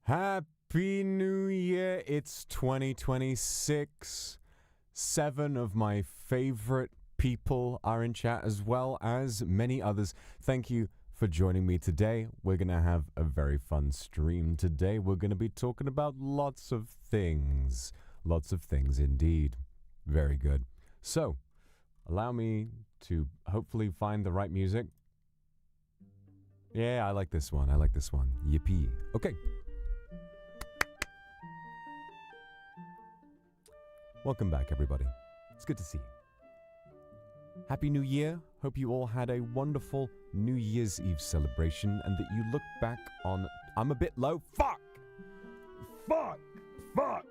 Happy New Year. It's 2026. 7 of my favorite people are in chat, as well as many others. Thank you for joining me today. We're going to have a very fun stream today. We're going to be talking about lots of things. Lots of things indeed. Very good. So, allow me to hopefully find the right music. Yeah, I like this one. I like this one. Yippee. Okay. Welcome back, everybody. It's good to see you. Happy New Year. Hope you all had a wonderful New Year's Eve celebration and that you look back on... I'm a bit low. Fuck! Fuck! Fuck!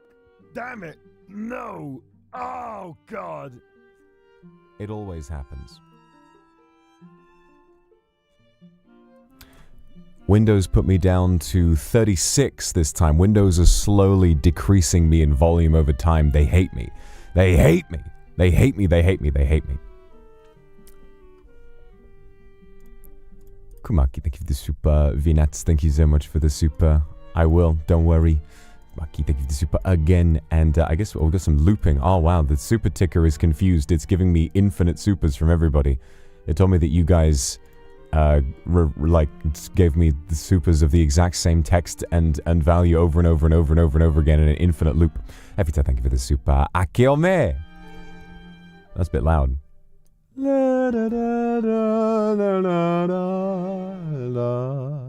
Damn it! No! Oh, God! It always happens. Windows put me down to 36 this time. Windows are slowly decreasing me in volume over time. They hate me. They hate me. They hate me. They hate me. They hate me. Kumaki, thank you for the super. Vinats, thank you so much for the super. I will. Don't worry. Kumaki, thank you for the super again. And I guess we'll get some looping. Oh, wow. The super ticker is confused. It's giving me infinite supers from everybody. It told me that you guys... gave me the supers of the exact same text and value over and over and over and over and over again in an infinite loop. Evita, thank you for the super. Akeome! That's a bit loud. La, da, da, da, la, la, la, la.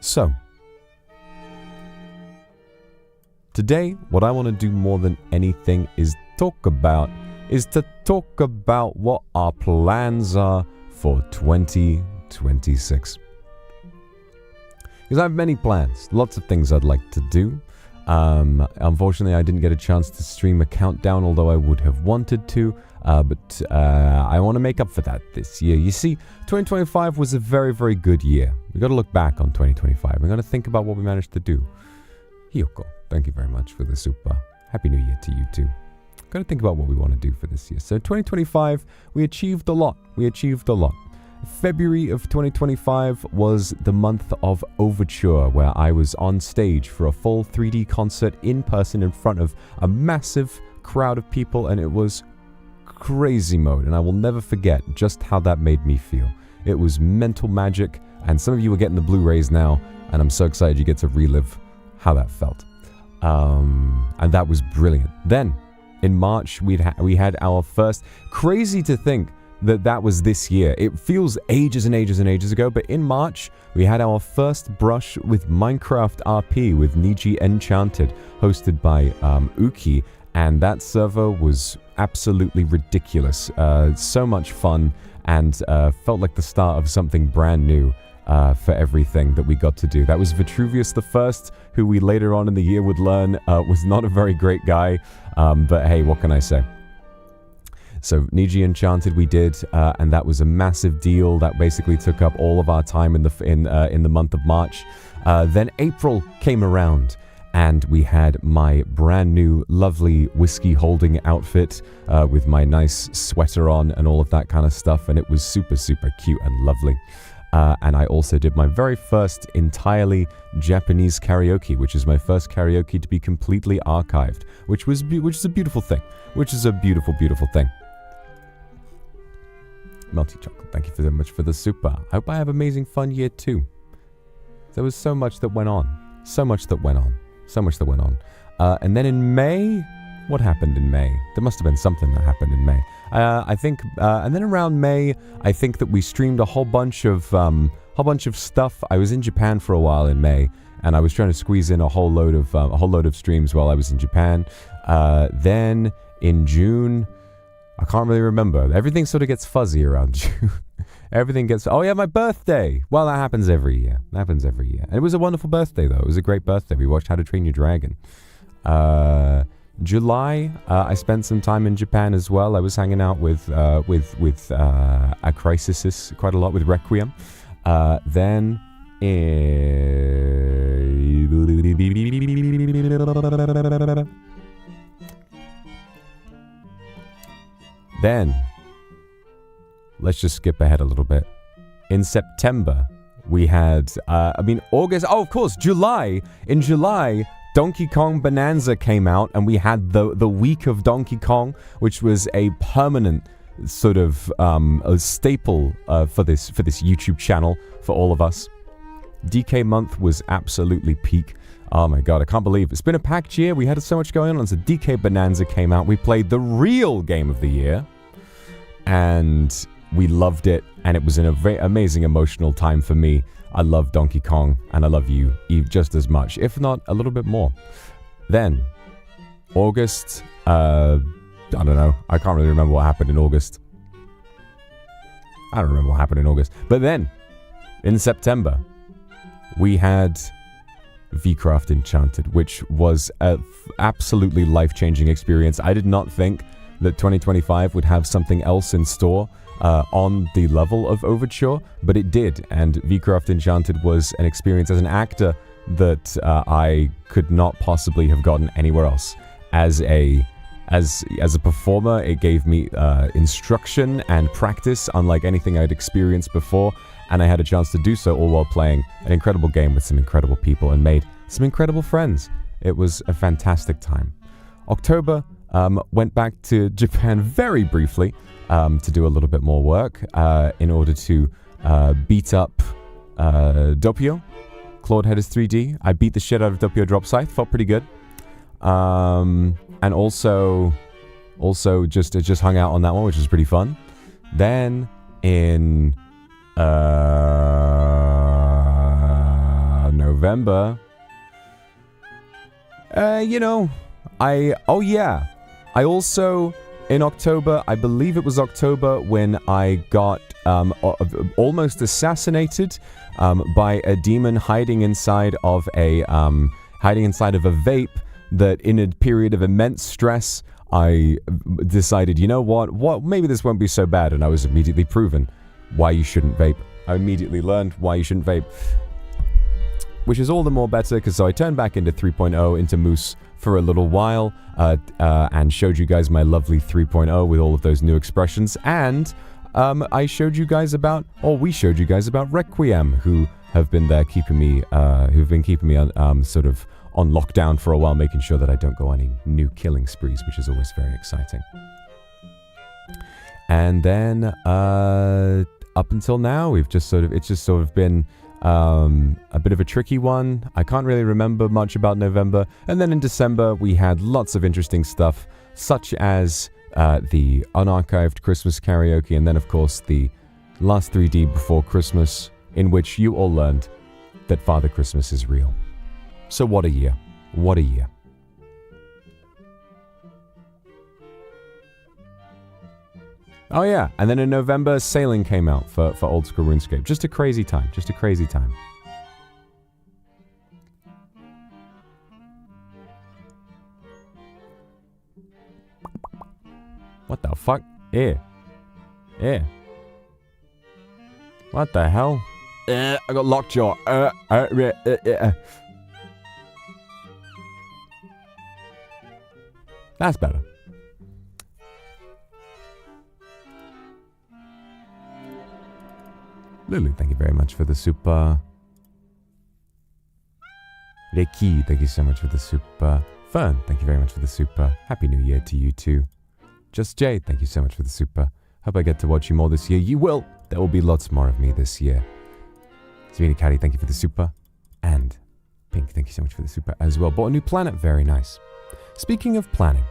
So, today, what I want to do more than anything is to talk about what our plans are for 2026. Because I have many plans, lots of things I'd like to do. Unfortunately, I didn't get a chance to stream a countdown, although I would have wanted to. But I want to make up for that this year. You see, 2025 was a very, very good year. We've got to look back on 2025. We're going to think about what we managed to do. Hyoko, thank you very much for the super. Happy New Year to you too. Got to think about what we want to do for this year. So 2025, we achieved a lot. February of 2025 was the month of Overture, where I was on stage for a full 3D concert in person in front of a massive crowd of people, and it was crazy mode, and I will never forget just how that made me feel. It was mental magic, and some of you are getting the Blu-rays now, and I'm so excited you get to relive how that felt. And that was brilliant. Then, in March, we had our first, crazy to think that was this year. It feels ages and ages and ages ago, but in March, we had our first brush with Minecraft RP with NIJISANJI, hosted by Uki, and that server was absolutely ridiculous. So much fun, and felt like the start of something brand new for everything that we got to do. That was Vitruvius the First, who we later on in the year would learn was not a very great guy, but hey, what can I say? So NIJISANJI we did, and that was a massive deal. That basically took up all of our time in the month of March. Then April came around, and we had my brand new lovely whiskey holding outfit with my nice sweater on and all of that kind of stuff, and it was super, super cute and lovely. And I also did my very first entirely Japanese karaoke, which is my first karaoke to be completely archived, which is a beautiful thing. Beautiful thing. Melty Chocolate, thank you so much for the super. I hope I have amazing fun year too. There was so much that went on. And then in May, what happened in May? There must have been something that happened in May. I think, and then around May, I think that we streamed a whole bunch of stuff. I was in Japan for a while in May, and I was trying to squeeze in a whole load of streams while I was in Japan. Then in June, I can't really remember. Everything sort of gets fuzzy around June. Oh yeah, my birthday. Well, that happens every year. And it was a wonderful birthday, though. It was a great birthday. We watched How to Train Your Dragon. July, I spent some time in Japan as well. I was hanging out with Acrisis quite a lot, with Requiem. Then let's just skip ahead a little bit. In September, we had, August, of course, July. In July, Donkey Kong Bonanza came out, and we had the week of Donkey Kong, which was a permanent sort of a staple for this YouTube channel for all of us. DK month was absolutely peak. Oh my god, I can't believe it's been a packed year. We had so much going on. So DK Bonanza came out. We played the real game of the year, and we loved it, and it was a very amazing emotional time for me. I love Donkey Kong, and I love you just as much, if not a little bit more. Then, August, I don't know. I can't really remember what happened in August. But then, in September, we had VCraft Enchanted, which was an absolutely life-changing experience. I did not think that 2025 would have something else in store on the level of Overture, but it did, and VCraft Enchanted was an experience as an actor that I could not possibly have gotten anywhere else. As a performer, it gave me instruction and practice unlike anything I'd experienced before, and I had a chance to do so all while playing an incredible game with some incredible people and made some incredible friends. It was a fantastic time. October, went back to Japan very briefly to do a little bit more work in order to beat up Doppio. Claude Headers 3D. I beat the shit out of Doppio Drop Scythe. Felt pretty good. And also, Also, just hung out on that one, which was pretty fun. Then in November, I also, in October, I believe it was October, when I got almost assassinated by a demon hiding inside of a vape, that in a period of immense stress, I decided, you know what, maybe this won't be so bad, and I was immediately proven why you shouldn't vape. I immediately learned why you shouldn't vape, which is all the more better, because so I turned back into 3.0, into Moose for a little while, and showed you guys my lovely 3.0 with all of those new expressions, and we showed you guys about Requiem, who have been there keeping me, on, sort of on lockdown for a while, making sure that I don't go on any new killing sprees, which is always very exciting. And then up until now, it's just sort of been a bit of a tricky one. I can't really remember much about November. And then in December, we had lots of interesting stuff, such as the unarchived Christmas karaoke, and then, of course, the last 3D before Christmas, in which you all learned that Father Christmas is real. So what a year. What a year. Oh yeah, and then in November, Sailing came out for Old School RuneScape. Just a crazy time. Just a crazy time. What the fuck? Eh. What the hell? I got lockjaw. That's better. Lulu, thank you very much for the super. Reiki, thank you so much for the super. Fern, thank you very much for the super. Happy New Year to you too. Just Jade, thank you so much for the super. Hope I get to watch you more this year. You will. There will be lots more of me this year. Savina Caddy, thank you for the super. And Pink, thank you so much for the super as well. Bought a new planet, very nice. Speaking of planning.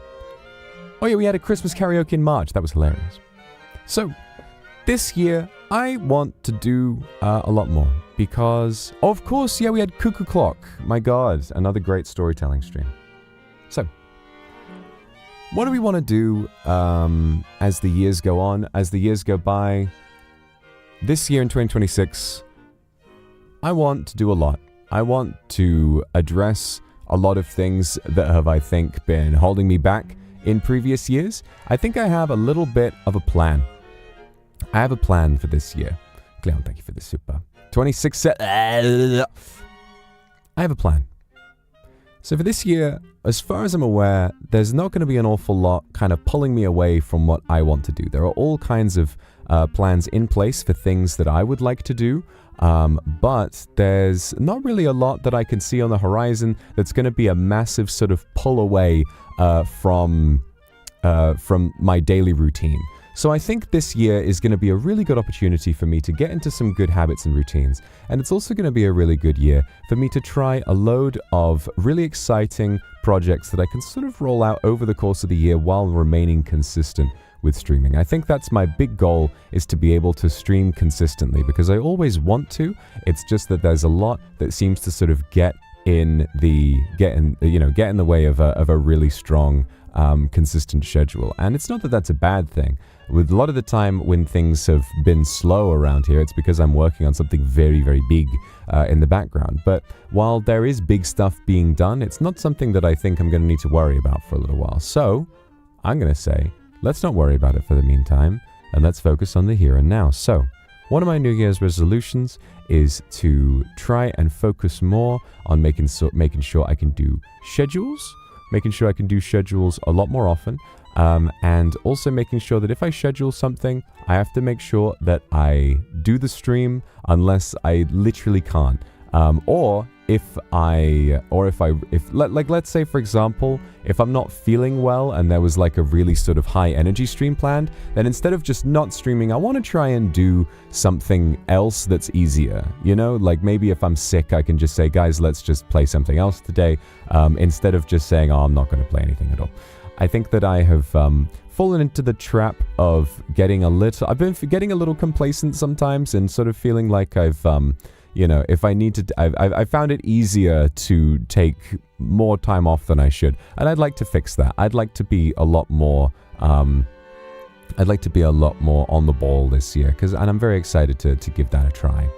Oh yeah, we had a Christmas karaoke in March. That was hilarious. So, this year, I want to do a lot more. Because, of course, yeah, we had Cuckoo Clock. My God, another great storytelling stream. So, what do we want to do as the years go on, as the years go by? This year in 2026, I want to do a lot. I want to address a lot of things that have, I think, been holding me back in previous years. I think I have a little bit of a plan. I have a plan for this year. Cleon, thank you for the super. 26 I have a plan. So for this year, as far as I'm aware, there's not going to be an awful lot kind of pulling me away from what I want to do. There are all kinds of plans in place for things that I would like to do, but there's not really a lot that I can see on the horizon that's going to be a massive sort of pull away from my daily routine. So I think this year is going to be a really good opportunity for me to get into some good habits and routines. And it's also going to be a really good year for me to try a load of really exciting projects that I can sort of roll out over the course of the year while remaining consistent with streaming. I think that's my big goal, is to be able to stream consistently, because I always want to. It's just that there's a lot that seems to sort of get in the way of a really strong consistent schedule. And it's not that that's a bad thing. With a lot of the time when things have been slow around here, it's because I'm working on something very, very big in the background. But while there is big stuff being done, it's not something that I think I'm going to need to worry about for a little while. So I'm going to say, let's not worry about it for the meantime, and let's focus on the here and now. So one of my New Year's resolutions is to try and focus more on making sure I can do schedules, a lot more often, and also making sure that if I schedule something, I have to make sure that I do the stream unless I literally can't. Let's say, for example, if I'm not feeling well and there was like a really sort of high energy stream planned, then instead of just not streaming, I want to try and do something else that's easier. You know, like maybe if I'm sick, I can just say, guys, let's just play something else today, instead of just saying, oh, I'm not going to play anything at all. I think that I have fallen into the trap of getting I've been getting a little complacent sometimes and sort of feeling like I've, you know, if I need to, I found it easier to take more time off than I should. And I'd like to fix that. I'd like to be a lot more, on the ball this year, and I'm very excited to give that a try.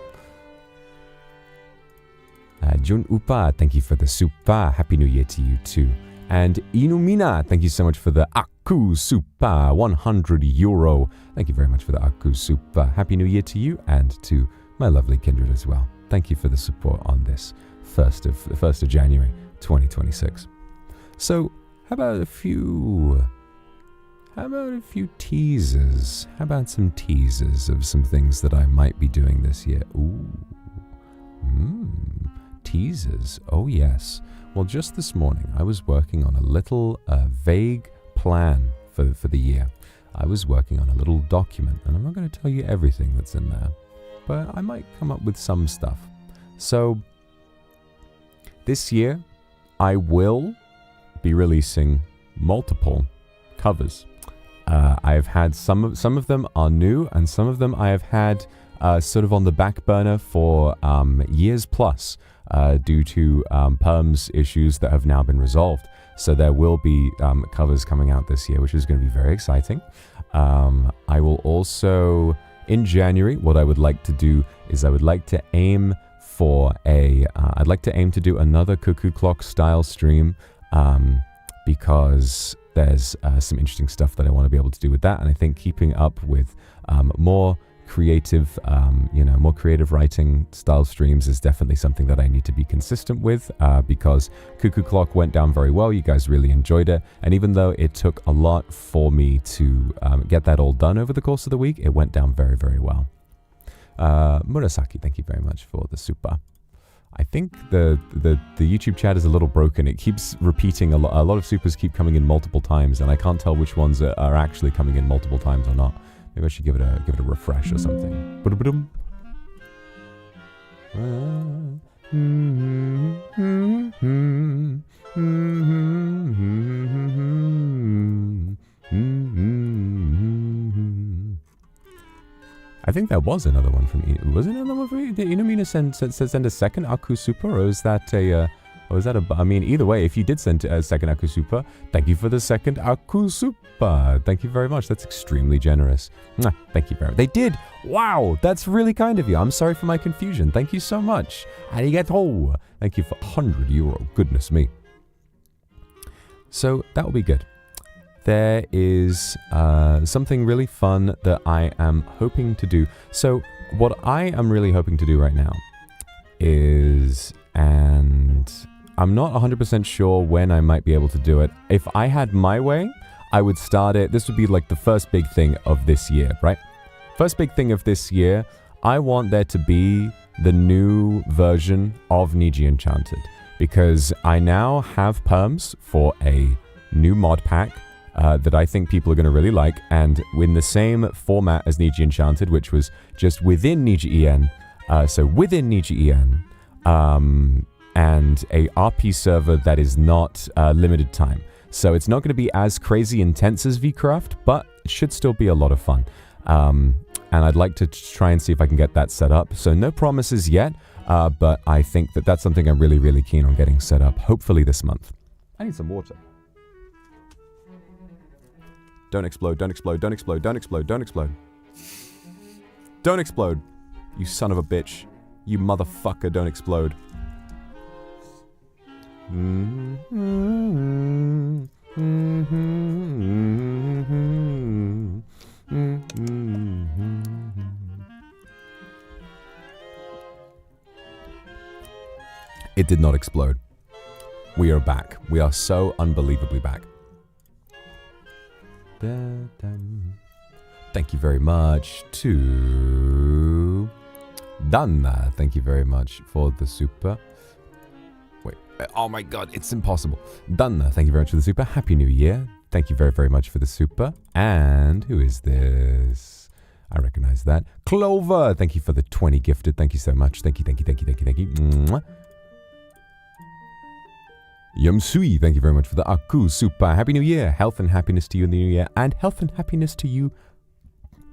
Jun Upa, thank you for the super. Happy New Year to you too. And Inumina, thank you so much for the Aku Super, 100 euro. Thank you very much for the Aku Super. Happy New Year to you and to my lovely kindred as well. Thank you for the support on this 1st of January 2026. So, how about a few teasers? How about some teasers of some things that I might be doing this year? Ooh. Teasers. Oh, yes. Well, just this morning, I was working on a little vague plan for the year. I was working on a little document, and I'm not going to tell you everything that's in there, but I might come up with some stuff. So, this year, I will be releasing multiple covers. I've had some of them are new, and some of them I have had sort of on the back burner for years plus. Due to perms issues that have now been resolved. So there will be covers coming out this year, which is going to be very exciting. I will also, in January, what I would like to do is I would like to aim for I'd like to aim to do another Cuckoo Clock style stream because there's some interesting stuff that I want to be able to do with that. And I think keeping up with more creative writing style streams is definitely something that I need to be consistent with because Cuckoo Clock went down very well. You guys really enjoyed it. And even though it took a lot for me to get that all done over the course of the week, it went down very, very well. Murasaki, thank you very much for the super. I think the YouTube chat is a little broken. It keeps repeating a lot of supers keep coming in multiple times, and I can't tell which ones are actually coming in multiple times or not. Maybe I should give it a refresh or something. I think that was another one from was it another one from you? Did Inumina send a second Aku Super, or is that I mean, either way, if you did send a second Aku Super, thank you for the second Aku Super. Thank you very much. That's extremely generous. Thank you very much. They did. Wow, that's really kind of you. I'm sorry for my confusion. Thank you so much. Arigato. Thank you for 100 euro. Goodness me. So that will be good. There is something really fun that I am hoping to do. So what I am really hoping to do right now is, and I'm not 100% sure when I might be able to do it. If I had my way, I would start it. This would be like the first big thing of this year, right? First big thing of this year, I want there to be the new version of Niji Enchanted, because I now have perms for a new mod pack that I think people are going to really like, and in the same format as Niji Enchanted, which was just within Niji En. So within Niji En, and a RP server that is not limited time. So it's not going to be as crazy intense as VCraft, but it should still be a lot of fun. And I'd like to try and see if I can get that set up. So no promises yet, but I think that that's something I'm really, really keen on getting set up, hopefully this month. I need some water. Don't explode, don't explode, don't explode, don't explode, don't explode. Don't explode, you son of a bitch. You motherfucker, don't explode. It did not explode. We are back. We are so unbelievably back. Thank you very much to Dana. Thank you very much for the super. Wait, oh my god, it's impossible. Dana, thank you very much for the super. Happy New Year. Thank you very, very much for the super. And who is this? I recognize that. Clover, thank you for the 20 gifted. Thank you so much. Thank you, thank you, thank you, thank you, thank you. Mwah. Yumsui, thank you very much for the Aku Super. Happy New Year. Health and happiness to you in the new year, and health and happiness to you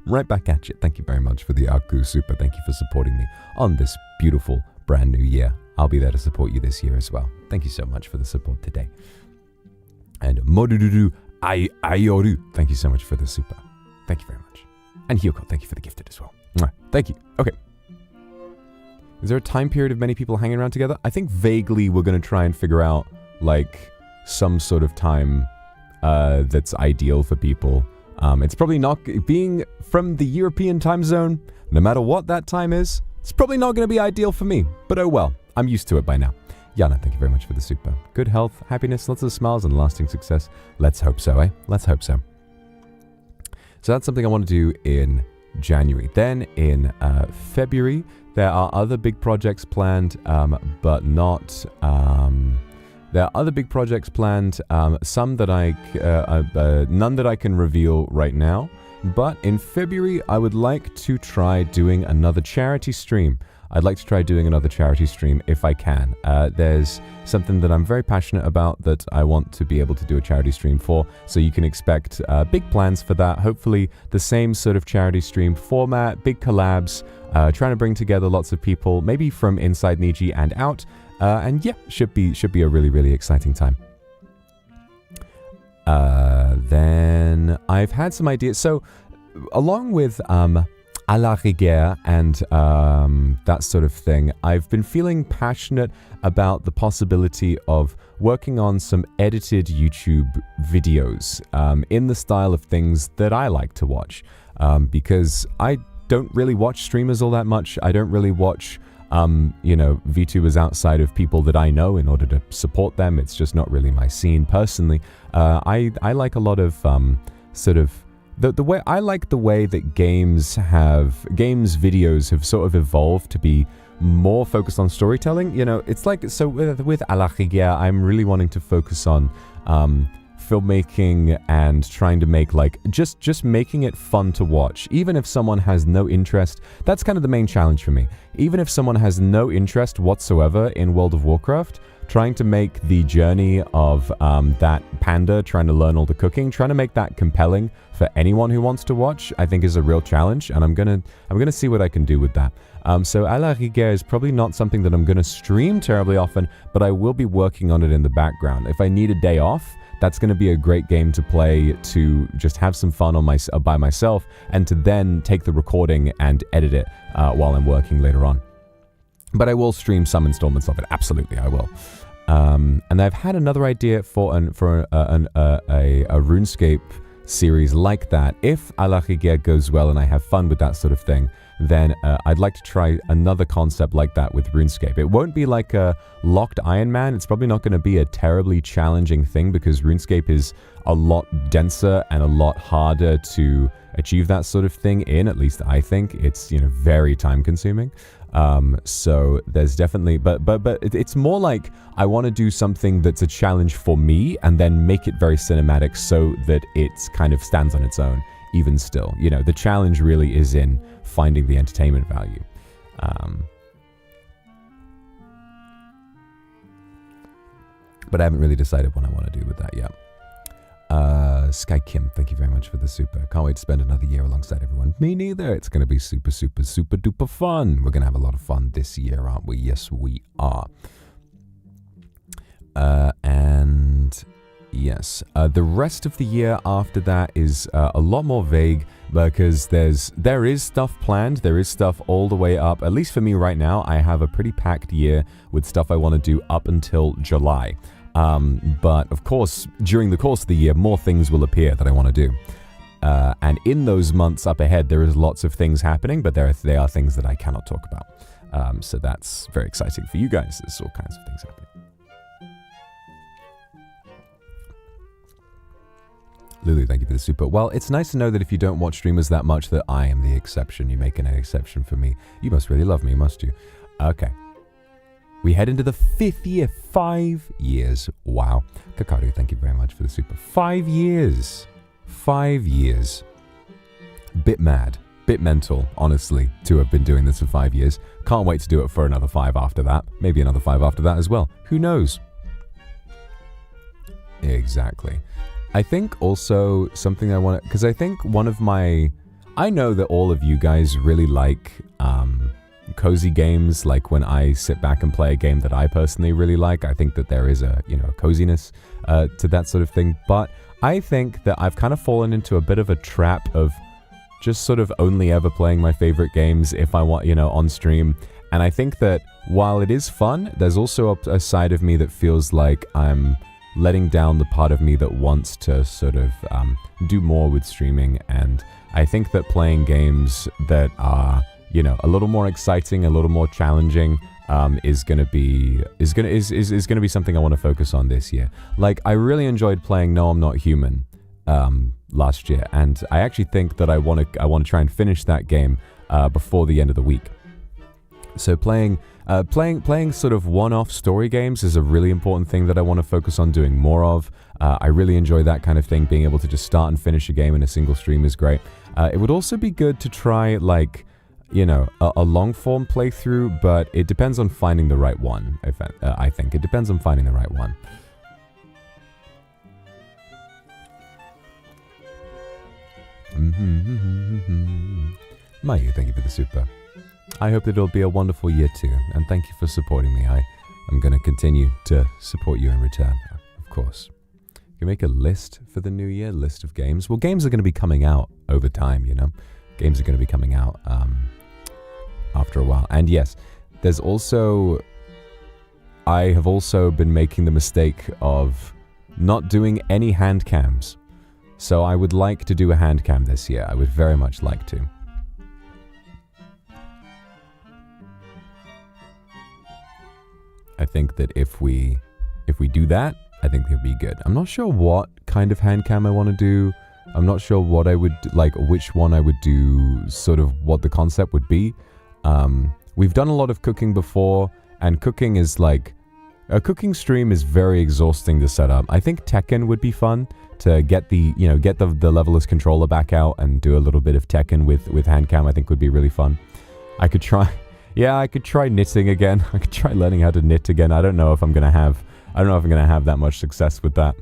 right back at you. Thank you very much for the Aku Super. Thank you for supporting me on this beautiful brand new year. I'll be there to support you this year as well. Thank you so much for the support today. And Modududu Ayoru, thank you so much for the super. Thank you very much. And Hyoko, thank you for the gifted as well. Thank you. Okay. Is there a time period of many people hanging around together? I think vaguely we're going to try and figure out, like, some sort of time that's ideal for people. It's probably not being from the European time zone, no matter what that time is. It's probably not going to be ideal for me, but oh well. I'm used to it by now. Yana, thank you very much for the super. Good health, happiness, lots of smiles, and lasting success. Let's hope so, eh? Let's hope so. So that's something I want to do in January. Then in February, there are other big projects planned, but not... there are other big projects planned, some that none that I can reveal right now. But in February, I would like to try doing another charity stream. I'd like to try doing another charity stream if I can. There's something that I'm very passionate about that I want to be able to do a charity stream for, so you can expect big plans for that. Hopefully the same sort of charity stream format, big collabs, trying to bring together lots of people, maybe from inside Niji and out. And yeah, should be a really, really exciting time. Then I've had some ideas. So along with à la rigueur and that sort of thing, I've been feeling passionate about the possibility of working on some edited YouTube videos in the style of things that I like to watch, because I don't really watch streamers all that much. I don't really watch VTubers outside of people that I know in order to support them. It's just not really my scene personally. I like a lot of sort of the way I like the way that games videos have sort of evolved to be more focused on storytelling. You know, it's like, so with à la rigueur, I'm really wanting to focus on filmmaking and trying to make, like, just making it fun to watch. Even if someone has no interest, that's kind of the main challenge for me. Even if someone has no interest whatsoever in World of Warcraft, trying to make the journey of that panda trying to learn all the cooking, trying to make that compelling for anyone who wants to watch, I think is a real challenge, and I'm gonna see what I can do with that. So à la rigueur is probably not something that I'm gonna stream terribly often, but I will be working on it in the background. If I need a day off, that's going to be a great game to play, to just have some fun on by myself, and to then take the recording and edit it while I'm working later on. But I will stream some installments of it. Absolutely, I will. And I've had another idea for a RuneScape series like that. If à la rigueur goes well and I have fun with that sort of thing, then I'd like to try another concept like that with RuneScape. It won't be like a locked Iron Man. It's probably not going to be a terribly challenging thing, because RuneScape is a lot denser and a lot harder to achieve that sort of thing in. At least I think it's, very time consuming. So there's definitely, but it's more like I want to do something that's a challenge for me and then make it very cinematic so that it kind of stands on its own. Even still, the challenge really is in finding the entertainment value. But I haven't really decided what I want to do with that yet. Sky Kim, thank you very much for the super. Can't wait to spend another year alongside everyone. Me neither. It's going to be super, super, super duper fun. We're going to have a lot of fun this year, aren't we? Yes, we are. And yes, the rest of the year after that is a lot more vague, because there is stuff planned. There is stuff all the way up. At least for me right now, I have a pretty packed year with stuff I want to do up until July. But of course, during the course of the year, more things will appear that I want to do. And in those months up ahead, there is lots of things happening, but they are things that I cannot talk about. So that's very exciting for you guys. There's all kinds of things happening. Lulu, thank you for the super. Well, it's nice to know that if you don't watch streamers that much, that I am the exception. You make an exception for me. You must really love me, must you? Okay. We head into the 5th year. 5 years. Wow. Kakaru, thank you very much for the super. 5 years. 5 years. Bit mad. Bit mental, honestly, to have been doing this for 5 years. Can't wait to do it for another 5 after that. Maybe another 5 after that as well. Who knows? Exactly. I think also something I want to, because I think I know that all of you guys really like cozy games. Like when I sit back and play a game that I personally really like, I think that there is a, coziness to that sort of thing. But I think that I've kind of fallen into a bit of a trap of just sort of only ever playing my favorite games if I want, on stream. And I think that while it is fun, there's also a side of me that feels like I'm letting down the part of me that wants to sort of do more with streaming. And I think that playing games that are, a little more exciting, a little more challenging, is gonna be something I want to focus on this year. Like, I really enjoyed playing No, I'm Not Human last year, and I actually think that I want to try and finish that game before the end of the week. So playing sort of one-off story games is a really important thing that I want to focus on doing more of. I really enjoy that kind of thing. Being able to just start and finish a game in a single stream is great. It would also be good to try, like, a long-form playthrough, but it depends on finding the right one. I think it depends on finding the right one. Mayu, thank you for the super. I hope that it'll be a wonderful year too, and thank you for supporting me. I'm going to continue to support you in return, of course. You can make a list for the new year, list of games. Well, games are going to be coming out over time, Games are going to be coming out after a while. And yes, I have also been making the mistake of not doing any hand cams. So I would like to do a hand cam this year. I would very much like to. I think that if we do that, I think it'll be good. I'm not sure what kind of hand cam I want to do. I'm not sure what I would like, which one I would do, sort of what the concept would be. We've done a lot of cooking before, and cooking is like, a cooking stream is very exhausting to set up. I think Tekken would be fun to get the levelless controller back out and do a little bit of Tekken with hand cam. I think would be really fun. I could try knitting again. I could try learning how to knit again. I don't know if I'm gonna have that much success with that.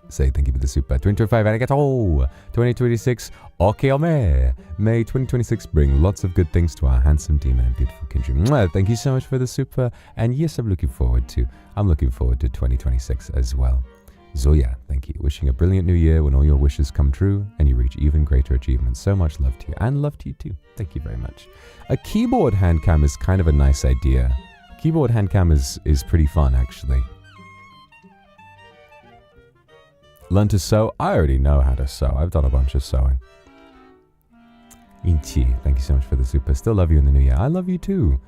Say thank you for the super. 2025 arigato. 2026 okeome. May 2026 bring lots of good things to our handsome team and beautiful country. Mwah, thank you so much for the super. And yes, I'm looking forward to 2026 as well. Zoya, thank you. Wishing a brilliant new year when all your wishes come true and you reach even greater achievements. So much love to you, and love to you too. Thank you very much. A keyboard hand cam is kind of a nice idea. Keyboard hand cam is pretty fun, actually. Learn to sew? I already know how to sew. I've done a bunch of sewing. Inchi, thank you so much for the super. Still love you in the new year. I love you too.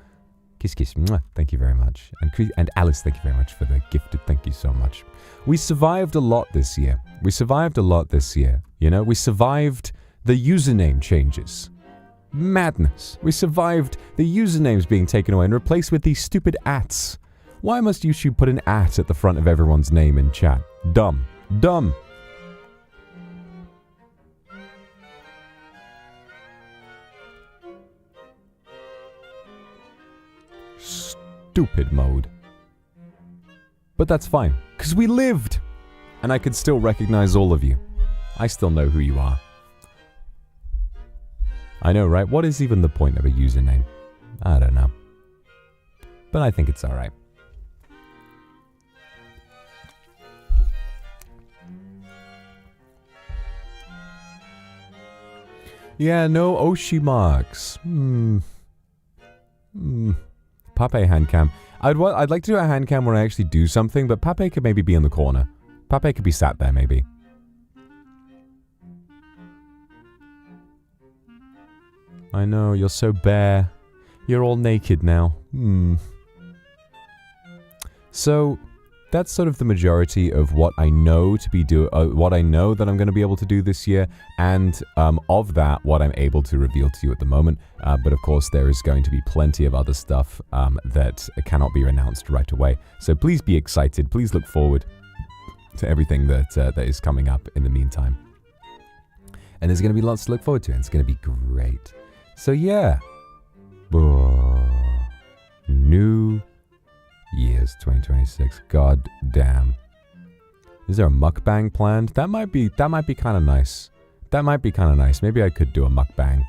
Kiss, kiss. Mwah. Thank you very much. And Alice, thank you very much for the gifted. Thank you so much. We survived a lot this year. We survived the username changes. Madness. We survived the usernames being taken away and replaced with these stupid ats. Why must YouTube put an at the front of everyone's name in chat? Dumb. Dumb. Stupid mode. But that's fine, because we lived! And I could still recognize all of you. I still know who you are. I know, right? What is even the point of a username? I don't know. But I think it's alright. Yeah, no Oshi marks. Pape handcam. I'd like to do a handcam where I actually do something, but Pape could maybe be in the corner. Pape could be sat there, maybe. I know, you're so bare. You're all naked now. So, that's sort of the majority of what I know what I know that I'm going to be able to do this year, and of that, what I'm able to reveal to you at the moment. But of course, there is going to be plenty of other stuff that cannot be announced right away. So please be excited. Please look forward to everything that is coming up in the meantime. And there's going to be lots to look forward to, and it's going to be great. So yeah. New Year's 2026. God damn. Is there a mukbang planned? That might be kind of nice. That might be kind of nice. Maybe I could do a mukbang.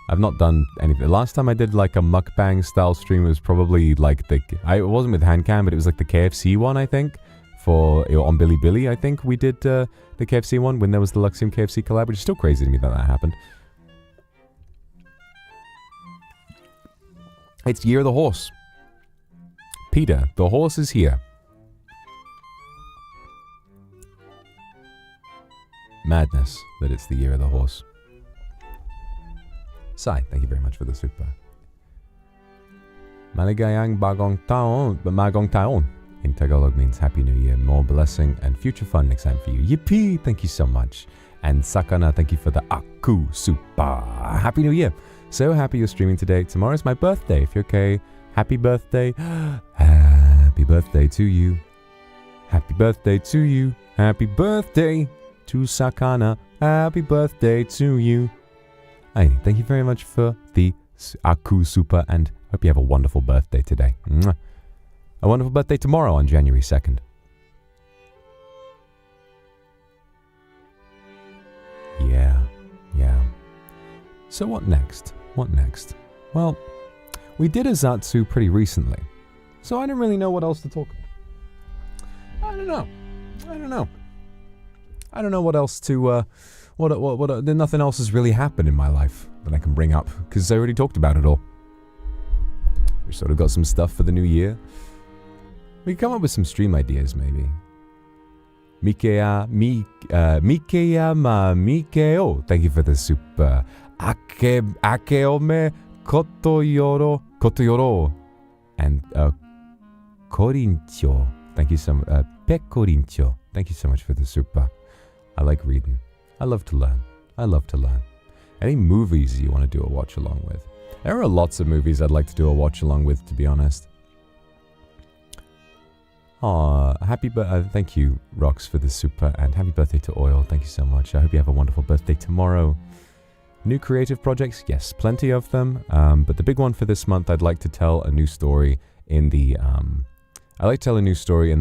I've not done anything. Last time I did like a mukbang style stream was probably like it wasn't with Handcam, but it was like the KFC one, I think. On Bilibili, I think we did the KFC one when there was the Luxiem KFC collab, which is still crazy to me that happened. It's Year of the Horse. Peter, the horse is here. Madness that it's the Year of the Horse. Sai, thank you very much for the super. Maligayang bagong taon, but magong taon in Tagalog means Happy New Year, more blessing and future fun next time for you. Yippee! Thank you so much. And Sakana, thank you for the Aku Super. Happy New Year. So happy you're streaming today. Tomorrow's my birthday. If you're okay, happy birthday. Happy birthday to you. Happy birthday to you. Happy birthday to Sakana. Happy birthday to you. Thank you very much for the Aku Super, and hope you have a wonderful birthday today. Mwah. A wonderful birthday tomorrow on January 2nd. Yeah. So what next? Well, we did a Zatsu pretty recently, so I don't really know what else to talk about. I don't know what else to, nothing else has really happened in my life that I can bring up, because I already talked about it all. We sort of got some stuff for the new year. We can come up with some stream ideas, maybe. Mikeo, thank you for the super. Akeome kotoyoro. And Corincho, thank you so much. Pecorincho, thank you so much for the super. I like reading. I love to learn. Any movies you want to do a watch along with? There are lots of movies I'd like to do a watch along with, to be honest. Thank you, Rox, for the super, and happy birthday to Oil. Thank you so much. I hope you have a wonderful birthday tomorrow. New creative projects? Yes, plenty of them. But the big one for this month, I'd like to tell a new story in the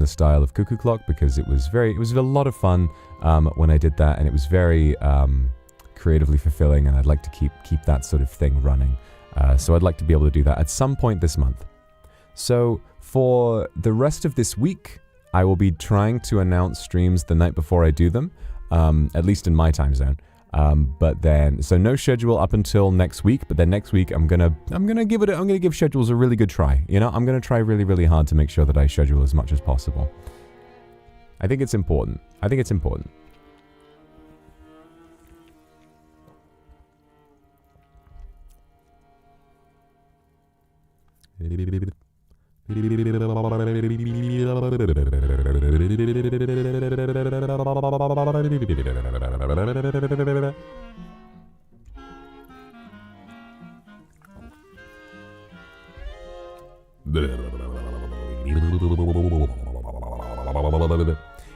style of Cuckoo Clock, because it was a lot of fun when I did that, and it was very creatively fulfilling, and I'd like to keep that sort of thing running. So I'd like to be able to do that at some point this month. So for the rest of this week, I will be trying to announce streams the night before I do them, at least in my time zone. But then, so no schedule up until next week. But then next week, I'm gonna give schedules a really good try. I'm gonna try really, really hard to make sure that I schedule as much as possible. I think it's important.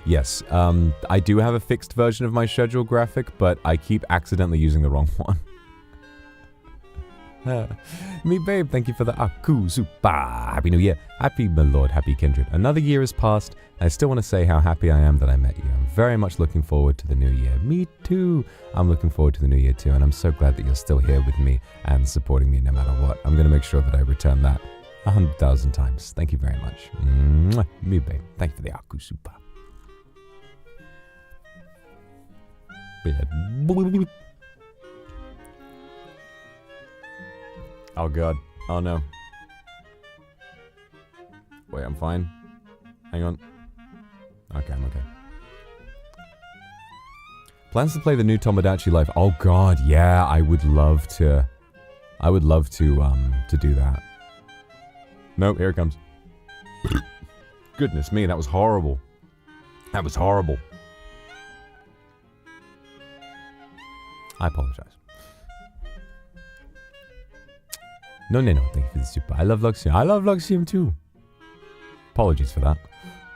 Yes, I do have a fixed version of my schedule graphic, but I keep accidentally using the wrong one. Me babe, thank you for the Aku Super. Happy New Year. Happy my lord, happy kindred. Another year has passed, and I still want to say how happy I am that I met you. I'm very much looking forward to the new year. Me too. I'm looking forward to the new year too, and I'm so glad that you're still here with me and supporting me no matter what. I'm going to make sure that I return that 100,000 times. Thank you very much. Mwah. Me babe, thank you for the Aku Super. Oh god. Oh no. Wait, I'm fine. Hang on. Okay, I'm okay. Plans to play the new Tomodachi Life. Oh god, yeah, I would love to do that. Nope, here it comes. Goodness me, that was horrible. That was horrible. I apologize. No, thank you for the super. I love Luxiem. I love Luxiem too. Apologies for that.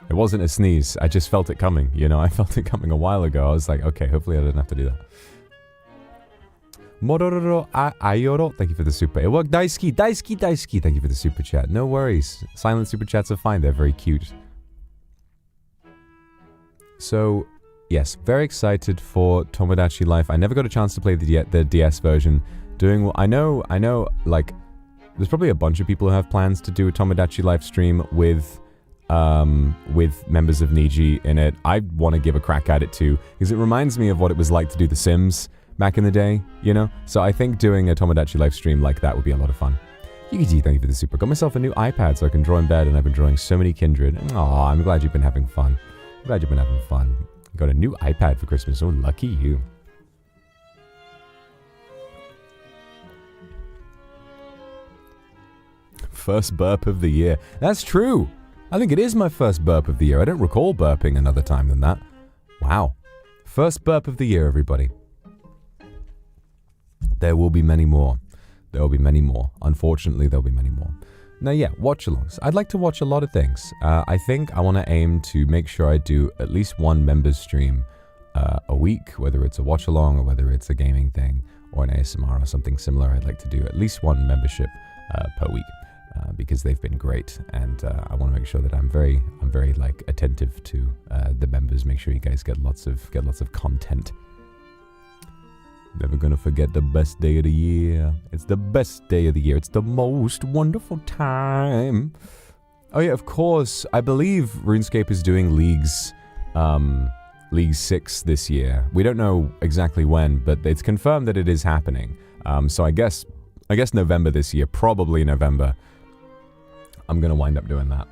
It wasn't a sneeze. I just felt it coming. I felt it coming a while ago. I was like, okay, hopefully I didn't have to do that. Mororo Ayoro, thank you for the super. It worked. Daisuki. Thank you for the super chat. No worries. Silent super chats are fine. They're very cute. So, yes, very excited for Tomodachi Life. I never got a chance to play the DS version. I know, like, there's probably a bunch of people who have plans to do a Tomodachi Life stream with members of Niji in it. I want to give a crack at it too, because it reminds me of what it was like to do The Sims back in the day, you know? So I think doing a Tomodachi Life stream like that would be a lot of fun. Yukiji, thank you for the super. Got myself a new iPad so I can draw in bed, and I've been drawing so many Kindred. Aw, I'm glad you've been having fun. Glad you've been having fun. You got a new iPad for Christmas. Oh, lucky you. First burp of the year. That's true. I think it is my first burp of the year. I don't recall burping another time than that. Wow. First burp of the year, everybody. There will be many more. There will be many more. Unfortunately, there will be many more. Now, yeah, watch-alongs. I'd like to watch a lot of things. I think I want to aim to make sure I do at least one members stream a week, whether it's a watch-along or whether it's a gaming thing or an ASMR or something similar. I'd like to do at least one membership per week because they've been great, and I want to make sure that I'm very like attentive to the members. Make sure you guys get lots of content. Never gonna forget the best day of the year. It's the best day of the year. It's the most wonderful time. Oh yeah, of course. I believe RuneScape is doing League 6 this year. We don't know exactly when, but it's confirmed that it is happening. So I guess November this year, probably November. I'm gonna wind up doing that.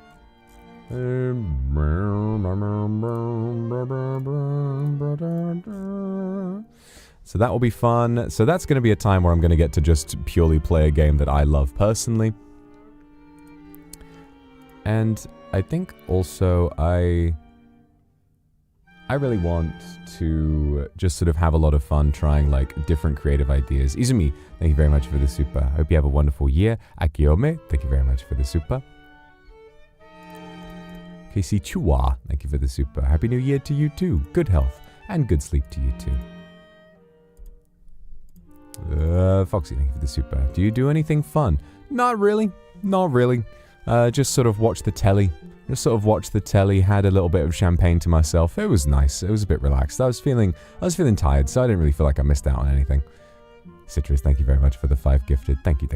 So that will be fun. So that's going to be a time where I'm going to get to just purely play a game that I love personally. And I think also I really want to just sort of have a lot of fun trying like different creative ideas. Izumi, thank you very much for the super. I hope you have a wonderful year. Akiome, thank you very much for the super. Casey Chua, thank you for the super. Happy New Year to you too. Good health and good sleep to you too. Foxy, thank you for the super. Do you do anything fun? Not really. Not really. Just sort of watch the telly. Had a little bit of champagne to myself. It was nice. It was a bit relaxed. I was feeling tired, so I didn't really feel like I missed out on anything. Citrus, thank you very much for the 5 gifted. Thank you.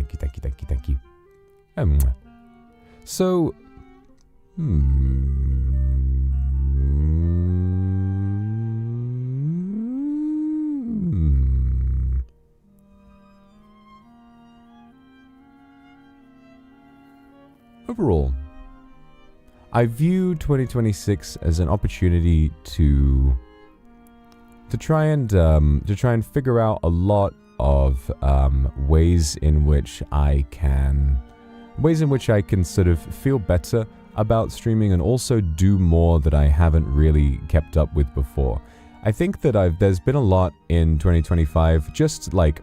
So, overall, I view 2026 as an opportunity to try and figure out a lot of ways in which I can sort of feel better about streaming and also do more that I haven't really kept up with before. I think that there's been a lot in 2025 just like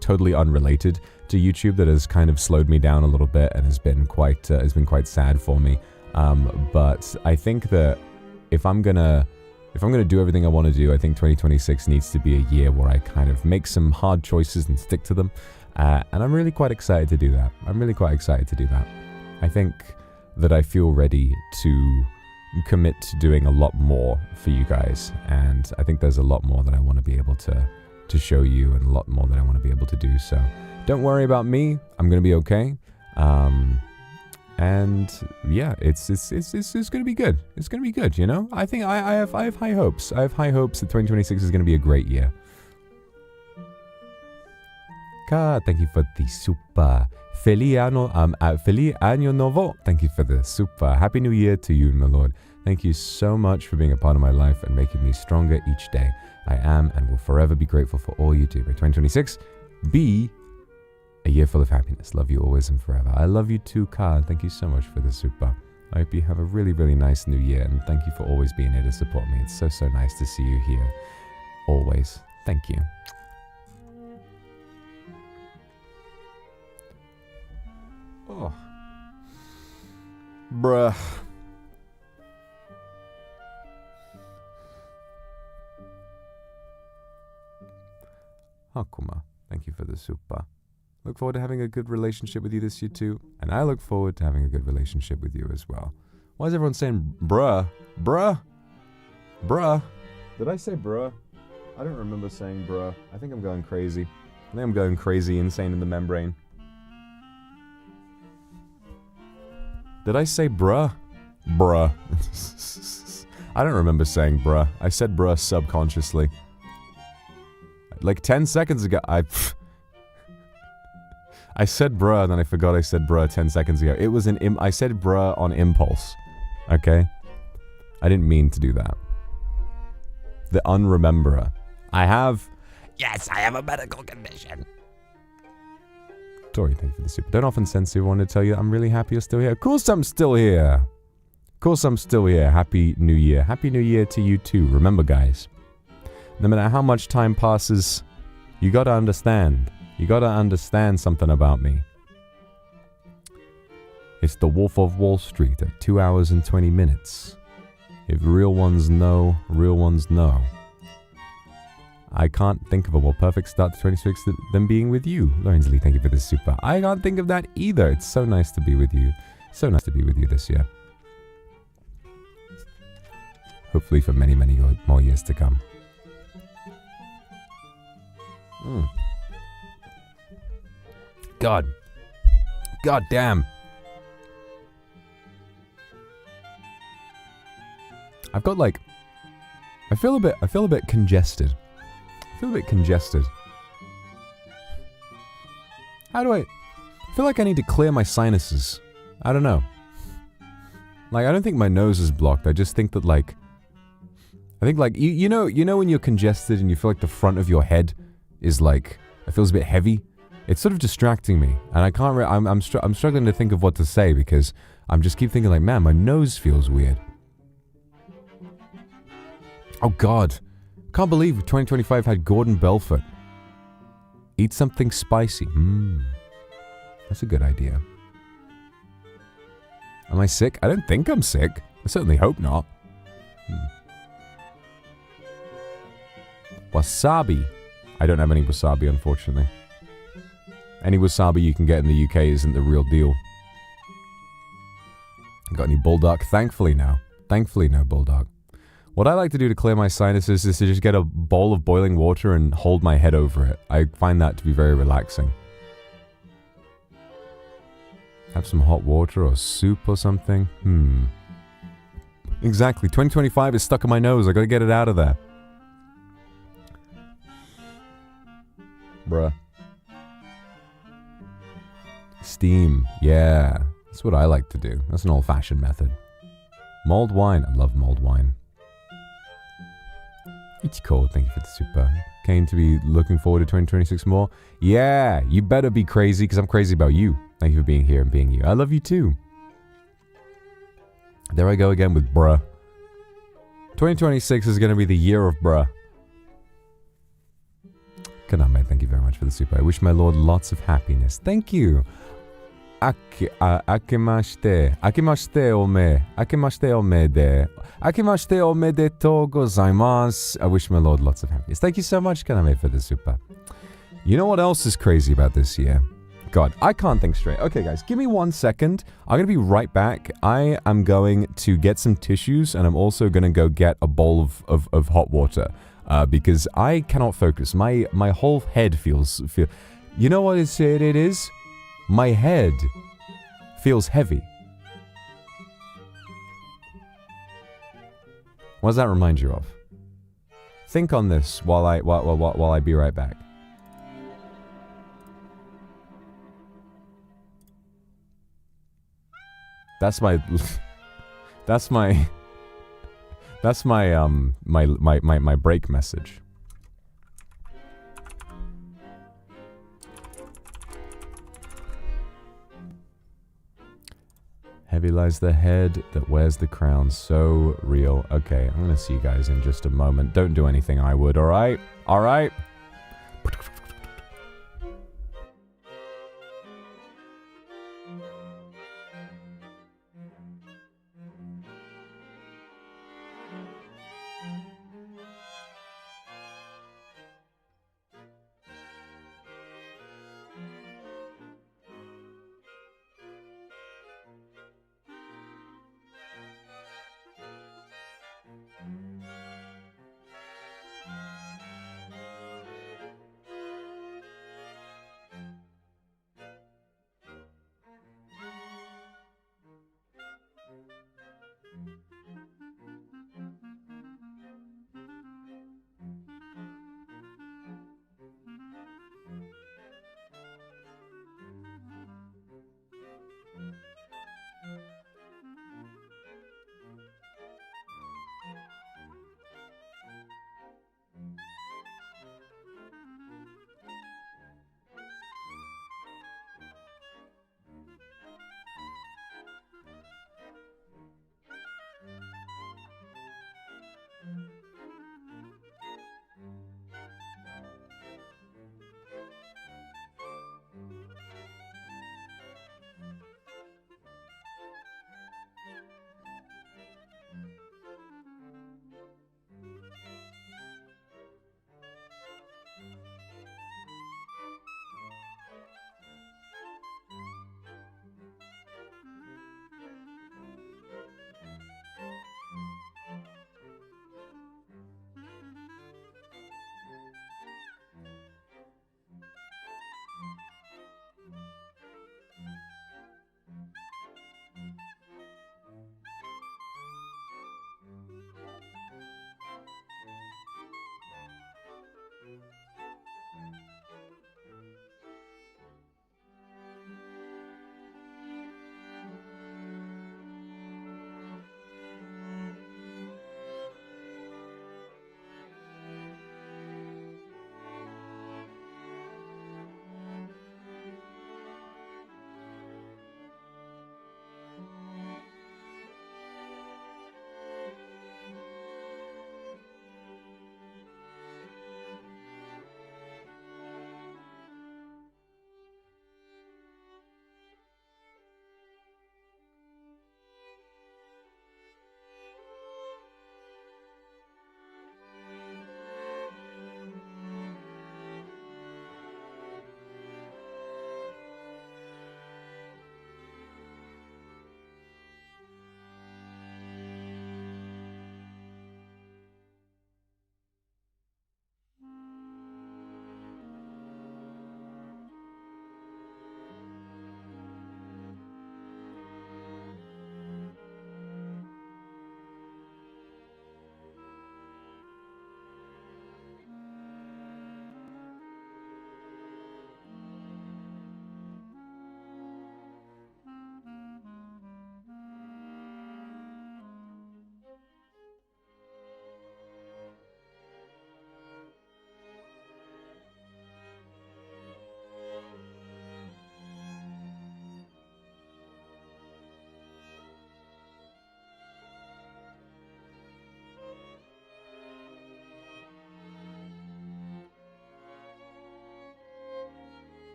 totally unrelated to YouTube that has kind of slowed me down a little bit and has been quite sad for me. But I think that if I'm gonna do everything I want to do, I think 2026 needs to be a year where I kind of make some hard choices and stick to them. And I'm really quite excited to do that. I think that I feel ready to commit to doing a lot more for you guys, and I think there's a lot more that I want to be able to show you, and a lot more that I want to be able to do. So don't worry about me. I'm gonna be okay. And yeah, it's gonna be good. It's gonna be good. You know, I think I have high hopes. I have high hopes that 2026 is gonna be a great year. Ka, thank you for the super. Feliz año novo. Thank you for the super. Happy New Year to you, my lord. Thank you so much for being a part of my life and making me stronger each day. I am and will forever be grateful for all you do. May 2026 be a year full of happiness. Love you always and forever. I love you too, Ka. Thank you so much for the super. I hope you have a really, really nice new year, and thank you for always being here to support me. It's so nice to see you here. Always. Thank you. Oh. Bruh. Akuma, thank you for the super. Look forward to having a good relationship with you this year too, and I look forward to having a good relationship with you as well. Why is everyone saying bruh? Bruh? Bruh. Did I say bruh? I don't remember saying bruh. I think I'm going crazy. I think I'm going crazy, insane in the membrane. Did I say bruh? Bruh. I don't remember saying bruh. I said bruh subconsciously. Like 10 seconds ago, I said bruh and then I forgot I said bruh 10 seconds ago. It was I said bruh on impulse. Okay? I didn't mean to do that. The unrememberer. Yes, I have a medical condition. Tori, thank you for the super. Don't often send super. I want to tell you that I'm really happy you're still here. Of course I'm still here. Of course I'm still here. Happy New Year. Happy New Year to you too. Remember, guys, no matter how much time passes, you gotta understand. You gotta understand something about me. It's the Wolf of Wall Street at 2 hours and 20 minutes. If real ones know, real ones know. I can't think of a more perfect start to 26 than being with you. Lorenz Lee, thank you for this super. I can't think of that either. It's so nice to be with you. So nice to be with you this year. Hopefully for many, many more years to come. God. God damn. I've got like... I feel a bit congested. I feel a bit congested. How do I feel like I need to clear my sinuses? I don't know. Like, I don't think my nose is blocked. I just think that, like... I think, like, you know when you're congested and you feel like the front of your head is, like... It feels a bit heavy? It's sort of distracting me. And I can't... I'm struggling to think of what to say because I'm just keep thinking, like, man, my nose feels weird. Oh, God. Can't believe 2025 had Gordon Belfort. Eat something spicy. That's a good idea. Am I sick? I don't think I'm sick. I certainly hope not. Wasabi. I don't have any wasabi, unfortunately. Any wasabi you can get in the UK isn't the real deal. Got any bulldog? Thankfully, no. Thankfully, no bulldog. What I like to do to clear my sinuses is to just get a bowl of boiling water and hold my head over it. I find that to be very relaxing. Have some hot water or soup or something. Exactly. 2025 is stuck in my nose. I gotta get it out of there. Bruh. Steam. Yeah. That's what I like to do. That's an old-fashioned method. Mulled wine. I love mulled wine. It's cold. Thank you for the super. Came to be looking forward to 2026 more. Yeah. You better be crazy because I'm crazy about you. Thank you for being here and being you. I love you too. There I go again with bruh. 2026 is going to be the year of bruh. Kaname, thank you very much for the super. I wish my lord lots of happiness. Thank you. Akimashite. Akimashite ome. Akimashite omede. Akimashite omedetou gozaimasu. I wish my lord lots of happiness. Thank you so much, Kaname, for the super. You know what else is crazy about this year? God, I can't think straight. Okay, guys, give me 1 second. I'm going to be right back. I am going to get some tissues, and I'm also going to go get a bowl of hot water. Because I cannot focus. My whole head feels... You know what it is? My head feels heavy. What does that remind you of? Think on this while I be right back. That's my break message. Heavy lies the head that wears the crown. So real. Okay, I'm gonna see you guys in just a moment. Don't do anything I would, alright? Alright?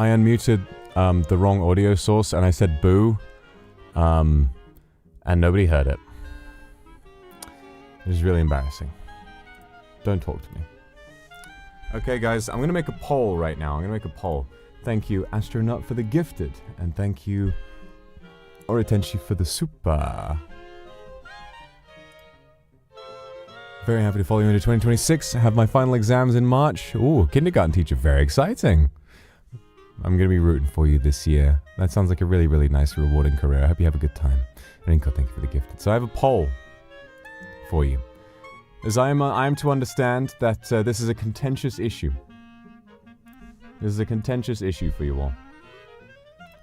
I unmuted the wrong audio source and I said boo, and nobody heard it. It was really embarrassing. Don't talk to me. Okay, guys, I'm gonna make a poll right now. I'm gonna make a poll. Thank you, Astronaut, for the gifted, and thank you, Oritenshi, for the super. Very happy to follow you into 2026. I have my final exams in March. Ooh, kindergarten teacher, very exciting. I'm going to be rooting for you this year. That sounds like a really, really nice, rewarding career. I hope you have a good time. Rinko, thank you for the gift. So I have a poll for you. As I am to understand that this is a contentious issue. This is a contentious issue for you all.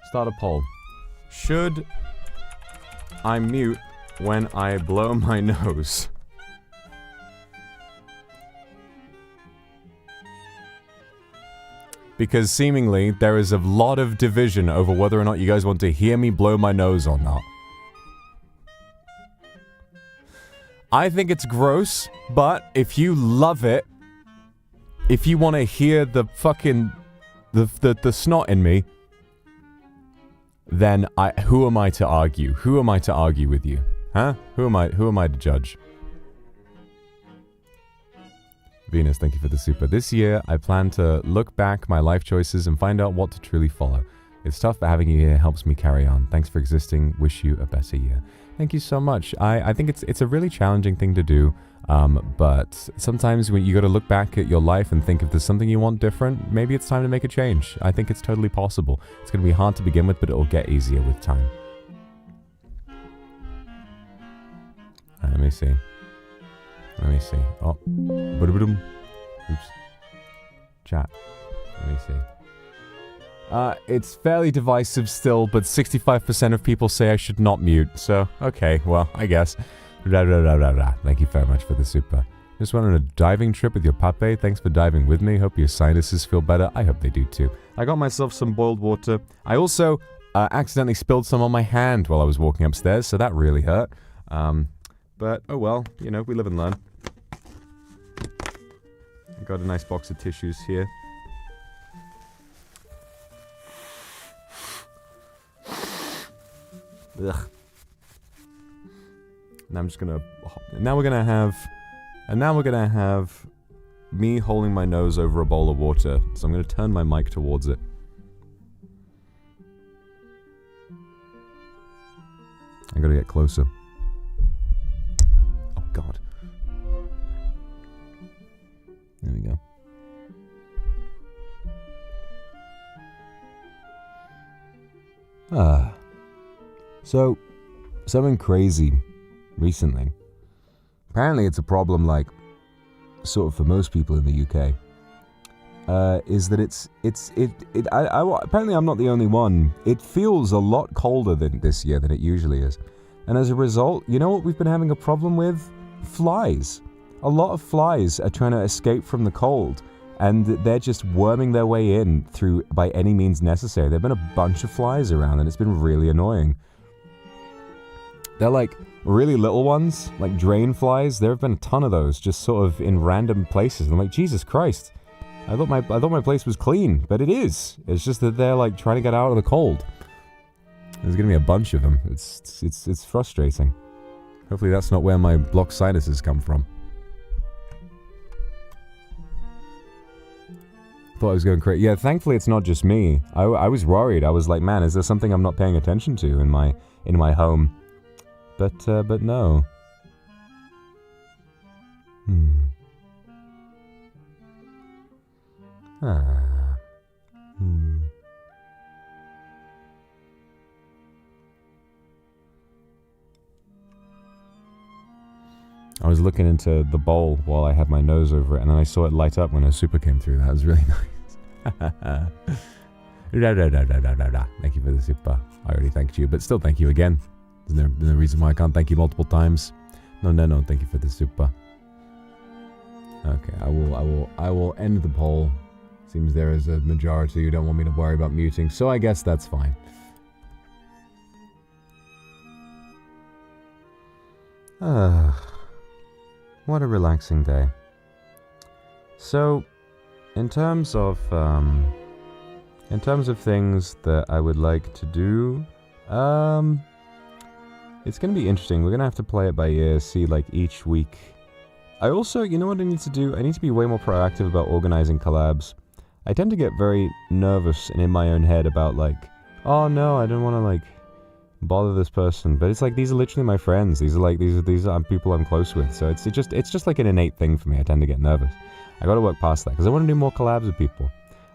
Start a poll. Should I mute when I blow my nose? Because seemingly there is a lot of division over whether or not you guys want to hear me blow my nose or not. I think it's gross, but if you love it, if you want to hear the fucking the snot in me, then who am I to argue? Who am I to argue with you? Huh? Who am I to judge? Venus, thank you for the super. This year, I plan to look back my life choices and find out what to truly follow. It's tough, but having you here helps me carry on. Thanks for existing. Wish you a better year. Thank you so much. I think it's a really challenging thing to do, but sometimes when you got to look back at your life and think if there's something you want different, maybe it's time to make a change. I think it's totally possible. It's going to be hard to begin with, but it'll get easier with time. Let me see. Let me see. Oh. Oops. Chat. Let me see. It's fairly divisive still, but 65% of people say I should not mute. So, okay, well, I guess. Thank you very much for the super. Just went on a diving trip with your pape. Thanks for diving with me. Hope your sinuses feel better. I hope they do too. I got myself some boiled water. I also accidentally spilled some on my hand while I was walking upstairs, so that really hurt. But, oh well, you know, we live and learn. Got a nice box of tissues here. Ugh. Now I'm just gonna... Now we're gonna have me holding my nose over a bowl of water. So I'm gonna turn my mic towards it. I gotta get closer. Oh god. There we go. So, something crazy recently. Apparently it's a problem like, sort of for most people in the UK. Is that apparently I'm not the only one. It feels a lot colder this year than it usually is. And as a result, you know what we've been having a problem with? Flies. A lot of flies are trying to escape from the cold, and they're just worming their way in through by any means necessary. There have been a bunch of flies around, and it's been really annoying. They're like really little ones, like drain flies. There have been a ton of those, just sort of in random places. And I'm like, Jesus Christ! I thought my place was clean, but it is. It's just that they're like trying to get out of the cold. There's gonna be a bunch of them. It's frustrating. Hopefully that's not where my blocked sinuses come from. Thought I was going crazy. Yeah, thankfully it's not just me. I was worried. I was like, man, is there something I'm not paying attention to in my home? But no. I was looking into the bowl while I had my nose over it, and then I saw it light up when a super came through. That was really nice. Thank you for the super. I already thanked you, but still thank you again. There's no reason why I can't thank you multiple times. No, thank you for the super. Okay, I will end the poll. Seems there is a majority who don't want me to worry about muting, so I guess that's fine. What a relaxing day. So, in terms of In terms of things that I would like to do, it's going to be interesting. We're going to have to play it by ear, see like each week. I also, you know what I need to do? I need to be way more proactive about organizing collabs. I tend to get very nervous and in my own head about like, oh no, I don't want to like bother this person. But it's like, these are literally my friends. These are people I'm close with. So it's just like an innate thing for me. I tend to get nervous. I got to work past that because I want to do more collabs with people.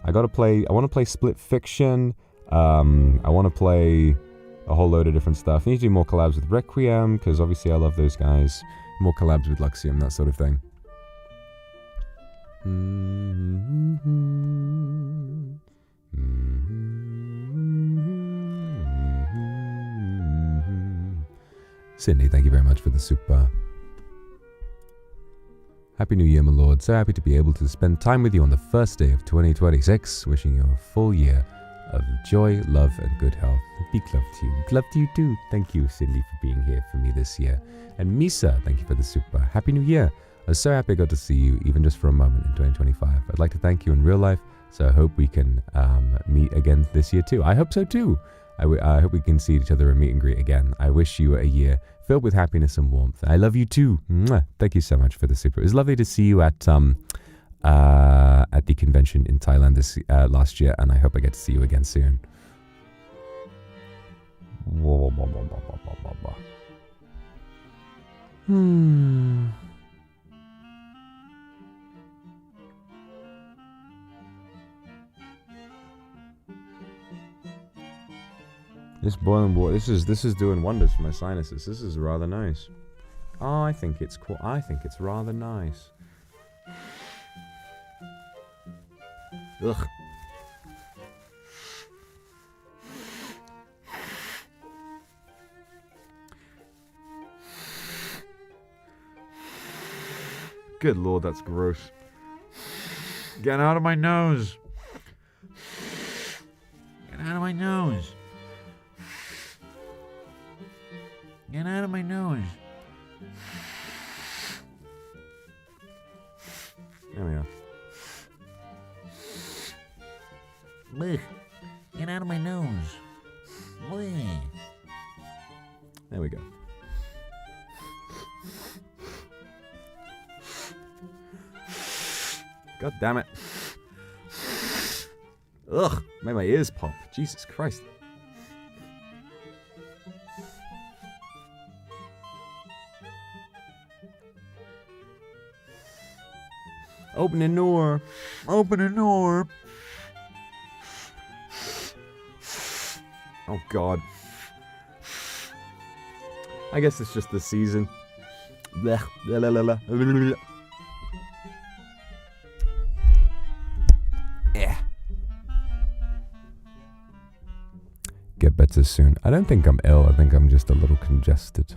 I want to play Split Fiction. I want to play a whole load of different stuff. I need to do more collabs with Requiem because obviously I love those guys. More collabs with Luxiem, that sort of thing. Sydney, thank you very much for the super. Happy New Year, my lord. So happy to be able to spend time with you on the first day of 2026. Wishing you a full year of joy, love, and good health. Big love to you. Love to you too. Thank you, Cindy, for being here for me this year. And Misa, thank you for the super. Happy New Year. I was so happy I got to see you, even just for a moment in 2025. I'd like to thank you in real life, so I hope we can meet again this year too. I hope so too. I hope we can see each other and meet and greet again. I wish you a year filled with happiness and warmth. I love you too. Mwah. Thank you so much for the super. It was lovely to see you at the convention in Thailand this last year, and I hope I get to see you again soon. This boiling water, this is doing wonders for my sinuses. This is rather nice. Oh, I think it's rather nice. Ugh. Good lord, that's gross. Get out of my nose. Get out of my nose. Get out of my nose. There we are. Blech. Get out of my nose. Blech. There we go. God damn it. Ugh, made my ears pop. Jesus Christ. Open the door. Open the door. Oh God. I guess it's just the season. Blech. Blah, blah, blah, blah. Yeah. Get better soon. I don't think I'm ill. I think I'm just a little congested.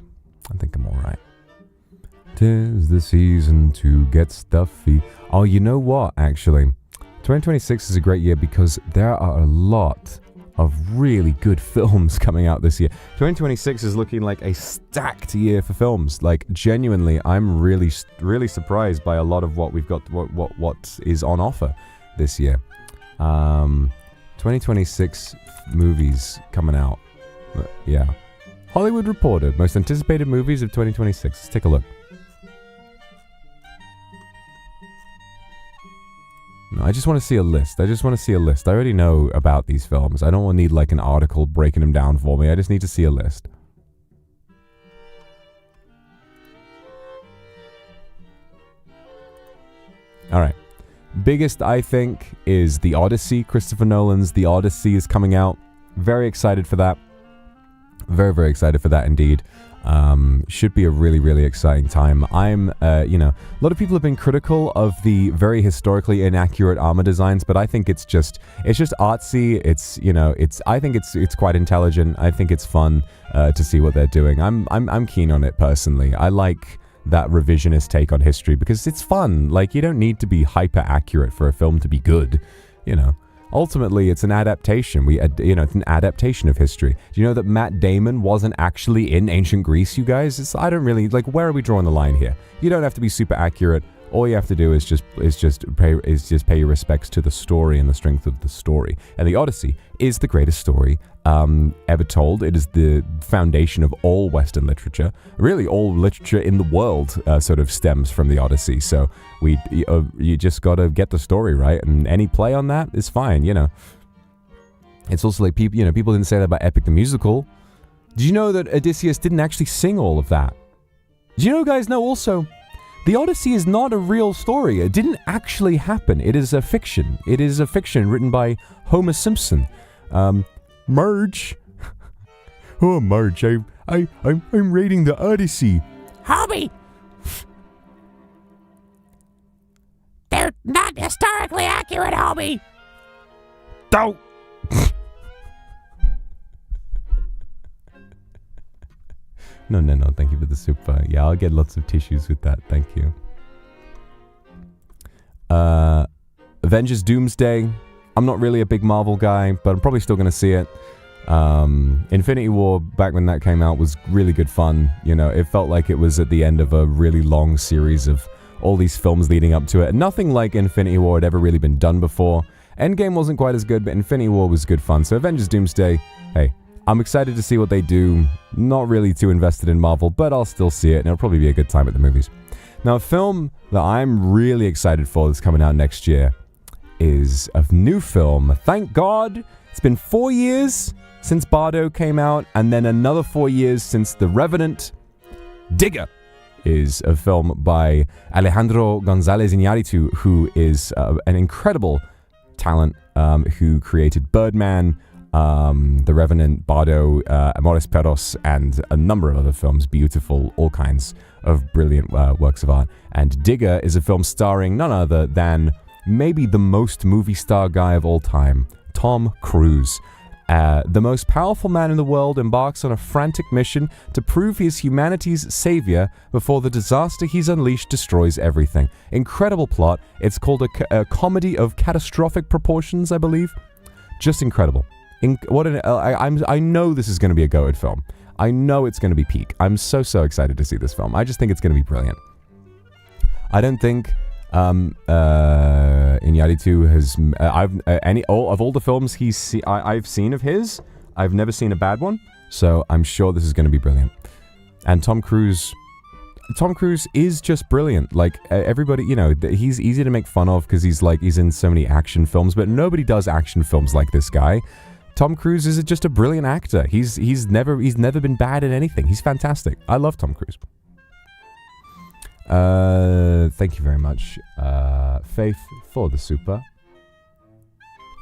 I think I'm alright. 'Tis the season to get stuffy. Oh, you know what, actually? 2026 is a great year because there are a lot of really good films coming out this year. 2026 is looking like a stacked year for films. Like, genuinely, I'm really surprised by a lot of what we've got, what is on offer this year. 2026 movies coming out. Yeah. Hollywood Reporter, most anticipated movies of 2026. Let's take a look. No, I just want to see a list. I already know about these films. I don't need like an article breaking them down for me. I just need to see a list. Alright. Biggest, I think, is The Odyssey. Christopher Nolan's The Odyssey is coming out. Very excited for that. Very, very excited for that indeed. Should be a really, really exciting time. I'm, a lot of people have been critical of the very historically inaccurate armor designs, but I think it's just artsy. I think it's quite intelligent. I think it's fun to see what they're doing. I'm keen on it personally. I like that revisionist take on history because it's fun. Like, you don't need to be hyper accurate for a film to be good, Ultimately, it's an adaptation. It's an adaptation of history. Do you know that Matt Damon wasn't actually in ancient Greece, you guys? I don't really, where are we drawing the line here? You don't have to be super accurate. All you have to do is just pay your respects to the story and the strength of the story. And the Odyssey is the greatest story ever told. It is the foundation of all Western literature. Really, all literature in the world sort of stems from the Odyssey. So you just got to get the story right, and any play on that is fine. It's also like people didn't say that about Epic the Musical. Did you know that Odysseus didn't actually sing all of that? Do you guys know also? The Odyssey is not a real story. It didn't actually happen. It is a fiction. It is a fiction written by Homer Simpson. Marge. Oh, Marge, I'm reading the Odyssey. Homie! They're not historically accurate, homie! Don't! No, thank you for the super. Yeah, I'll get lots of tissues with that, thank you. Avengers Doomsday. I'm not really a big Marvel guy, but I'm probably still going to see it. Infinity War, back when that came out, was really good fun. It felt like it was at the end of a really long series of all these films leading up to it. Nothing like Infinity War had ever really been done before. Endgame wasn't quite as good, but Infinity War was good fun. So Avengers Doomsday, hey, I'm excited to see what they do. Not really too invested in Marvel, but I'll still see it, and it'll probably be a good time at the movies. Now, a film that I'm really excited for that's coming out next year is a new film. Thank God, it's been 4 years since Bardo came out, and then another 4 years since The Revenant. Digger is a film by Alejandro González Iñárritu, who is an incredible talent, who created Birdman, The Revenant, Bardo, Amores Perros, and a number of other films. Beautiful, all kinds of brilliant works of art. And Digger is a film starring none other than maybe the most movie star guy of all time, Tom Cruise. The most powerful man in the world embarks on a frantic mission to prove he is humanity's savior before the disaster he's unleashed destroys everything. Incredible plot. It's called a comedy of catastrophic proportions, I believe. Just incredible. I know this is going to be a go-ahead film. I know it's going to be peak. I'm so excited to see this film. I just think it's going to be brilliant. I don't think Iñárritu has of all the films I've seen of his, I've never seen a bad one. So I'm sure this is going to be brilliant. And Tom Cruise is just brilliant. Like everybody, he's easy to make fun of because he's in so many action films, but nobody does action films like this guy. Tom Cruise is just a brilliant actor. He's never been bad at anything. He's fantastic. I love Tom Cruise. Thank you very much, Faith, for the super.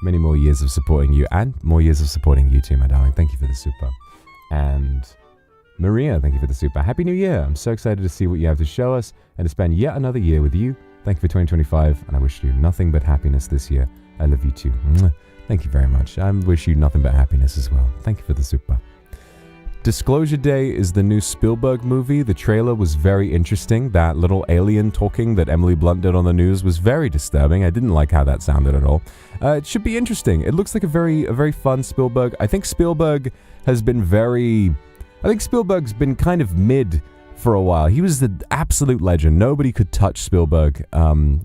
Many more years of supporting you, and more years of supporting you too, my darling. Thank you for the super. And Maria, thank you for the super. Happy New Year. I'm so excited to see what you have to show us and to spend yet another year with you. Thank you for 2025, and I wish you nothing but happiness this year. I love you too. Thank you very much. I wish you nothing but happiness as well. Thank you for the super. Disclosure Day is the new Spielberg movie. The trailer was very interesting. That little alien talking that Emily Blunt did on the news was very disturbing. I didn't like how that sounded at all. It should be interesting. It looks like a very fun Spielberg. I think Spielberg's been kind of mid for a while. He was the absolute legend. Nobody could touch Spielberg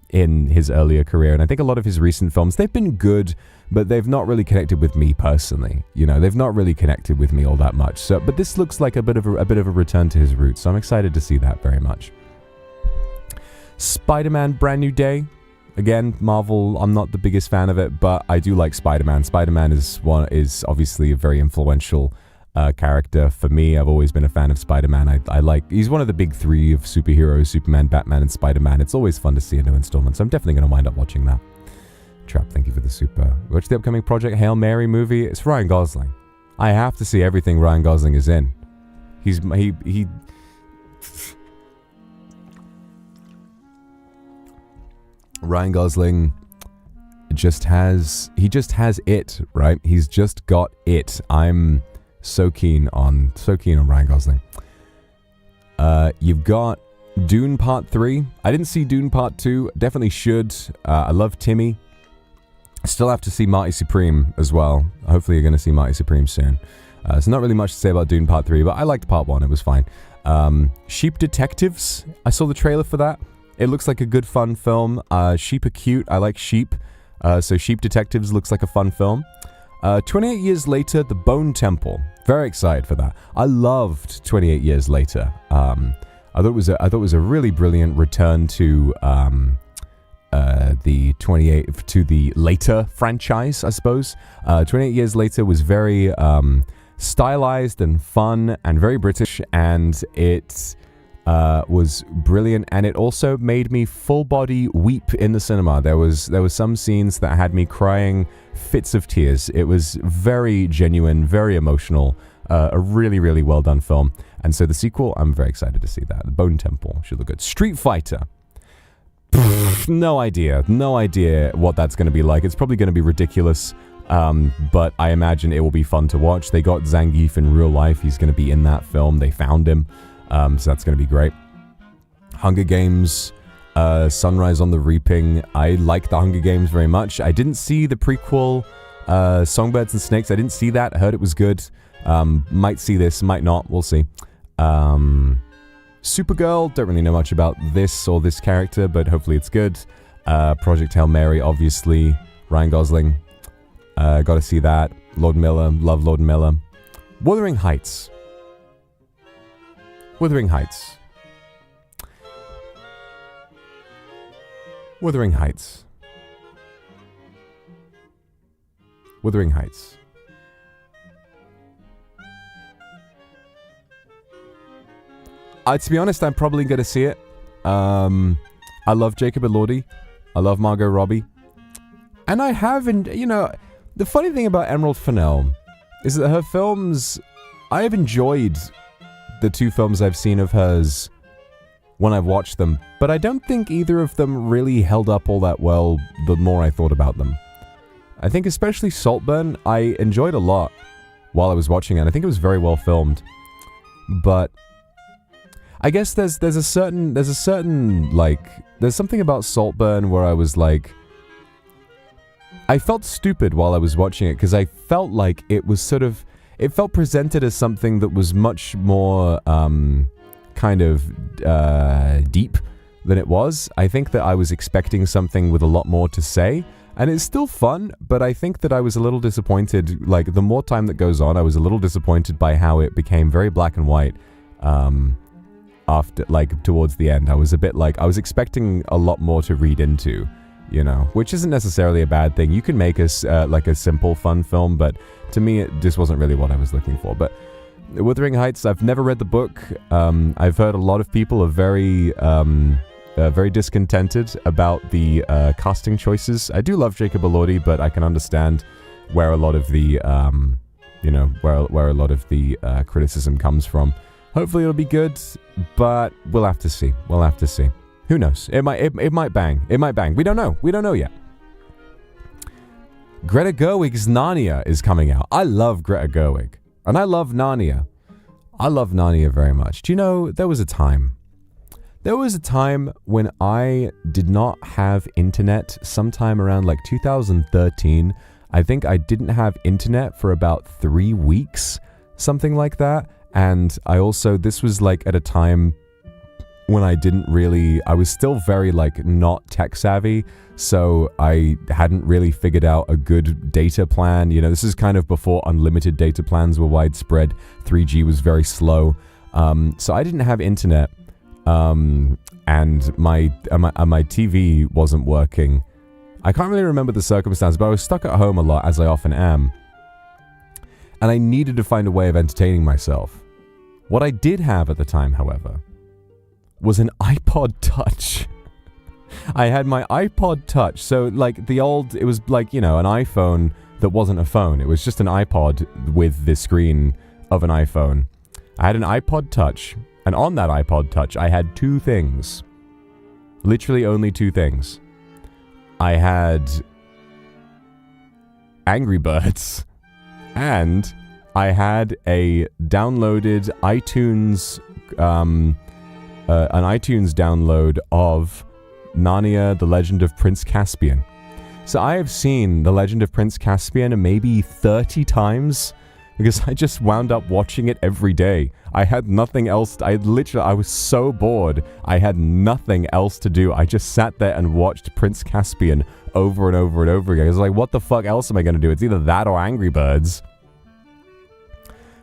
in his earlier career, and I think a lot of his recent films, they've been good, but they've not really connected with me personally. They've not really connected with me all that much. So, but this looks like a bit of a return to his roots. So I'm excited to see that very much. Spider-Man Brand New Day. Again, Marvel, I'm not the biggest fan of it, but I do like Spider-Man. Spider-Man is obviously a very influential character for me. I've always been a fan of Spider-Man. He's one of the big three of superheroes: Superman, Batman, and Spider-Man. It's always fun to see a new installment, so I'm definitely going to wind up watching that. Trap, thank you for the super. Watch the upcoming Project Hail Mary movie. It's Ryan Gosling. I have to see everything Ryan Gosling is in. Ryan Gosling just has it, right? He's just got it. I'm so keen on Ryan Gosling. You've got Dune Part 3. I didn't see Dune Part 2. Definitely should. I love Timmy. Still have to see Marty Supreme as well. Hopefully you're going to see Marty Supreme soon. So not really much to say about Dune Part 3, but I liked Part 1. It was fine. Sheep Detectives. I saw the trailer for that. It looks like a good, fun film. Sheep are cute. I like sheep. So Sheep Detectives looks like a fun film. 28 Years Later, The Bone Temple. Very excited for that. I loved 28 Years Later. I thought it was a really brilliant return to the Later franchise, I suppose. 28 Years Later was very stylized and fun and very British, and it was brilliant, and it also made me full body weep in the cinema. There was some scenes that had me crying fits of tears. It was very genuine, very emotional, a really, really well done film. And so the sequel, I'm very excited to see that. The Bone Temple should look good. Street Fighter. No idea what that's going to be like. It's probably going to be ridiculous, but I imagine it will be fun to watch. They got Zangief in real life. He's going to be in that film. They found him. So that's going to be great. Hunger Games, Sunrise on the Reaping. I like the Hunger Games very much. I didn't see the prequel, Songbirds and Snakes. I didn't see that. I heard it was good. Might see this, might not. We'll see. Supergirl, don't really know much about this or this character, but hopefully it's good. Project Hail Mary, obviously. Ryan Gosling. Gotta see that. Lord Miller, love Lord Miller. Wuthering Heights. Wuthering Heights. Wuthering Heights. Wuthering Heights. To be honest, I'm probably going to see it. I love Jacob Elordi. I love Margot Robbie. And I have, the funny thing about Emerald Fennell is that her films, I have enjoyed the two films I've seen of hers when I've watched them, but I don't think either of them really held up all that well the more I thought about them. I think especially Saltburn, I enjoyed a lot while I was watching it. I think it was very well filmed. But I guess there's something about Saltburn where I was like, I felt stupid while I was watching it because I felt like it was it felt presented as something that was much more deep than it was. I think that I was expecting something with a lot more to say, and it's still fun, but I think that I was a little disappointed. Like, the more time that goes on, I was a little disappointed by how it became very black and white. After, towards the end, I was a bit I was expecting a lot more to read into, which isn't necessarily a bad thing. You can make a simple, fun film, but to me, it just wasn't really what I was looking for. But Wuthering Heights, I've never read the book. I've heard a lot of people are very discontented about the casting choices. I do love Jacob Elordi, but I can understand where a lot of the, where a lot of the criticism comes from. Hopefully it'll be good, but we'll have to see. We'll have to see. Who knows? It might bang. It might bang. We don't know. We don't know yet. Greta Gerwig's Narnia is coming out. I love Greta Gerwig. And I love Narnia. I love Narnia very much. Do you know, there was a time when I did not have internet sometime around 2013. I think I didn't have internet for about 3 weeks, something like that. And I also, this was at a time when I was still very not tech savvy. So I hadn't really figured out a good data plan. This is kind of before unlimited data plans were widespread. 3G was very slow. So I didn't have internet. And my TV wasn't working. I can't really remember the circumstance, but I was stuck at home a lot, as I often am. And I needed to find a way of entertaining myself. What I did have at the time, however, was an iPod Touch. I had my iPod Touch, so it was an iPhone that wasn't a phone. It was just an iPod with the screen of an iPhone. I had an iPod Touch, and on that iPod Touch, I had two things. Literally only two things. I had Angry Birds, and I had a downloaded iTunes, an iTunes download of Narnia, The Legend of Prince Caspian. So I have seen The Legend of Prince Caspian maybe 30 times because I just wound up watching it every day. I had nothing else. I was so bored. I had nothing else to do. I just sat there and watched Prince Caspian over and over and over again. I was like, what the fuck else am I going to do? It's either that or Angry Birds.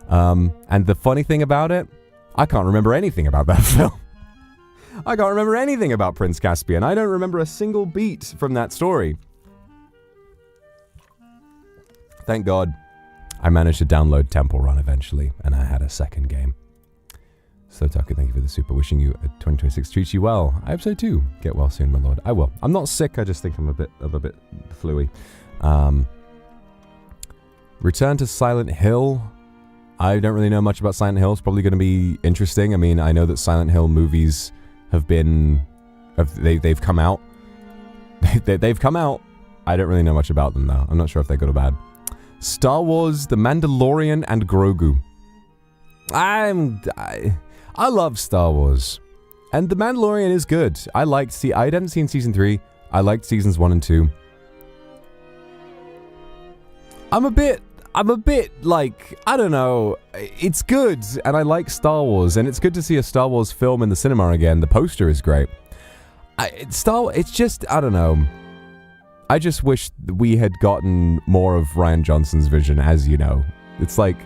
And the funny thing about it, I can't remember anything about that film. I can't remember anything about Prince Caspian. I don't remember a single beat from that story. Thank God I managed to download Temple Run eventually, and I had a second game. So, Tucker, thank you for the super. Wishing you a 2026 treats you well. I hope so too. Get well soon, my lord. I will. I'm not sick. I just think I'm a bit fluey. Return to Silent Hill. I don't really know much about Silent Hill. It's probably going to be interesting. I mean, I know that Silent Hill movies have been... They've come out. They've come out. I don't really know much about them, though. I'm not sure if they're good or bad. Star Wars, The Mandalorian, and Grogu. I love Star Wars. And The Mandalorian is good. I hadn't seen Season 3. I liked Seasons 1 and 2. I'm a bit like, I don't know, it's good, and I like Star Wars, and it's good to see a Star Wars film in the cinema again. The poster is great. It's just, I don't know. I just wish we had gotten more of Rian Johnson's vision, as you know. It's like,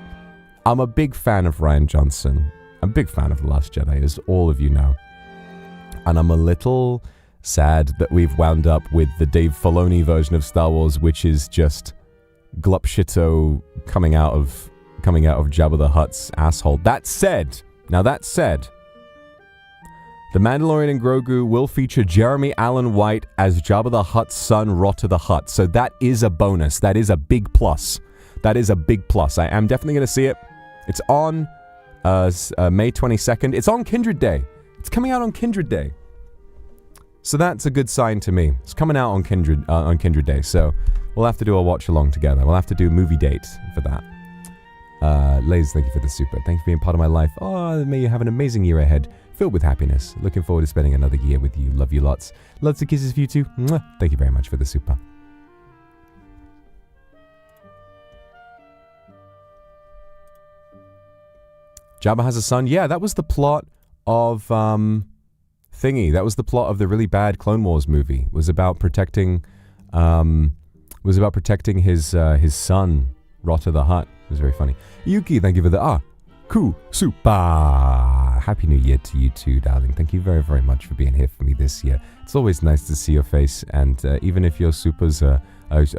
I'm a big fan of Rian Johnson. I'm a big fan of The Last Jedi, as all of you know. And I'm a little sad that we've wound up with the Dave Filoni version of Star Wars, which is just Glupshito coming out of Jabba the Hutt's asshole. That said, The Mandalorian and Grogu will feature Jeremy Allen White as Jabba the Hutt's son, Rotter the Hutt. So that is a bonus. That is a big plus. I am definitely going to see it. It's on May 22nd. It's on Kindred Day. It's coming out on Kindred Day. So that's a good sign to me. It's coming out on Kindred Day. So we'll have to do a watch along together. We'll have to do a movie date for that. Lays, thank you for the super. Thank you for being part of my life. Oh, may you have an amazing year ahead, filled with happiness. Looking forward to spending another year with you. Love you lots. Lots of kisses for you too. Mwah. Thank you very much for the super. Jabba has a son. Yeah, that was the plot of Thingy. That was the plot of the really bad Clone Wars movie. It was about protecting his son, Rotter the Hutt. It was very funny. Yuki, thank you for the super. Happy New Year to you too, darling. Thank you very, very much for being here for me this year. It's always nice to see your face, and even if your supers are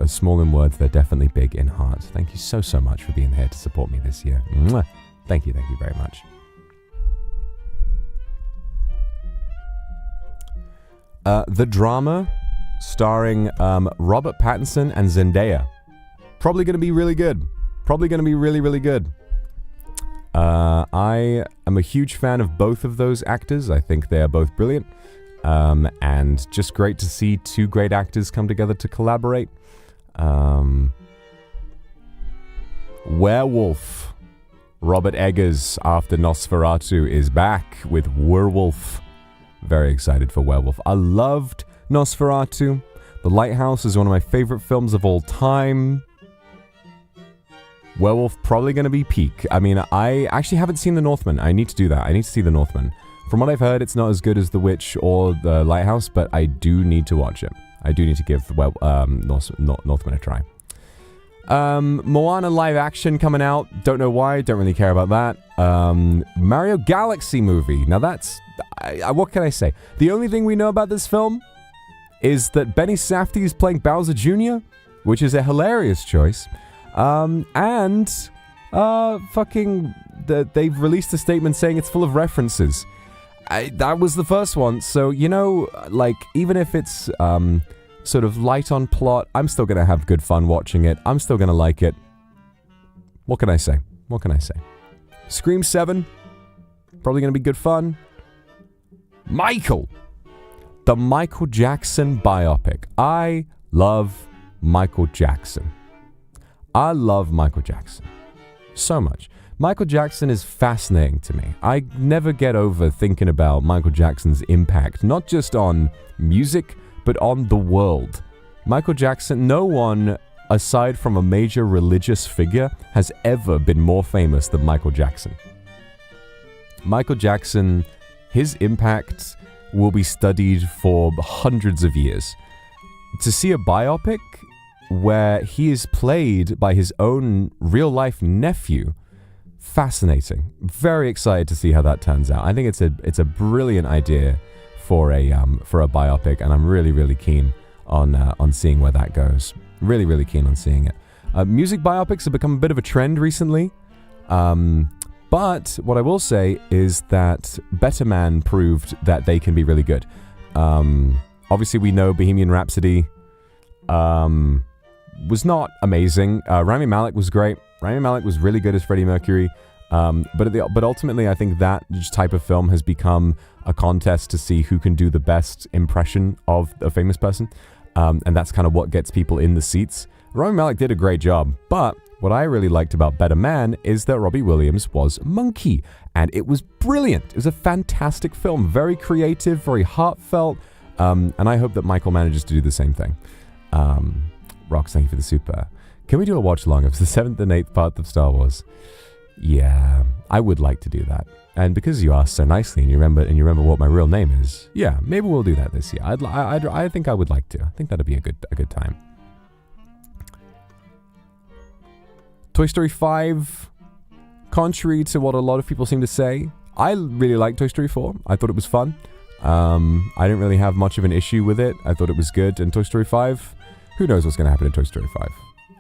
small in words, they're definitely big in heart. Thank you so, so much for being here to support me this year. Mwah. Thank you very much. The drama starring Robert Pattinson and Zendaya. Probably going to be really good. Probably going to be really, really good. I am a huge fan of both of those actors. I think they are both brilliant. And just great to see two great actors come together to collaborate. Werewolf. Robert Eggers, after Nosferatu, is back with Werewolf. Very excited for Werewolf. I loved Nosferatu. The Lighthouse is one of my favorite films of all time. Werewolf probably going to be peak. I mean, I actually haven't seen The Northman. I need to do that. I need to see The Northman. From what I've heard, it's not as good as The Witch or The Lighthouse, but I do need to watch it. I do need to give Northman a try. Moana live action coming out. Don't know why. Don't really care about that. Mario Galaxy movie. Now that's... what can I say? The only thing we know about this film is that Benny Safdie is playing Bowser Jr., which is a hilarious choice. They've released a statement saying it's full of references. That was the first one, so, you know, like, even if it's sort of light on plot, I'm still going to have good fun watching it. I'm still going to like it. What can I say? Scream 7, probably going to be good fun. Michael! The Michael Jackson biopic. I love Michael Jackson. I love Michael Jackson so much. Michael Jackson is fascinating to me. I never get over thinking about Michael Jackson's impact, not just on music, but on the world. Michael Jackson, no one aside from a major religious figure, has ever been more famous than Michael Jackson. Michael Jackson, his impact will be studied for hundreds of years. To see a biopic where he is played by his own real-life nephew, fascinating. Very excited to see how that turns out. I think it's a brilliant idea for a biopic, and I'm really keen on seeing where that goes. Really keen on seeing it. Music biopics have become a bit of a trend recently. But what I will say is that Better Man proved that they can be really good. Obviously, we know Bohemian Rhapsody was not amazing. Rami Malek was great. Rami Malek was really good as Freddie Mercury. But ultimately, I think that type of film has become a contest to see who can do the best impression of a famous person. And that's kind of what gets people in the seats. Rami Malek did a great job, but what I really liked about Better Man is that Robbie Williams was Monkey, and it was brilliant. It was a fantastic film, very creative, very heartfelt, and I hope that Michael manages to do the same thing. Rox, thank you for the super. Can we do a watch-along of the 7th and 8th part of Star Wars? Yeah, I would like to do that. And because you asked so nicely and you remember what my real name is, yeah, maybe we'll do that this year. I think I would like to. I think that'd be a good time. Toy Story 5, contrary to what a lot of people seem to say, I really liked Toy Story 4. I thought it was fun. I didn't really have much of an issue with it. I thought it was good. And Toy Story 5, who knows what's going to happen in Toy Story 5.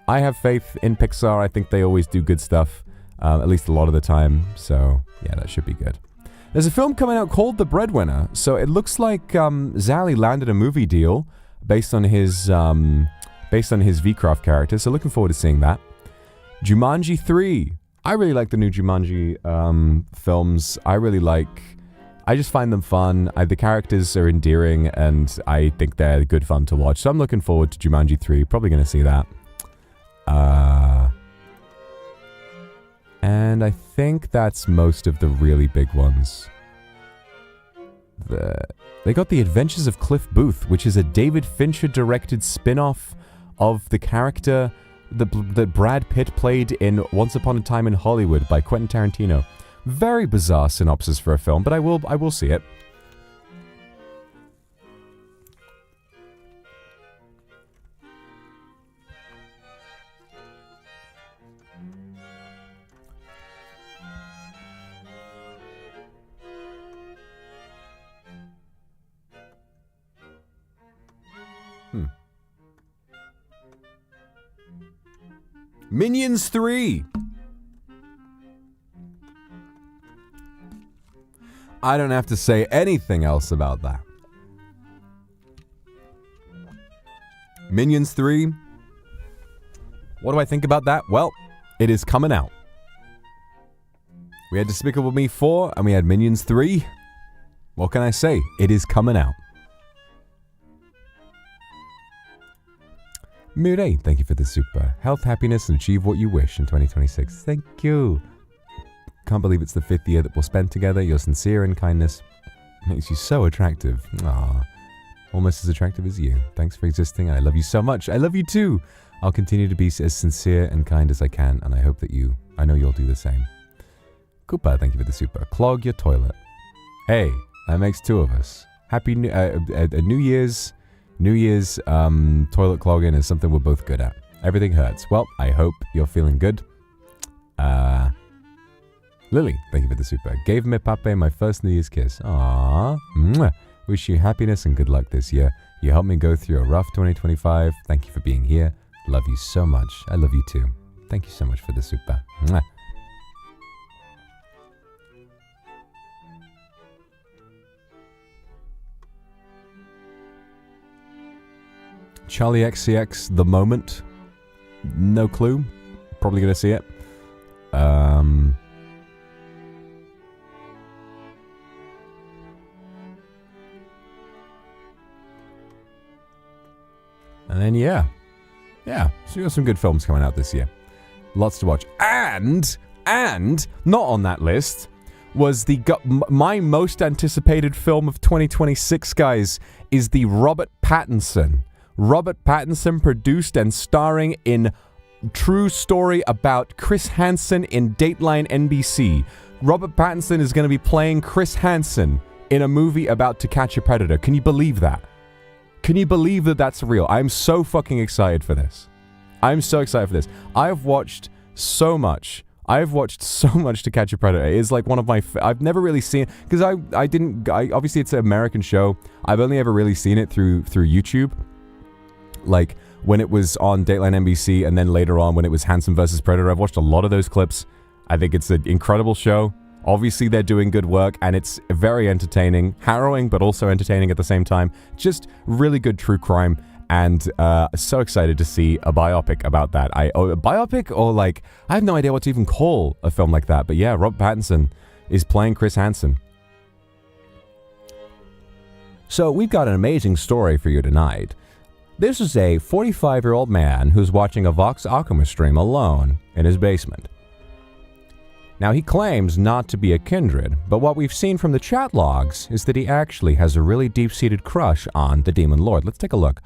I have faith in Pixar. I think they always do good stuff, at least a lot of the time. So, yeah, that should be good. There's a film coming out called The Breadwinner. So it looks like Zally landed a movie deal based on his V-Craft character. So looking forward to seeing that. Jumanji 3. I really like the new Jumanji films. I just find them fun. The characters are endearing, and I think they're good fun to watch. So I'm looking forward to Jumanji 3. Probably going to see that. And I think that's most of the really big ones. They got The Adventures of Cliff Booth, which is a David Fincher-directed spin-off of the character that Brad Pitt played in Once Upon a Time in Hollywood by Quentin Tarantino. Very bizarre synopsis for a film, but I will see it. Minions 3. I don't have to say anything else about that. Minions 3. What do I think about that? Well, it is coming out. We had Despicable Me 4 and we had Minions 3. What can I say? It is coming out. Mireille, thank you for the super. Health, happiness, and achieve what you wish in 2026. Thank you. Can't believe it's the 5th year that we'll spend together. Your sincere and kindness makes you so attractive. Aww. Almost as attractive as you. Thanks for existing. I love you so much. I love you too. I'll continue to be as sincere and kind as I can, and I hope that I know you'll do the same. Koopa, thank you for the super. Clog your toilet. Hey, that makes 2 of us. Happy New Year's toilet clogging is something we're both good at. Everything hurts. Well, I hope you're feeling good. Lily, thank you for the super. Gave me Pape my first New Year's kiss. Aww. Mwah. Wish you happiness and good luck this year. You helped me go through a rough 2025. Thank you for being here. Love you so much. I love you too. Thank you so much for the super. Mwah. Charlie XCX, The Moment. No clue. Probably going to see it. And then, yeah. So we got some good films coming out this year. Lots to watch. And not on that list was my most anticipated film of 2026, guys, is the Robert Pattinson Robert Pattinson produced and starring in true story about Chris Hansen in Dateline NBC. Robert Pattinson is going to be playing Chris Hansen in a movie about To Catch a Predator. Can you believe that? Can you believe that that's real? I'm so fucking excited for this. I'm so excited for this. I've watched so much To Catch a Predator. It's like one of my... I've never really seen... Because obviously, it's an American show. I've only ever really seen it through YouTube. Like, when it was on Dateline NBC, and then later on when it was Hansen vs. Predator. I've watched a lot of those clips. I think it's an incredible show. Obviously, they're doing good work, and it's very entertaining. Harrowing, but also entertaining at the same time. Just really good true crime. And so excited to see a biopic about that. A biopic, or like, I have no idea what to even call a film like that. But yeah, Rob Pattinson is playing Chris Hansen. So we've got an amazing story for you tonight. This is a 45-year-old man who's watching a Vox Akuma stream alone in his basement. Now, he claims not to be a kindred, but what we've seen from the chat logs is that he actually has a really deep-seated crush on the Demon Lord. Let's take a look.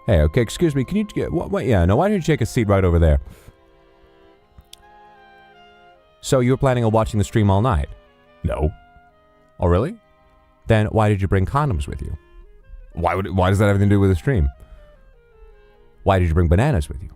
Hey, okay, excuse me, can you get... What, yeah, no, why don't you take a seat right over there? So, you were planning on watching the stream all night? No. Oh, really? Then, why did you bring condoms with you? Why does that have anything to do with the stream? Why did you bring bananas with you?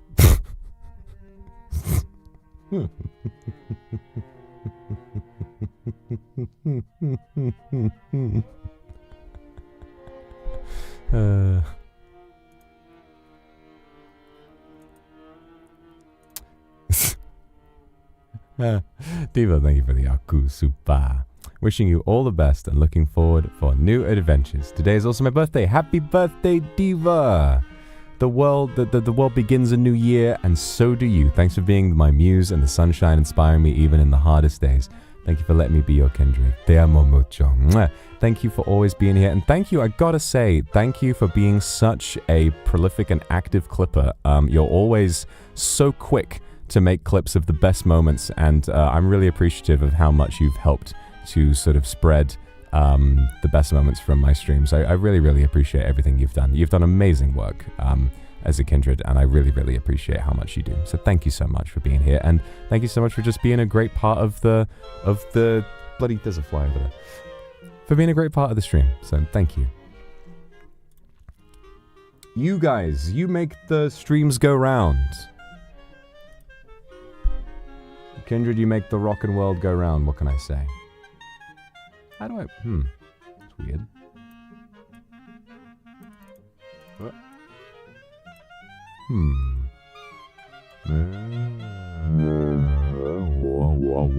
Diva, thank you for the Aku Super. Wishing you all the best and looking forward for new adventures. Today is also my birthday. Happy birthday, Diva! The world begins a new year, and so do you. Thanks for being my muse and the sunshine inspiring me even in the hardest days. Thank you for letting me be your kindred. Te amo mucho. Mwah. Thank you for always being here, and thank you, I gotta say, thank you for being such a prolific and active clipper. You're always so quick to make clips of the best moments, and I'm really appreciative of how much you've helped to sort of spread the best moments from my streams. I really, really appreciate everything you've done. You've done amazing work as a kindred, and I really, really appreciate how much you do. So thank you so much for being here, and thank you so much for just being a great part of the bloody, there's a fly over there, for being a great part of the stream. So thank you. You guys, you make the streams go round. Kindred, you make the rockin' world go round. What can I say? How do I... It's weird. What?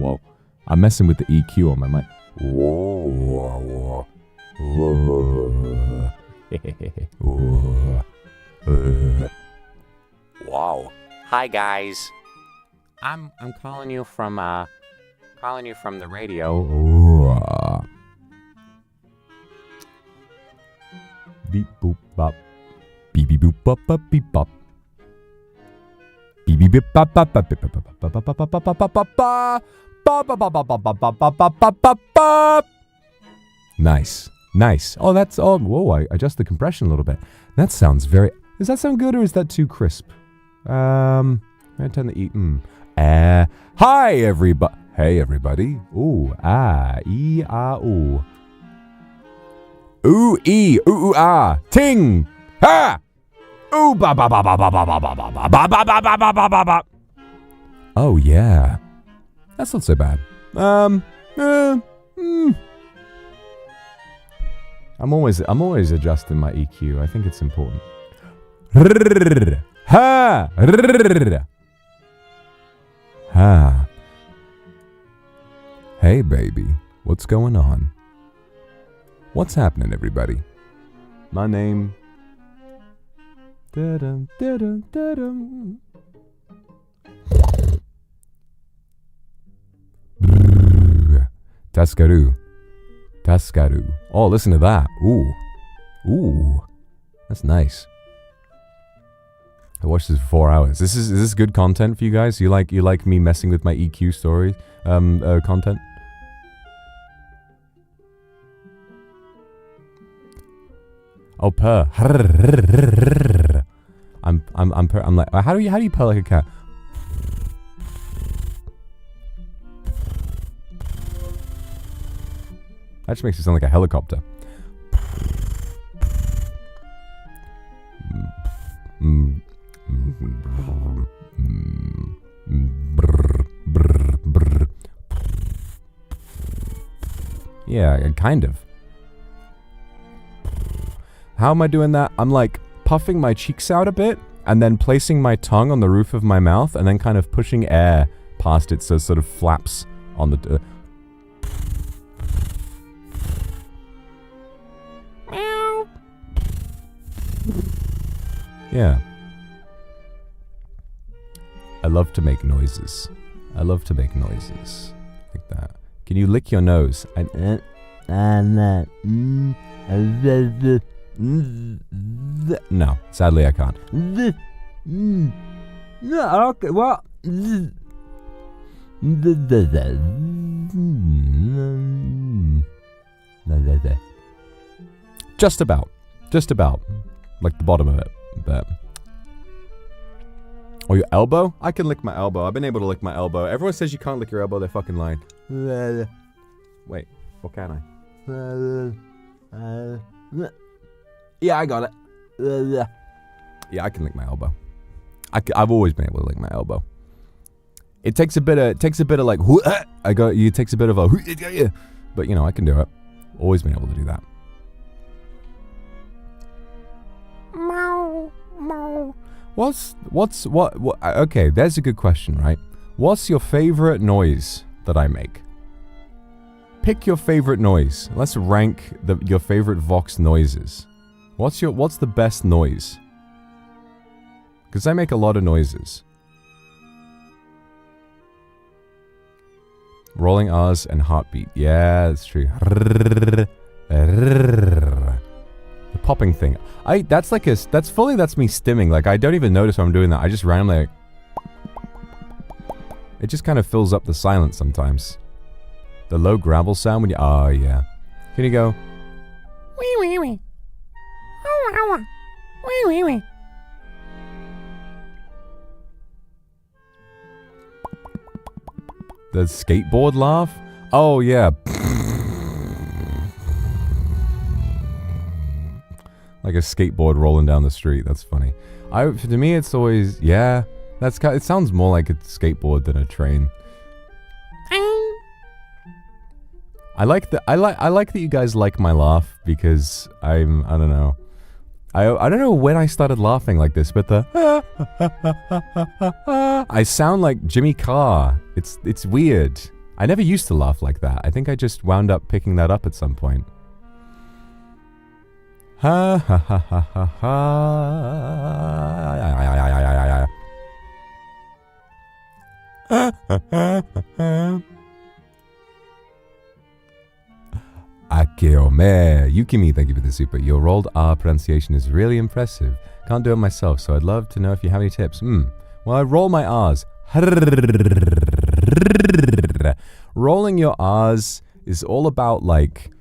Whoa. I'm messing with the EQ on my mic. Whoa. Wow. Hi guys. I'm calling you from the radio. Beep boop bop. Beep beep boop bop bop beep bop. Beep beep beep bop bop bop beep bop bop bop bop bop bop bop bop bop bop. Nice. Oh, that's whoa, I adjust the compression a little bit. That sounds very... Does that sound good or is that too crisp? I'm gonna turn the hi everybody. Hey everybody. Ooh, ah, ee, ah, ooh. Ooh, ee, ooh, ah, ting, ha! Ooh, ba ba ba ba ba ba ba ba ba ba ba ba ba ba ba ba ba ba. Oh yeah, that's not so bad. I'm always adjusting my EQ. I think it's important. Ha! Ha! Hey baby, what's going on? What's happening, everybody? My name... Da-dum, da-dum, da-dum. Taskaru. Oh, listen to that. Ooh. That's nice. I watched this for 4 hours. Is this good content for you guys? You like me messing with my EQ story content? Oh, purr. I'm like, how do you purr like a cat? That just makes it sound like a helicopter. Yeah, kind of. How am I doing that? I'm like puffing my cheeks out a bit and then placing my tongue on the roof of my mouth and then kind of pushing air past it so it sort of flaps on the... Yeah. I love to make noises. Like that. Can you lick your nose? No, sadly I can't. No, okay, what? Just about. Like the bottom of it, but... Or your elbow? I can lick my elbow. I've been able to lick my elbow. Everyone says you can't lick your elbow, they're fucking lying. Wait, what can I? Yeah, I got it. Yeah, I can lick my elbow. I've always been able to lick my elbow. It takes a bit of like, it takes a bit of a, but you know, I can do it. Always been able to do that. What? Okay, there's a good question, right? What's your favorite noise that I make? Pick your favorite noise. Let's rank your favorite Vox noises. What's the best noise? Because I make a lot of noises. Rolling R's and heartbeat. Yeah, that's true. The popping thing. That's me stimming. Like, I don't even notice when I'm doing that. I just randomly, like, it just kind of fills up the silence sometimes. The low gravel sound when you, oh yeah. Can you go, wee wee wee, oh wee wee wee. The skateboard laugh? Oh yeah. Like a skateboard rolling down the street. That's funny. To me, it's always, yeah. It sounds more like a skateboard than a train. I like that you guys like my laugh because I don't know. I don't know when I started laughing like this, but the I sound like Jimmy Carr. It's weird. I never used to laugh like that. I think I just wound up picking that up at some point. Ha ha ha ha ha ha. Akeome. Yukimi, thank you for the super. Your rolled R pronunciation is really impressive. Can't do it myself, so I'd love to know if you have any tips. Well, I roll my R's. Rolling your R's is all about, like,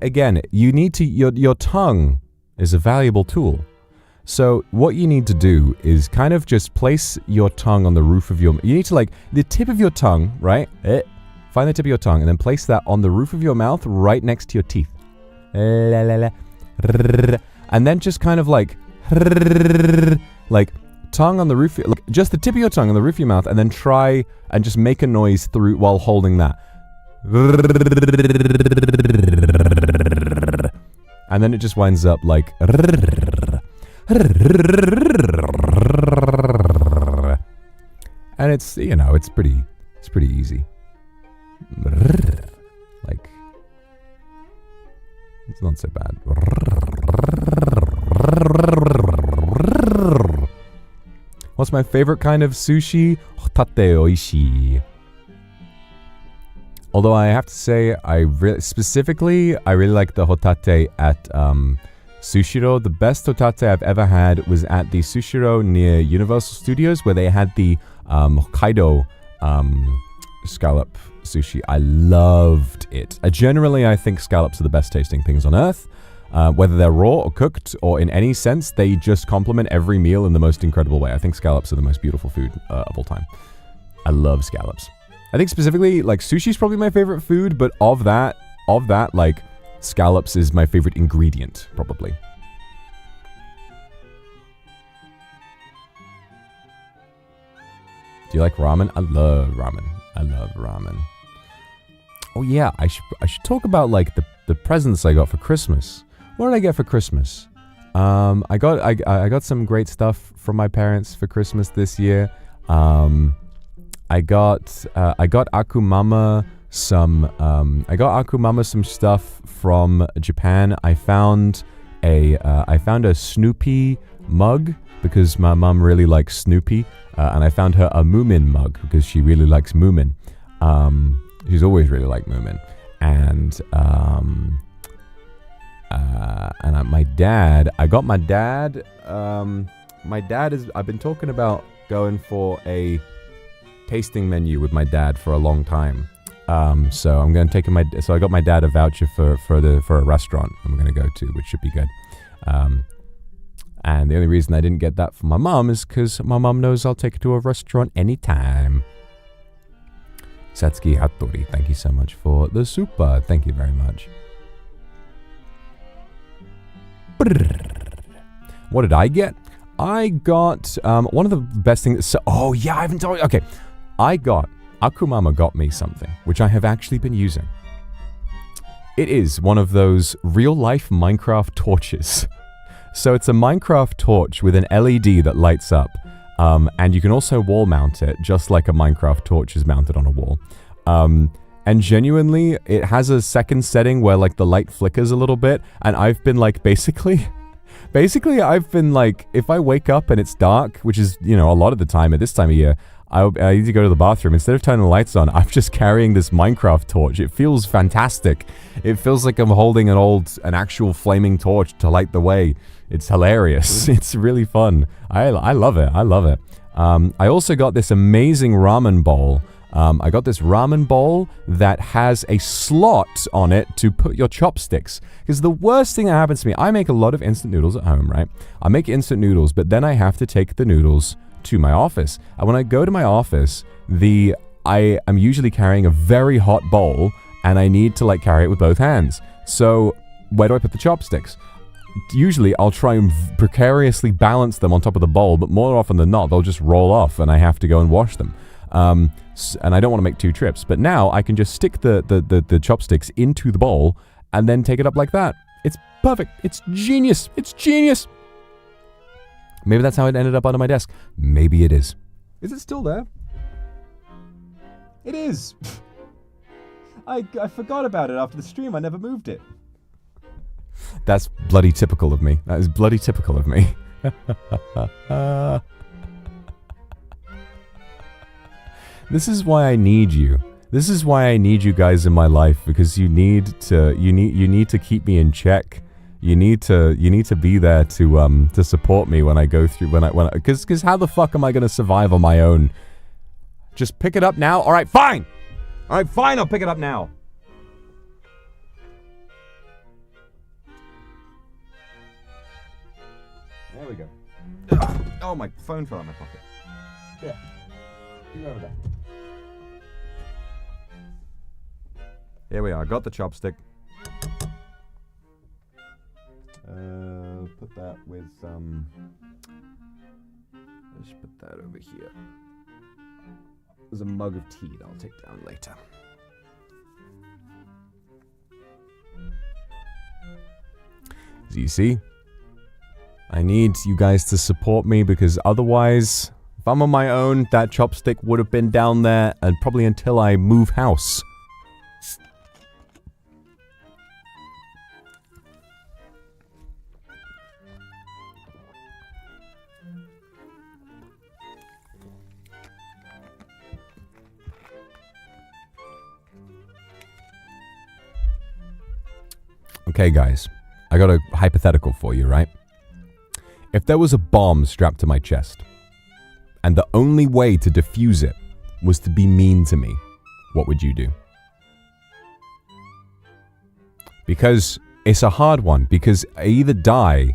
again, you need to, your tongue is a valuable tool. So what you need to do is kind of just place your tongue on the roof of you need to, like, the tip of your tongue, right? Find the tip of your tongue and then place that on the roof of your mouth right next to your teeth. And then just kind of like tongue on the roof, like just the tip of your tongue on the roof of your mouth, and then try and just make a noise through while holding that. And then it just winds up like. And it's, you know, it's pretty easy. Like, it's not so bad. What's my favorite kind of sushi? Hotate oishii. Although I have to say, I really like the hotate at Sushiro. The best hotate I've ever had was at the Sushiro near Universal Studios, where they had the Hokkaido scallop sushi. I loved it. Generally, I think scallops are the best tasting things on earth. Whether they're raw or cooked or in any sense, they just complement every meal in the most incredible way. I think scallops are the most beautiful food of all time. I love scallops. I think specifically, like, sushi's probably my favorite food, but of that, like, scallops is my favorite ingredient, probably. Do you like ramen? I love ramen. I love ramen. Oh yeah, I should talk about like the presents I got for Christmas. What did I get for Christmas? I got some great stuff from my parents for Christmas this year. I got Akuma some stuff from Japan. I found a Snoopy mug because my mum really likes Snoopy, and I found her a Moomin mug because she really likes Moomin. She's always really liked Moomin, and my dad. I've been talking about going for a tasting menu with my dad for a long time. So I'm going to so I got my dad a voucher for a restaurant I'm going to go to, which should be good. And the only reason I didn't get that for my mom is because my mom knows I'll take her to a restaurant anytime. Satsuki Hattori, thank you so much for the super. Thank you very much. What did I get? I got one of the best things. So, oh yeah, I haven't told you. Okay, Akumama got me something which I have actually been using. It is one of those real-life Minecraft torches. So it's a Minecraft torch with an LED that lights up, and you can also wall mount it, just like a Minecraft torch is mounted on a wall. And genuinely, it has a second setting where like the light flickers a little bit, and I've been like basically I've been like, if I wake up and it's dark, which is, you know, a lot of the time at this time of year, I need to go to the bathroom. Instead of turning the lights on, I'm just carrying this Minecraft torch. It feels fantastic. It feels like I'm holding an actual flaming torch to light the way. It's hilarious. It's really fun. I love it. I love it. I also got this amazing ramen bowl. I got this ramen bowl that has a slot on it to put your chopsticks. Because the worst thing that happens to me, I make a lot of instant noodles at home, right? I make instant noodles, but then I have to take the noodles to my office. And when I go to my office, I am usually carrying a very hot bowl, and I need to like carry it with both hands. So where do I put the chopsticks? Usually I'll try and precariously balance them on top of the bowl, but more often than not, they'll just roll off and I have to go and wash them. And I don't want to make 2 trips, but now I can just stick the chopsticks into the bowl and then take it up like that. It's perfect. It's genius. It's genius. Maybe that's how it ended up under my desk. Maybe it is. Is it still there? It is. I forgot about it after the stream. I never moved it. That's bloody typical of me. That is bloody typical of me. This is why I need you. This is why I need you guys in my life, because you need to keep me in check. You need to be there to support me when I go through because how the fuck am I gonna survive on my own? Just pick it up now. All right, fine. I'll pick it up now. There we go. Oh, my phone fell out of my pocket. Yeah. You over there. Here we are. Got the chopstick. Put that with let's put that over here. There's a mug of tea that I'll take down later. As you see, I need you guys to support me, because otherwise, if I'm on my own, that chopstick would have been down there and probably until I move house. Okay, guys, I got a hypothetical for you, right? If there was a bomb strapped to my chest, and the only way to defuse it was to be mean to me, what would you do? Because it's a hard one because I either die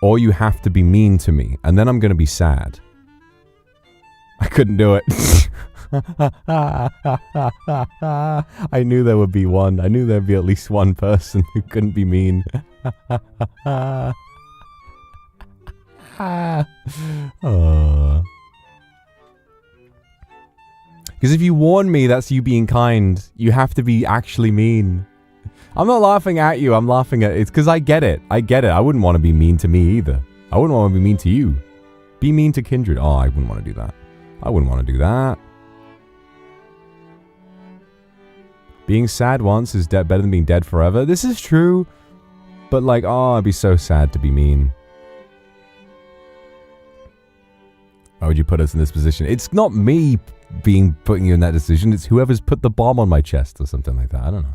or you have to be mean to me, and then I'm going to be sad. I couldn't do it. I knew there would be one. I knew there'd be at least one person who couldn't be mean. Because if you warn me, that's you being kind. You have to be actually mean. I'm not laughing at you. I'm laughing at it's because I get it. I get it. I wouldn't want to be mean to me either. I wouldn't want to be mean to you. Be mean to Kindred. Oh, I wouldn't want to do that. I wouldn't want to do that. Being sad once is better than being dead forever. This is true. But like, oh, I'd be so sad to be mean. Why would you put us in this position? It's not me putting you in that decision. It's whoever's put the bomb on my chest or something like that. I don't know.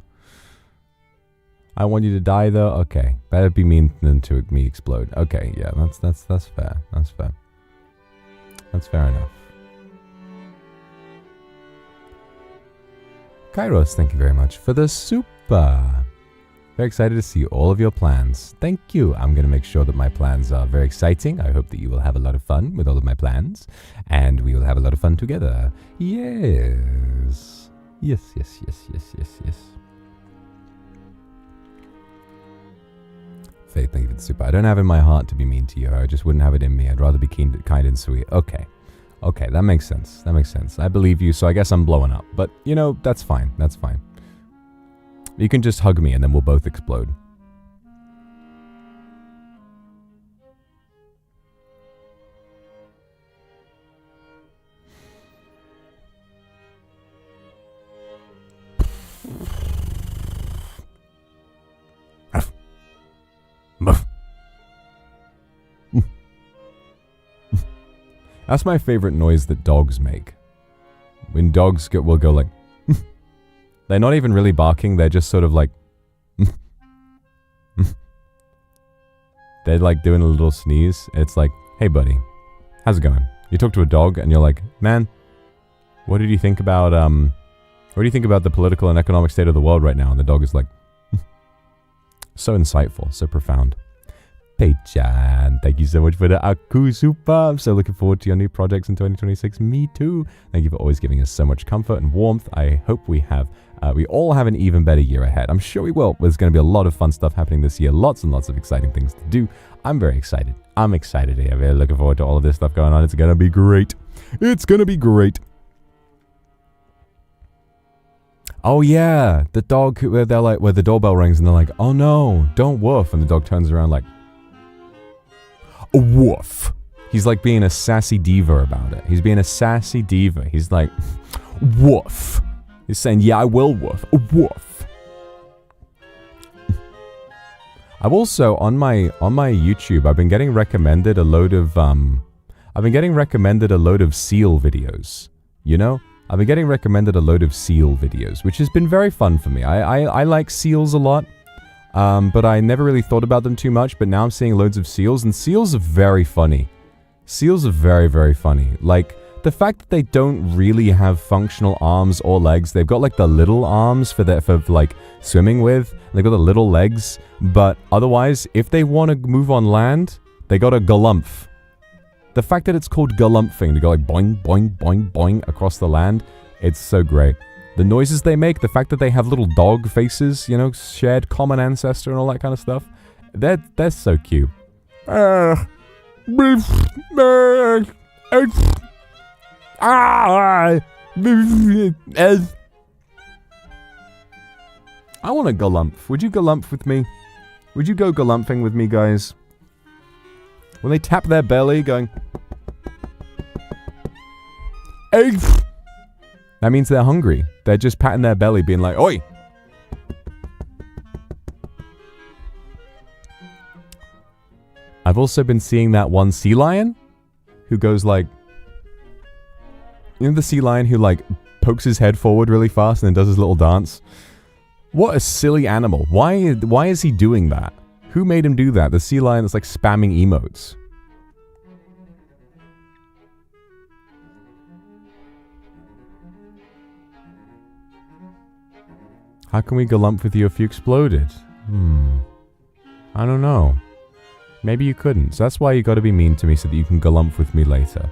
I want you to die though. Okay, better be mean than to me explode. Okay, yeah, that's fair. That's fair. That's fair enough. Kairos, thank you very much for the super. Very excited to see all of your plans. Thank you. I'm going to make sure that my plans are very exciting. I hope that you will have a lot of fun with all of my plans. And we will have a lot of fun together. Yes. Yes, yes, yes, yes, yes, yes. Faith, thank you for the super. I don't have it in my heart to be mean to you. I just wouldn't have it in me. I'd rather be kind and sweet. Okay. Okay, that makes sense. That makes sense. I believe you, so I guess I'm blowing up. But, you know, that's fine. That's fine. You can just hug me and then we'll both explode. That's my favorite noise that dogs make. When dogs will go like... They're not even really barking, they're just sort of like... They're like doing a little sneeze. It's like, hey buddy, how's it going? You talk to a dog and you're like, man, what do you think about the political and economic state of the world right now? And the dog is like, so insightful, so profound. Pei-chan, thank you so much for the Aku Super. I'm so looking forward to your new projects in 2026. Me too. Thank you for always giving us so much comfort and warmth. I hope we all have an even better year ahead. I'm sure we will. There's going to be a lot of fun stuff happening this year. Lots and lots of exciting things to do. I'm very excited. I'm excited here. Really looking forward to all of this stuff going on. It's going to be great. It's going to be great. Oh yeah, the dog where they're like, where the doorbell rings and they're like, oh no, don't woof. And the dog turns around like, a woof. He's like being a sassy diva about it. He's being a sassy diva. He's like, woof. He's saying, yeah, I will woof. A woof. I've also, on my YouTube, I've been getting recommended a load of, seal videos. You know? I've been getting recommended a load of seal videos, which has been very fun for me. I like seals a lot. But I never really thought about them too much, but now I'm seeing loads of seals, and seals are very funny. Seals are very, very funny. Like, the fact that they don't really have functional arms or legs, they've got like the little arms for like swimming with, and they've got the little legs, but otherwise, if they want to move on land, they got a galumph. The fact that it's called galumphing, to go like boing, boing, boing, boing across the land, it's so great. The noises they make, the fact that they have little dog faces, you know, shared common ancestor and all that kind of stuff, they're so cute. I want a galumph. Would you galumph with me? Would you go galumphing with me, guys? When they tap their belly, going... That means they're hungry. They're just patting their belly, being like, oi! I've also been seeing that one sea lion who goes like... You know the sea lion who like pokes his head forward really fast and then does his little dance? What a silly animal. Why is he doing that? Who made him do that? The sea lion that's like spamming emotes. How can we galump with you if you exploded? I don't know. Maybe you couldn't. So that's why you got to be mean to me so that you can galump with me later.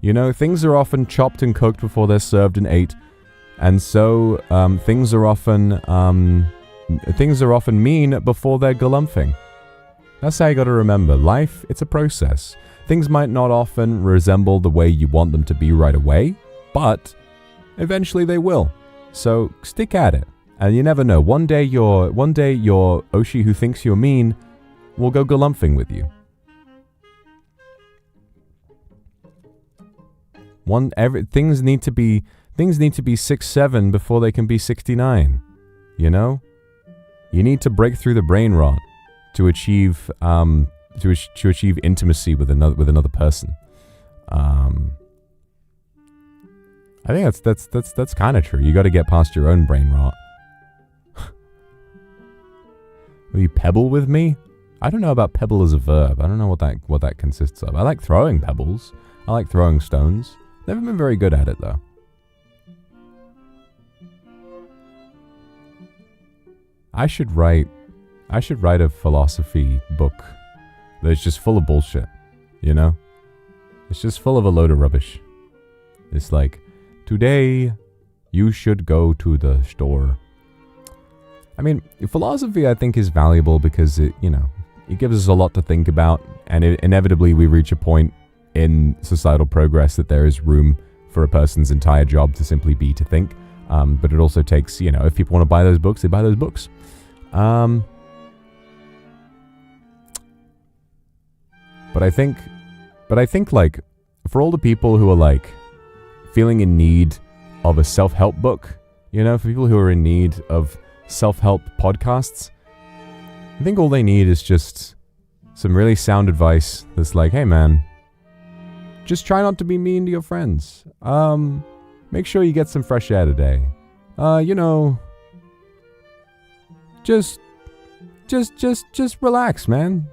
You know, things are often chopped and cooked before they're served and ate. And so things are often mean before they're galumphing. That's how you got to remember. Life, it's a process. Things might not often resemble the way you want them to be right away, but eventually they will. So stick at it. And you never know. One day your Oshi who thinks you're mean will go galumphing with you. Things need to be 6'7" before they can be 69. You know? You need to break through the brain rot to achieve intimacy with another person. I think that's kind of true. You got to get past your own brain rot. Will you pebble with me? I don't know about pebble as a verb. I don't know what that consists of. I like throwing pebbles. I like throwing stones. Never been very good at it though. I should write a philosophy book that's just full of bullshit, you know? It's just full of a load of rubbish. It's like, today you should go to the store. I mean, philosophy I think is valuable because it gives us a lot to think about, and inevitably we reach a point in societal progress that there is room for a person's entire job to simply be to think. But it also takes, if people want to buy those books, they buy those books. But I think like, for all the people who are like feeling in need of a self-help book, for people who are in need of self-help podcasts, I think all they need is just some really sound advice that's like, hey man, just try not to be mean to your friends. Make sure you get some fresh air today. Just relax, man.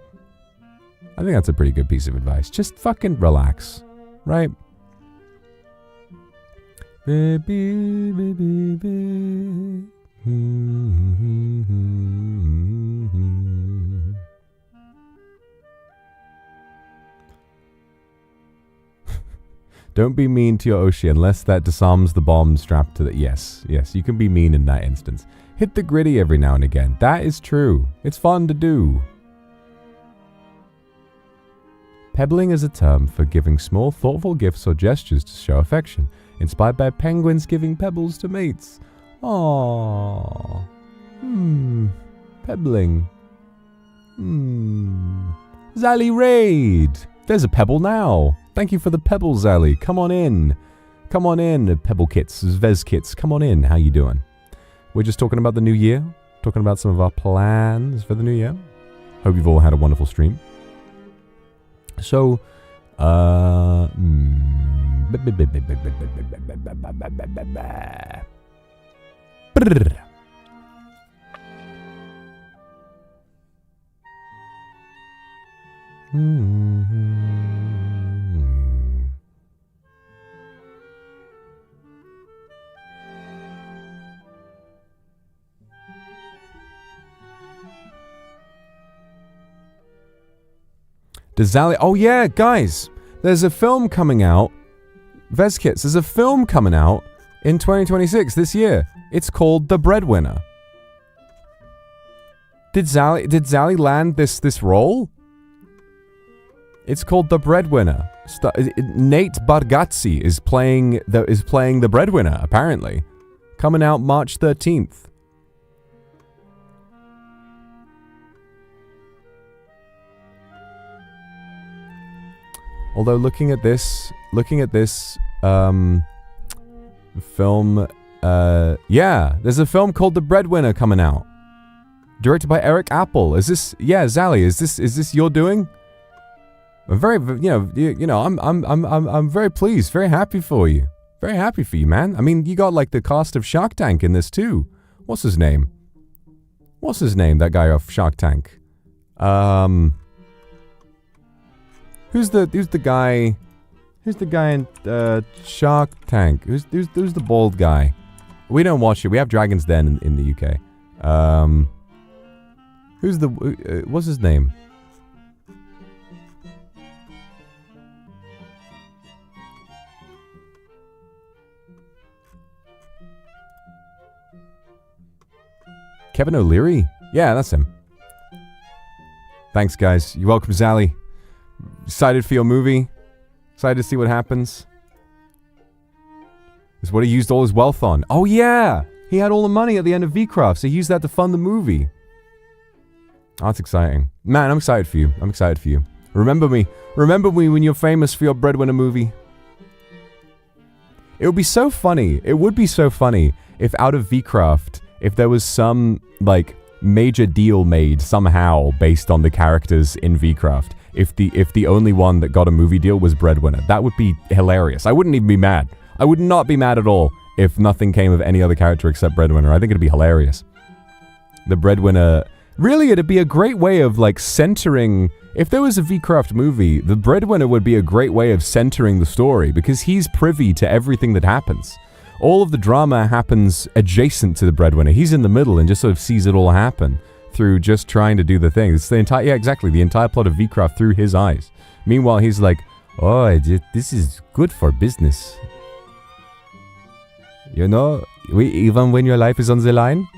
I think that's a pretty good piece of advice. Just fucking relax, right? Baby, baby, baby. Don't be mean to your Oshi unless that disarms the bomb strapped to the... Yes, you can be mean in that instance. Hit the gritty every now and again. That is true. It's fun to do. Pebbling is a term for giving small, thoughtful gifts or gestures to show affection, inspired by penguins giving pebbles to mates. Aww. Pebbling. Zally Raid. There's a pebble now. Thank you for the pebble, Zally. Come on in. Come on in, Pebble Kits, Vez Kits. Come on in. How you doing? We're just talking about the new year. Talking about some of our plans for the new year. Hope you've all had a wonderful stream. So, does Zally... Oh yeah, guys, there's a film coming out. Veskits, there's a film coming out in 2026 this year. It's called The Breadwinner. Did Zally land this role? It's called The Breadwinner. Nate Bargatze is playing the breadwinner, apparently. Coming out March 13th. Although looking at this film, yeah, there's a film called The Breadwinner coming out, directed by Eric Apple. Is this, yeah, Zally? Is this your doing? I'm very, I'm very pleased, very happy for you, man. I mean, you got like the cast of Shark Tank in this too. What's his name? That guy off Shark Tank. Who's the guy? Who's the guy in Shark Tank? Who's the bald guy? We don't watch it. We have Dragon's Den in the UK. Who's the... what's his name? Kevin O'Leary? Yeah, that's him. Thanks, guys. You're welcome, Zally. Excited for your movie. Excited to see what happens. It's what he used all his wealth on. Oh, yeah! He had all the money at the end of V-Craft, so he used that to fund the movie. Oh, that's exciting. Man, I'm excited for you. I'm excited for you. Remember me. Remember me when you're famous for your Breadwinner movie. It would be so funny. It would be so funny if out of V-Craft, if there was some, like, major deal made somehow based on the characters in V-Craft. If the only one that got a movie deal was Breadwinner. That would be hilarious. I wouldn't even be mad. I would not be mad at all if nothing came of any other character except Breadwinner. I think it'd be hilarious. The Breadwinner... Really, it'd be a great way of, like, centering... If there was a V-Craft movie, the Breadwinner would be a great way of centering the story, because he's privy to everything that happens. All of the drama happens adjacent to the Breadwinner. He's in the middle and just sort of sees it all happen through just trying to do the thing. It's the entire... Yeah, exactly. The entire plot of V-Craft through his eyes. Meanwhile, he's like, oh, this is good for business. You know, even when your life is on the line,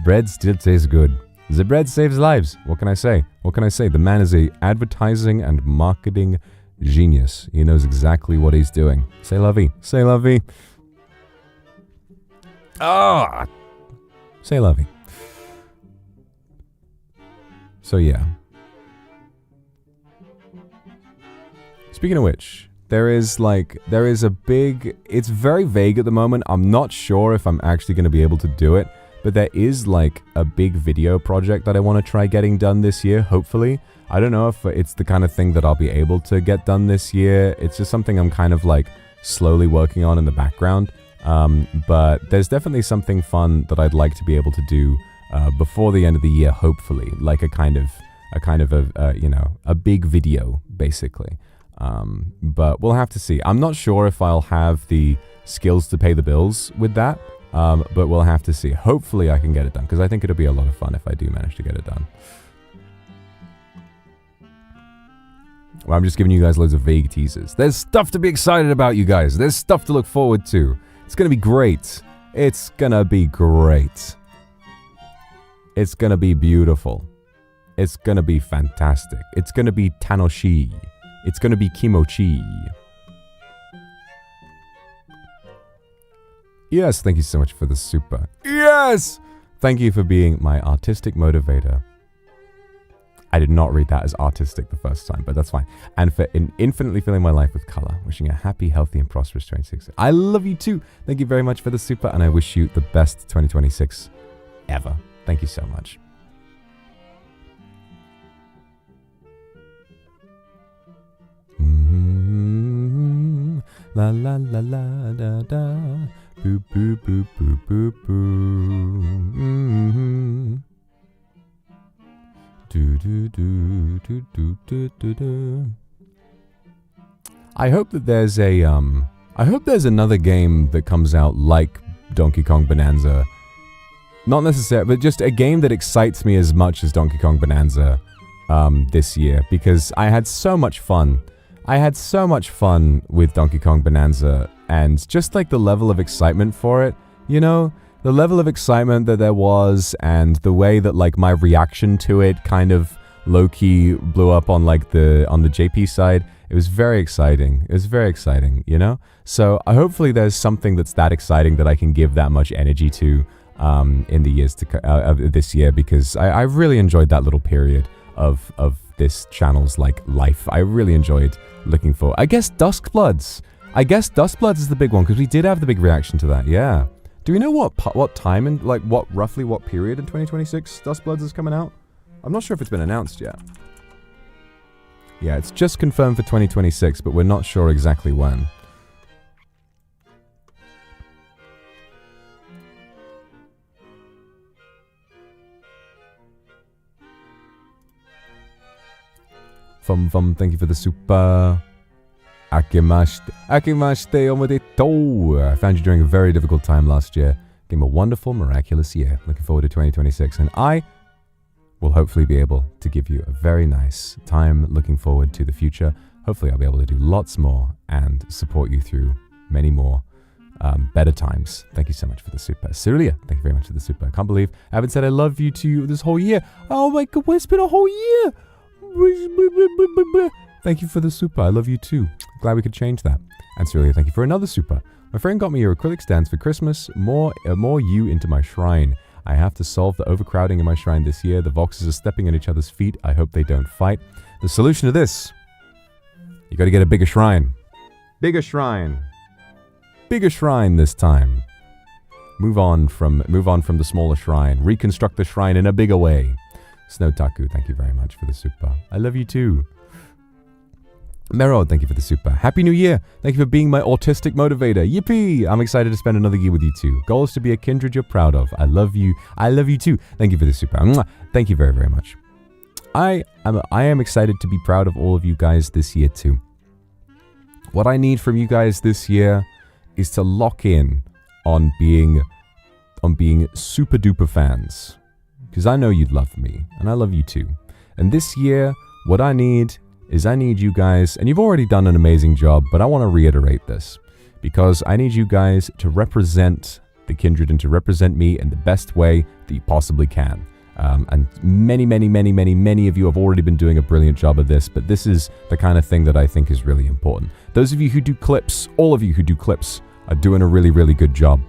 bread still tastes good. The bread saves lives. What can I say? What can I say? The man is a advertising and marketing genius. He knows exactly what he's doing. C'est la vie. C'est la vie. Ah! C'est la vie. So yeah. Speaking of which, there is a big... It's very vague at the moment. I'm not sure if I'm actually going to be able to do it. But there is, like, a big video project that I want to try getting done this year, hopefully. I don't know if it's the kind of thing that I'll be able to get done this year. It's just something I'm kind of, like, slowly working on in the background. But there's definitely something fun that I'd like to be able to do before the end of the year, hopefully. Like a kind of a big video, basically. But we'll have to see. I'm not sure if I'll have the skills to pay the bills with that. But we'll have to see. Hopefully I can get it done, because I think it'll be a lot of fun if I do manage to get it done. Well, I'm just giving you guys loads of vague teasers. There's stuff to be excited about, you guys. There's stuff to look forward to. It's going to be great. It's going to be great. It's going to be beautiful. It's going to be fantastic. It's going to be tanoshi. It's going to be kimochi. Yes, thank you so much for the super. Yes! Thank you for being my artistic motivator. I did not read that as artistic the first time, but that's fine. And for infinitely filling my life with color. Wishing a happy, healthy, and prosperous 2026. I love you too. Thank you very much for the super, and I wish you the best 2026 ever. Thank you so much. La la la la da da. Boo boo boo boo boo boo. Mm-hmm. Do do do do do do do do. I hope that there's I hope there's another game that comes out like Donkey Kong Bonanza. Not necessarily, but just a game that excites me as much as Donkey Kong Bonanza this year, because I had so much fun. I had so much fun with Donkey Kong Bonanza, and just like the level of excitement for it, you know, the level of excitement that there was, and the way that like my reaction to it kind of low-key blew up on like on the JP side. It was very exciting. It was very exciting, you know? So hopefully there's something that's that exciting that I can give that much energy to in the years to this year, because I really enjoyed that little period of this channel's like life. I really enjoyed looking for, I guess, Duskbloods. I guess Duskbloods is the big one, because we did have the big reaction to that. Yeah. Do we know what time and like roughly what period in 2026 Duskbloods is coming out? I'm not sure if it's been announced yet. Yeah, it's just confirmed for 2026, but we're not sure exactly when. Thank you for the super. Akimashite omodetou. I found you during a very difficult time last year. Gave me a wonderful, miraculous year. Looking forward to 2026. And I will hopefully be able to give you a very nice time looking forward to the future. Hopefully I'll be able to do lots more and support you through many more better times. Thank you so much for the super. Cerulia, thank you very much for the super. I can't believe I haven't said I love you to you this whole year. Oh my god, it's been a whole year. Thank you for the super. I love you too. Glad we could change that. And Cerulia, thank you for another super. My friend got me your acrylic stands for Christmas. More you into my shrine. I have to solve the overcrowding in my shrine this year. The Voxes are stepping on each other's feet. I hope they don't fight. The solution to this, you got to get a bigger shrine. Bigger shrine. Bigger shrine this time. Move on from the smaller shrine. Reconstruct the shrine in a bigger way. Snowtaku, thank you very much for the super. I love you too. Mero, thank you for the super. Happy New Year. Thank you for being my autistic motivator. Yippee! I'm excited to spend another year with you too. Goal is to be a kindred you're proud of. I love you. I love you too. Thank you for the super. Mwah. Thank you very, very much. I am excited to be proud of all of you guys this year too. What I need from you guys this year is to lock in on being super duper fans. Because I know you'd love me, and I love you too. And this year, what I need you guys, and you've already done an amazing job, but I want to reiterate this, because I need you guys to represent the kindred and to represent me in the best way that you possibly can. And many of you have already been doing a brilliant job of this, but this is the kind of thing that I think is really important. Those of you who do clips, all of you who do clips, are doing a really, really good job.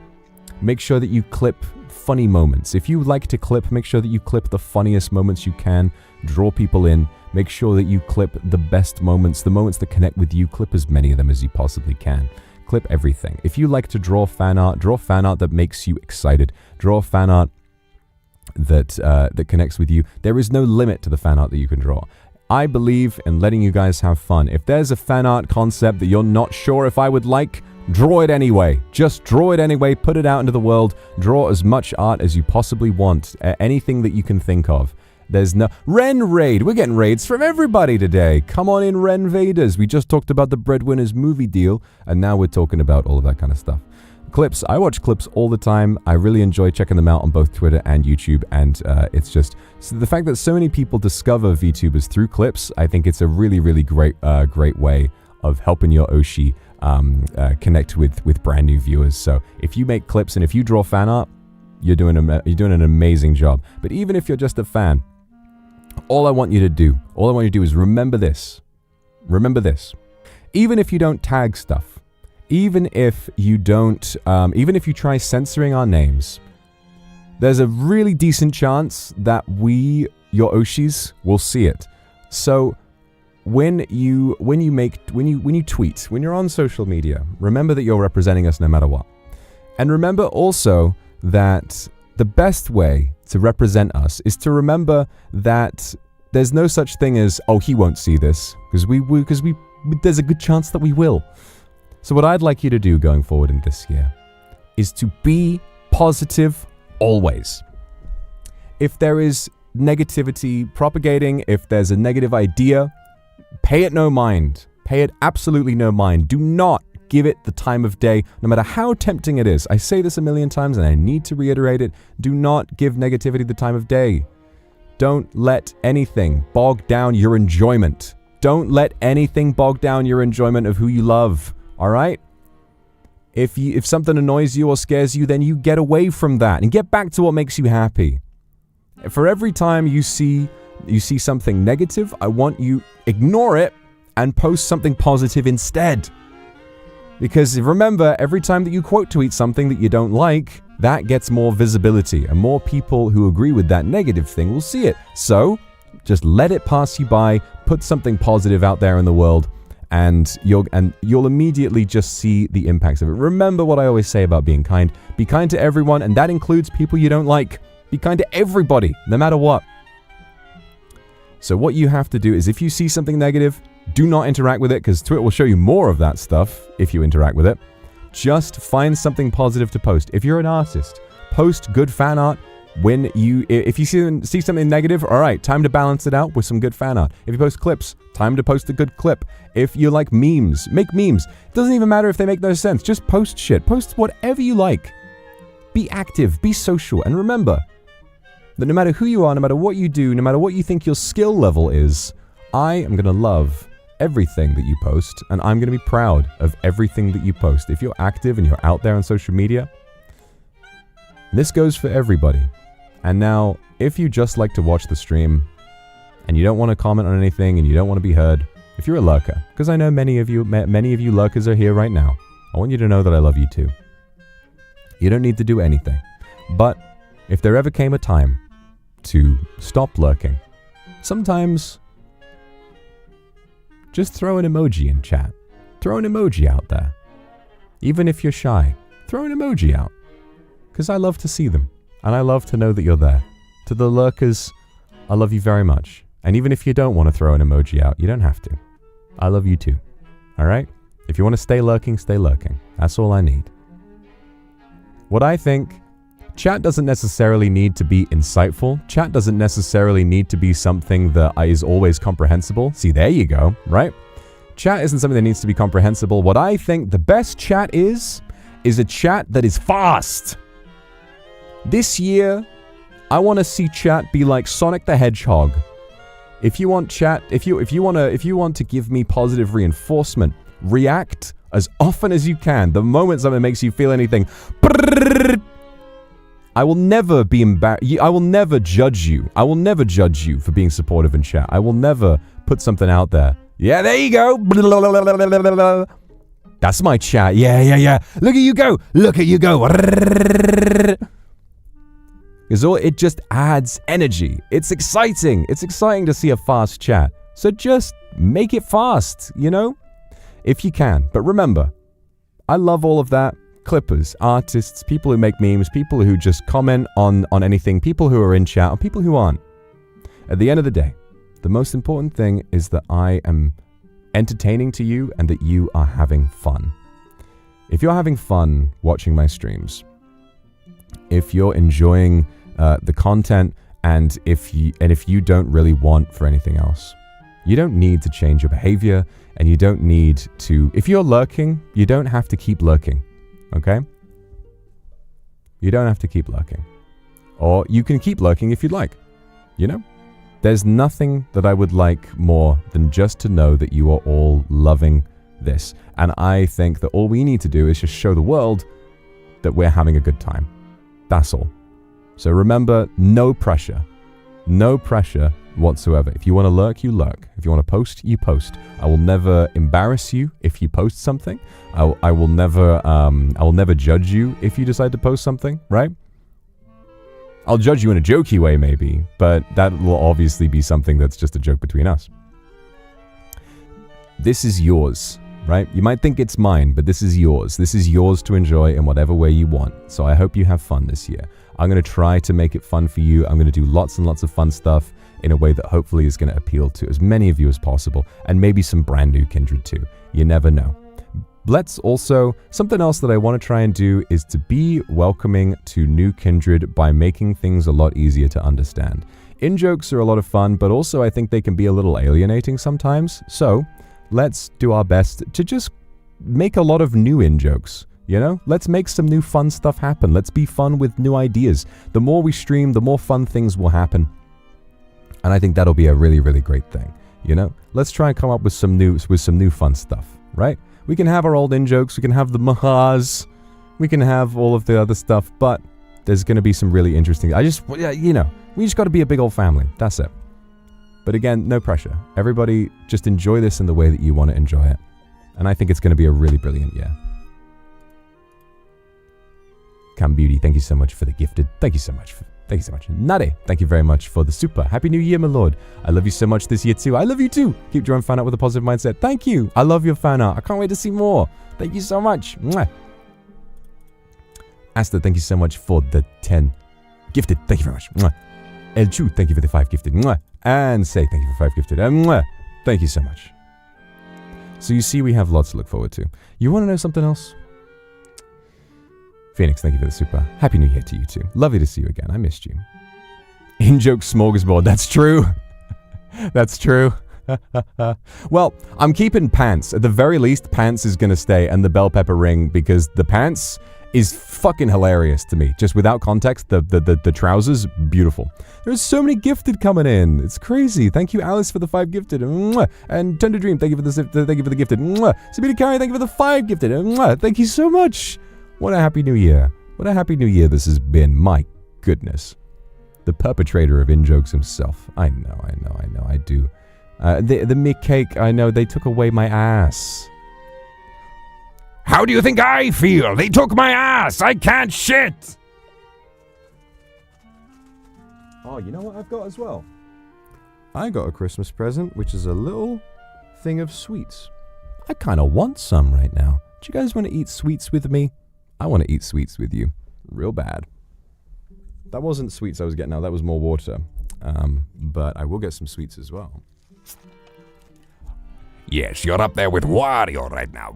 Make sure that you clip funny moments. If you like to clip, make sure that you clip the funniest moments you can. Draw people in. Make sure that you clip the best moments, the moments that connect with you. Clip as many of them as you possibly can. Clip everything. If you like to draw fan art that makes you excited. Draw fan art that connects with you. There is no limit to the fan art that you can draw. I believe in letting you guys have fun. If there's a fan art concept that you're not sure if I would like, draw it anyway. Just draw it anyway. Put it out into the world. Draw as much art as you possibly want. Anything that you can think of. There's no... Ren Raid! We're getting raids from everybody today. Come on in, Ren Vaders. We just talked about the Breadwinners movie deal, and now we're talking about all of that kind of stuff. Clips. I watch clips all the time. I really enjoy checking them out on both Twitter and YouTube, and it's just... So the fact that so many people discover VTubers through clips, I think it's a really, really great way of helping your Oshi connect with brand new viewers. So if you make clips and if you draw fan art, you're doing an amazing job. But even if you're just a fan, all I want you to do is remember this. Remember this. Even if you don't tag stuff, even if you try censoring our names, there's a really decent chance that your Oshis, will see it. So when you tweet, when you're on social media, remember that you're representing us no matter what. And remember also that the best way to represent us is to remember that there's no such thing as, oh, he won't see this, because there's a good chance that we will. So what I'd like you to do going forward in this year is to be positive always. If there is negativity propagating, if there's a negative idea, pay it no mind. Pay it absolutely no mind. Do not give it the time of day, no matter how tempting it is. I say this a million times and I need to reiterate it. Do not give negativity the time of day. Don't let anything bog down your enjoyment. Don't let anything bog down your enjoyment of who you love. All right? If something annoys you or scares you, then you get away from that and get back to what makes you happy. For every time you see something negative, I want you ignore it and post something positive instead. Because remember, every time that you quote tweet something that you don't like, that gets more visibility, and more people who agree with that negative thing will see it. So, just let it pass you by, put something positive out there in the world, and you'll immediately just see the impacts of it. Remember what I always say about being kind. Be kind to everyone, and that includes people you don't like. Be kind to everybody, no matter what. So what you have to do is, if you see something negative, do not interact with it, because Twitter will show you more of that stuff if you interact with it. Just find something positive to post. If you're an artist, post good fan art. If you see something negative, all right, time to balance it out with some good fan art. If you post clips, time to post a good clip. If you like memes, make memes. It doesn't even matter if they make no sense. Just post shit. Post whatever you like. Be active, be social, and remember, that no matter who you are, no matter what you do, no matter what you think your skill level is, I am going to love everything that you post, and I'm going to be proud of everything that you post. If you're active and you're out there on social media, this goes for everybody. And now, if you just like to watch the stream, and you don't want to comment on anything, and you don't want to be heard, if you're a lurker, because I know many of you lurkers are here right now, I want you to know that I love you too. You don't need to do anything. But if there ever came a time to stop lurking, sometimes just throw an emoji in chat. Throw an emoji out there. Even if you're shy, throw an emoji out. Because I love to see them. And I love to know that you're there. To the lurkers, I love you very much. And even if you don't want to throw an emoji out, you don't have to. I love you too. Alright? If you want to stay lurking, stay lurking. That's all I need. What I think, chat doesn't necessarily need to be insightful. Chat doesn't necessarily need to be something that is always comprehensible. See, there you go, right? Chat isn't something that needs to be comprehensible. What I think the best chat is a chat that is fast. This year, I want to see chat be like Sonic the Hedgehog. If you want chat, if you want to give me positive reinforcement, react as often as you can. The moment something makes you feel anything, I will never be embarrassed. I will never judge you. I will never judge you for being supportive in chat. I will never put something out there. Yeah, there you go. That's my chat. Yeah. Look at you go. Look at you go. It just adds energy. It's exciting. It's exciting to see a fast chat. So just make it fast, you know? If you can. But remember, I love all of that. Clippers, artists, people who make memes, people who just comment on anything, people who are in chat, or people who aren't. At the end of the day, the most important thing is that I am entertaining to you and that you are having fun. If you're having fun watching my streams, if you're enjoying the content, and if you don't really want for anything else, you don't need to change your behavior, and you don't need to. If you're lurking, you don't have to keep lurking, okay? You don't have to keep lurking, or you can keep lurking if you'd like. You know, there's nothing that I would like more than just to know that you are all loving this, and I think that all we need to do is just show the world that we're having a good time. That's all. So remember, no pressure. No pressure whatsoever. If you want to lurk, you lurk. If you want to post, you post. I will never embarrass you if you post something. I will never judge you if you decide to post something, right? I'll judge you in a jokey way maybe, but that will obviously be something that's just a joke between us. This is yours, right? You might think it's mine, but this is yours. This is yours to enjoy in whatever way you want. So I hope you have fun this year. I'm going to try to make it fun for you. I'm going to do lots and lots of fun stuff in a way that hopefully is going to appeal to as many of you as possible, and maybe some brand new kindred too. You never know. Let's also, something else that I want to try and do is to be welcoming to new kindred by making things a lot easier to understand. In-jokes are a lot of fun, but also I think they can be a little alienating sometimes. So let's do our best to just make a lot of new in-jokes. You know, let's make some new fun stuff happen. Let's be fun with new ideas. The more we stream, the more fun things will happen. And I think that'll be a really, really great thing. You know, let's try and come up with some new fun stuff, right? We can have our old in-jokes, we can have the mahas, we can have all of the other stuff, but there's going to be some really interesting. We just got to be a big old family. That's it. But again, no pressure. Everybody just enjoy this in the way that you want to enjoy it. And I think it's going to be a really brilliant year. Cam Beauty, thank you so much for the gifted. Thank you so much. Thank you so much. Nade, thank you very much for the super. Happy New Year, my lord. I love you so much this year too. I love you too. Keep drawing fan art with a positive mindset. Thank you. I love your fan art. I can't wait to see more. Thank you so much. Mwah. Asta, thank you so much for the 10 gifted. Thank you very much. Mwah. El Chu, thank you for the 5 gifted. Mwah. And Say, thank you for 5 gifted. Mwah. Thank you so much. So you see, we have lots to look forward to. You want to know something else? Phoenix, thank you for the super. Happy New Year to you too. Lovely to see you again. I missed you. In-joke smorgasbord. That's true. That's true. Well, I'm keeping pants. At the very least, pants is going to stay, and the bell pepper ring, because the pants is fucking hilarious to me. Just without context, the trousers, beautiful. There's so many gifted coming in. It's crazy. Thank you, Alice, for the 5 gifted. Mwah. And Tender Dream, thank you for the gifted. Mwah. Sabina Carey, thank you for the 5 gifted. Mwah. Thank you so much. What a happy new year. What a happy new year this has been. My goodness. The perpetrator of in-jokes himself. I know, I do. The Mick Cake, I know, they took away my ass. How do you think I feel? They took my ass! I can't shit! Oh, you know what I've got as well? I got a Christmas present, which is a little thing of sweets. I kind of want some right now. Do you guys want to eat sweets with me? I want to eat sweets with you. Real bad. That wasn't sweets I was getting now, that was more water. But I will get some sweets as well. Yes, you're up there with Wario right now.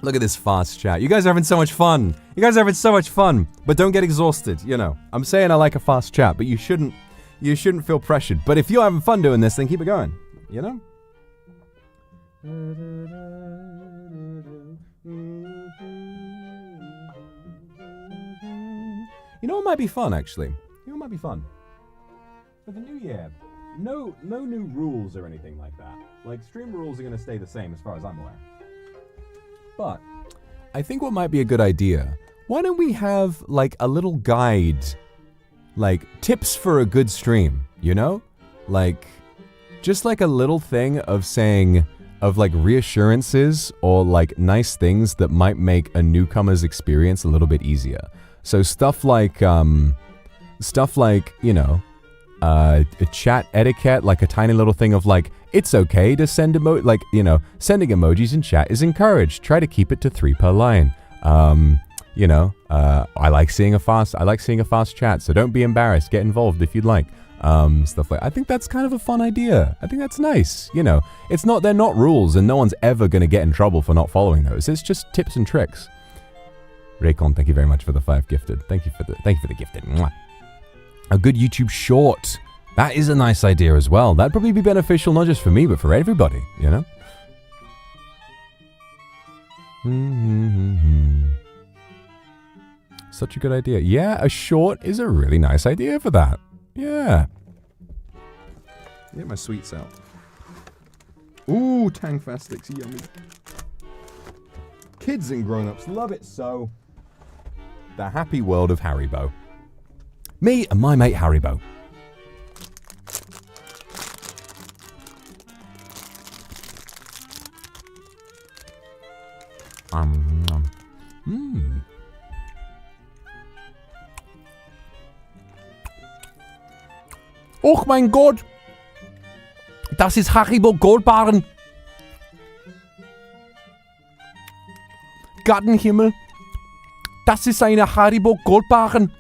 Look at this fast chat. You guys are having so much fun. But don't get exhausted, you know. I'm saying I like a fast chat, but you shouldn't feel pressured. But if you're having fun doing this, then keep it going, you know? You know what might be fun, actually? You know what might be fun? For the new year, no new rules or anything like that. Like, stream rules are going to stay the same as far as I'm aware. But I think what might be a good idea, why don't we have, like, a little guide, like, tips for a good stream, you know? Like, just like a little thing of saying, of, like, reassurances or, like, nice things that might make a newcomer's experience a little bit easier. So stuff like, you know, a chat etiquette, like a tiny little thing of like, it's okay to send like, you know, sending emojis in chat is encouraged. Try to keep it to 3 per line. You know, I like seeing a fast chat, so don't be embarrassed. Get involved if you'd like. Stuff like, I think that's kind of a fun idea. I think that's nice. You know, they're not rules and no one's ever going to get in trouble for not following those. It's just tips and tricks. Raycon, thank you very much for the 5 gifted. Thank you for the gifted. Mwah. A good YouTube short. That is a nice idea as well. That'd probably be beneficial not just for me, but for everybody, you know? Such a good idea. Yeah, a short is a really nice idea for that. Yeah. Get my sweets out. Ooh, Tangfastics, yummy. Kids and grown-ups love it so. The happy world of Haribo. Me and my mate Haribo. Och mein Gott! Das ist Haribo Goldbarren! Gartenhimmel! Das ist eine Haribo Goldbarren!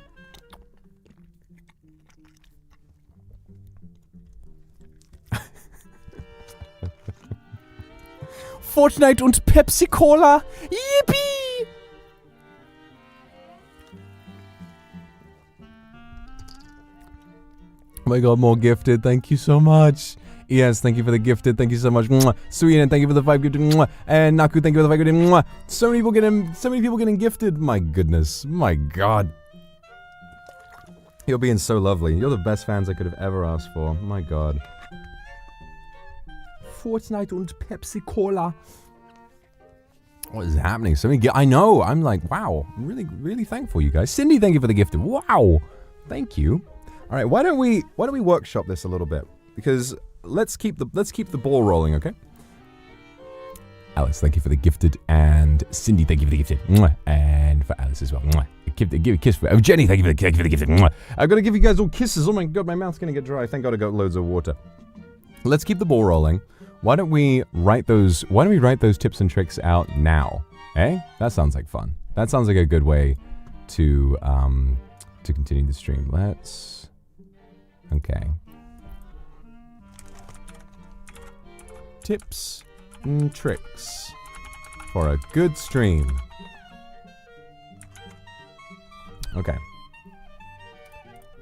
Fortnite und Pepsi Cola! Yippie! Oh my god, more gifted. Thank you so much. Yes, thank you for the gifted. Thank you so much. Mwah. Sweden, thank you for the 5 gifted. Mwah. And Naku, thank you for the 5 gifted. Mwah. So many people getting gifted. My goodness. My god. You're being so lovely. You're the best fans I could have ever asked for. My god. Fortnite und Pepsi Cola. What is happening? So many I know. I'm like, wow. I'm really, really thankful, you guys. Cindy, thank you for the gifted. Wow. Thank you. All right, why don't we workshop this a little bit? Because let's keep the ball rolling, okay? Alice, thank you for the gifted, and Cindy, thank you for the gifted, mwah. And for Alice as well. Mwah. Give a kiss for Jenny, thank you for the gifted. Mwah. I've got to give you guys all kisses. Oh my god, my mouth's gonna get dry. Thank god I got loads of water. Let's keep the ball rolling. Why don't we write those tips and tricks out now? Eh? That sounds like fun. That sounds like a good way to continue the stream. Okay. Tips and tricks for a good stream. Okay.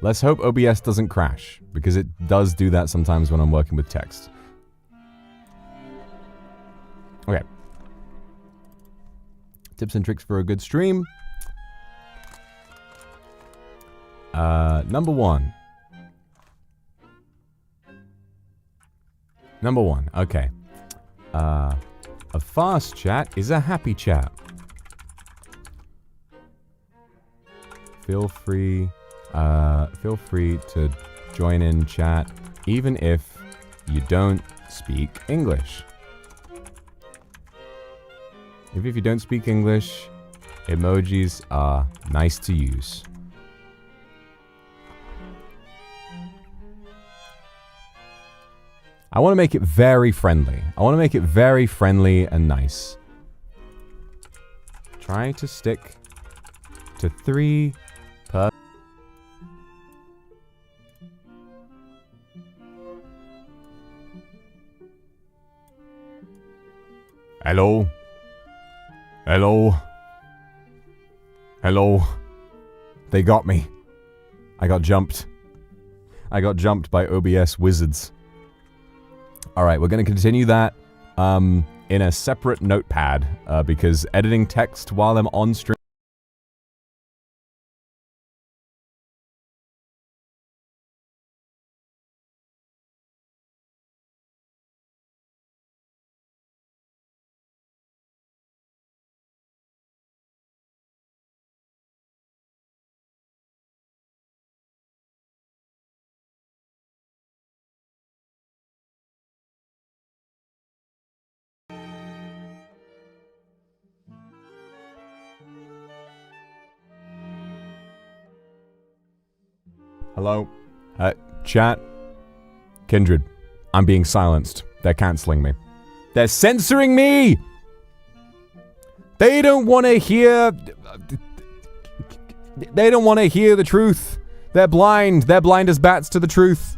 Let's hope OBS doesn't crash, because it does do that sometimes when I'm working with text. Okay. Tips and tricks for a good stream. Number one. Okay. A fast chat is a happy chat. Feel free to join in chat, even if you don't speak English. If you don't speak English, emojis are nice to use. I want to make it very friendly. I want to make it very friendly and nice. Try to stick to 3 per... Hello? Hello? Hello? They got me. I got jumped. I got jumped by OBS wizards. Alright, we're going to continue that in a separate notepad because editing text while I'm on stream... Hello? Chat? Kindred. I'm being silenced. They're cancelling me. They're censoring me! They don't want to hear... They don't want to hear the truth. They're blind. They're blind as bats to the truth.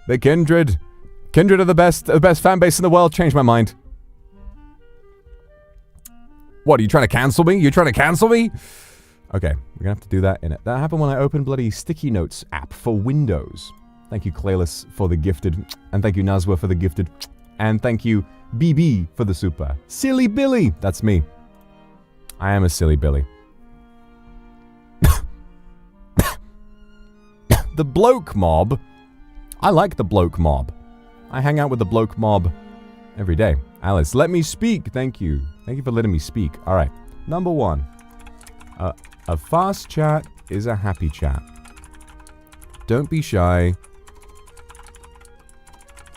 They're Kindred. Kindred are the best fan base in the world. Change my mind. What, are you trying to cancel me? You're trying to cancel me? Okay, we're gonna have to do that in it. That happened when I opened bloody Sticky Notes app for Windows. Thank you, Clayless, for the gifted. And thank you, Nazwa, for the gifted. And thank you, BB, for the super. Silly Billy! That's me. I am a silly Billy. The bloke mob. I like the bloke mob. I hang out with the bloke mob every day. Alice, let me speak. Thank you. Thank you for letting me speak. Alright, number 1. A fast chat is a happy chat. Don't be shy.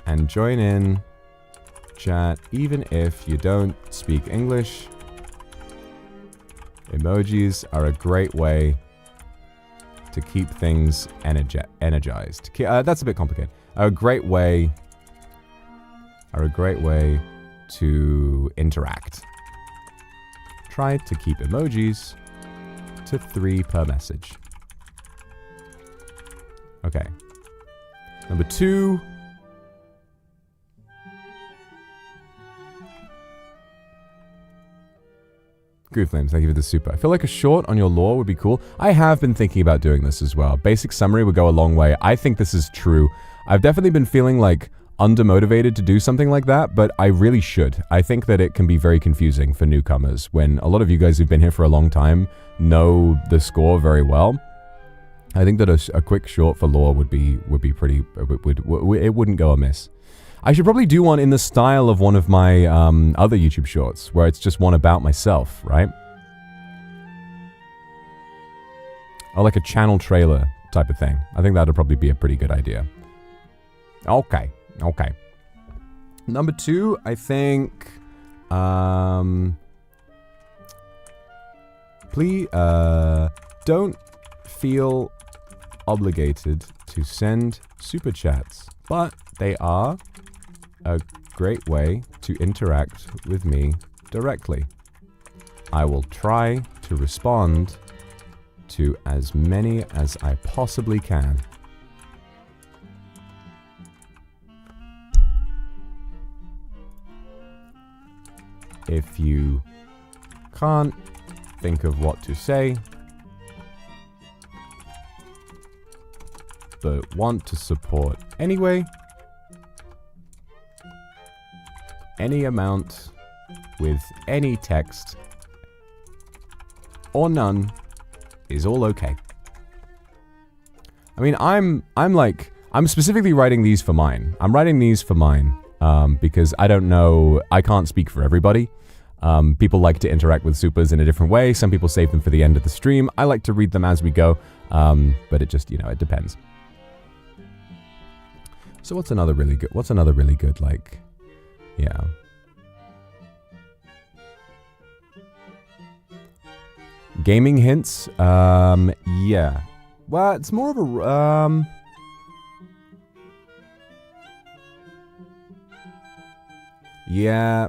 And join in chat even if you don't speak English. Emojis are a great way to keep things energized. That's a bit complicated. Are a great way to interact. Try to keep emojis to 3 per message. Okay. Number 2. Gooflames, thank you for the super. I feel like a short on your lore would be cool. I have been thinking about doing this as well. Basic summary would go a long way. I think this is true. I've definitely been feeling like undermotivated to do something like that, but I really should. I think that it can be very confusing for newcomers when a lot of you guys who've been here for a long time know the score very well. I think that a quick short for lore would be pretty, it wouldn't go amiss. I should probably do one in the style of one of my other YouTube shorts, where it's just one about myself, right? Or like a channel trailer type of thing. I think that'd probably be a pretty good idea. Okay. Okay. Number 2, I think, please, don't feel obligated to send super chats, but they are a great way to interact with me directly. I will try to respond to as many as I possibly can. If you can't think of what to say, but want to support anyway, any amount with any text or none is all okay. I mean, I'm specifically writing these for mine. I'm writing these for mine because I don't know, I can't speak for everybody. People like to interact with supers in a different way. Some people save them for the end of the stream. I like to read them as we go, but it just, it depends. So what's another really good, like, yeah. Gaming hints? Yeah. Well, it's more of a, yeah,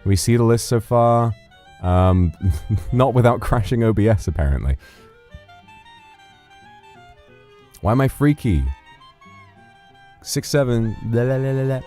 We see the list so far. Not without crashing OBS, apparently. Why am I freaky? 6, 7. Blah, blah, blah, blah.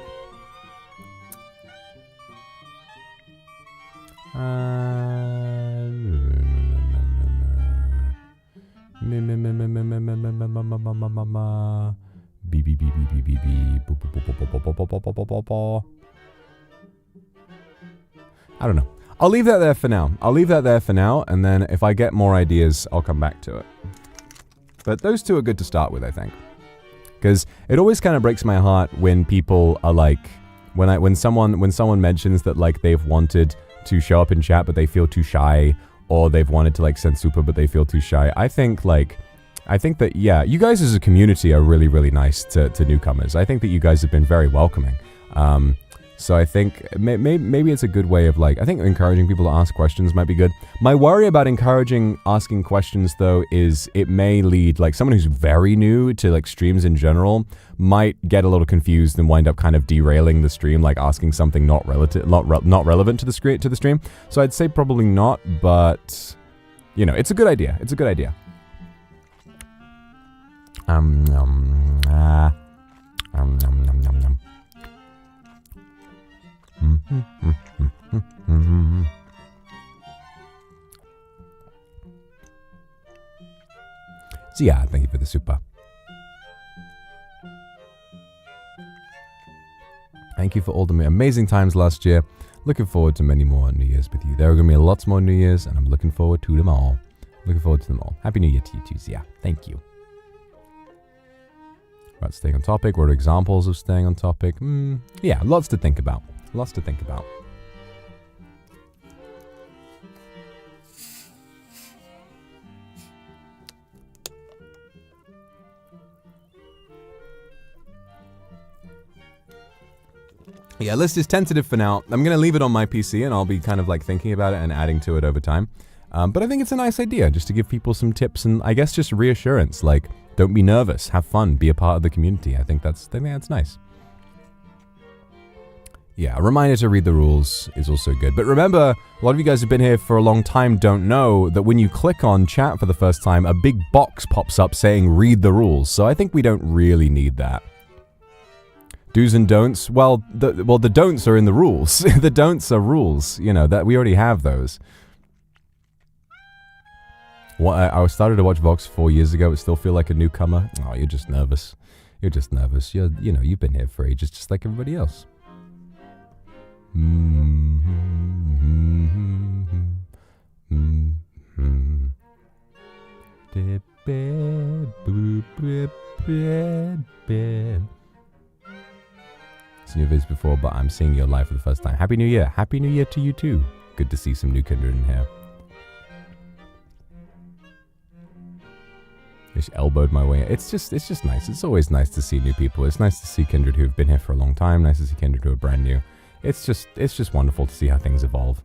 I don't know. I'll leave that there for now. And then if I get more ideas, I'll come back to it. But those two are good to start with, I think. Because it always kind of breaks my heart when people are like, when someone mentions that like they've wanted to show up in chat but they feel too shy, or they've wanted to like send super but they feel too shy. I think that, yeah, you guys as a community are really, really nice to newcomers. I think that you guys have been very welcoming. So I think maybe it's a good way of like, I think encouraging people to ask questions might be good. My worry about asking questions though is it may lead, like someone who's very new to like streams in general might get a little confused and wind up kind of derailing the stream, like asking something not relevant to the stream. So I'd say probably not, but it's a good idea. It's a good idea. So yeah, thank you for the super. Thank you for all the amazing times last year. Looking forward to many more New Year's with you. There are going to be lots more New Year's, and I'm looking forward to them all. Happy New Year to you too. So yeah, thank you. About staying on topic. What are examples of staying on topic? Yeah, lots to think about. Yeah, list is tentative for now. I'm going to leave it on my PC and I'll be kind of like thinking about it and adding to it over time. But I think it's a nice idea just to give people some tips and I guess just reassurance. Like, don't be nervous, have fun, be a part of the community. I think that's nice. Yeah, a reminder to read the rules is also good. But remember, a lot of you guys have been here for a long time don't know that when you click on chat for the first time, a big box pops up saying read the rules. So I think we don't really need that. Do's and don'ts. Well, the don'ts are in the rules. The don'ts are rules. That we already have those. I started to watch Vox 4 years ago. It still feel like a newcomer. Oh, you're just nervous. You've been here for ages, just like everybody else. Seen your videos before, but I'm seeing your live for the first time. Happy New Year. Happy New Year to you too. Good to see some new kindred in here. Just elbowed my way. It's just nice. It's always nice to see new people. It's nice to see kindred who have been here for a long time. Nice to see kindred who are brand new. It's just wonderful to see how things evolve.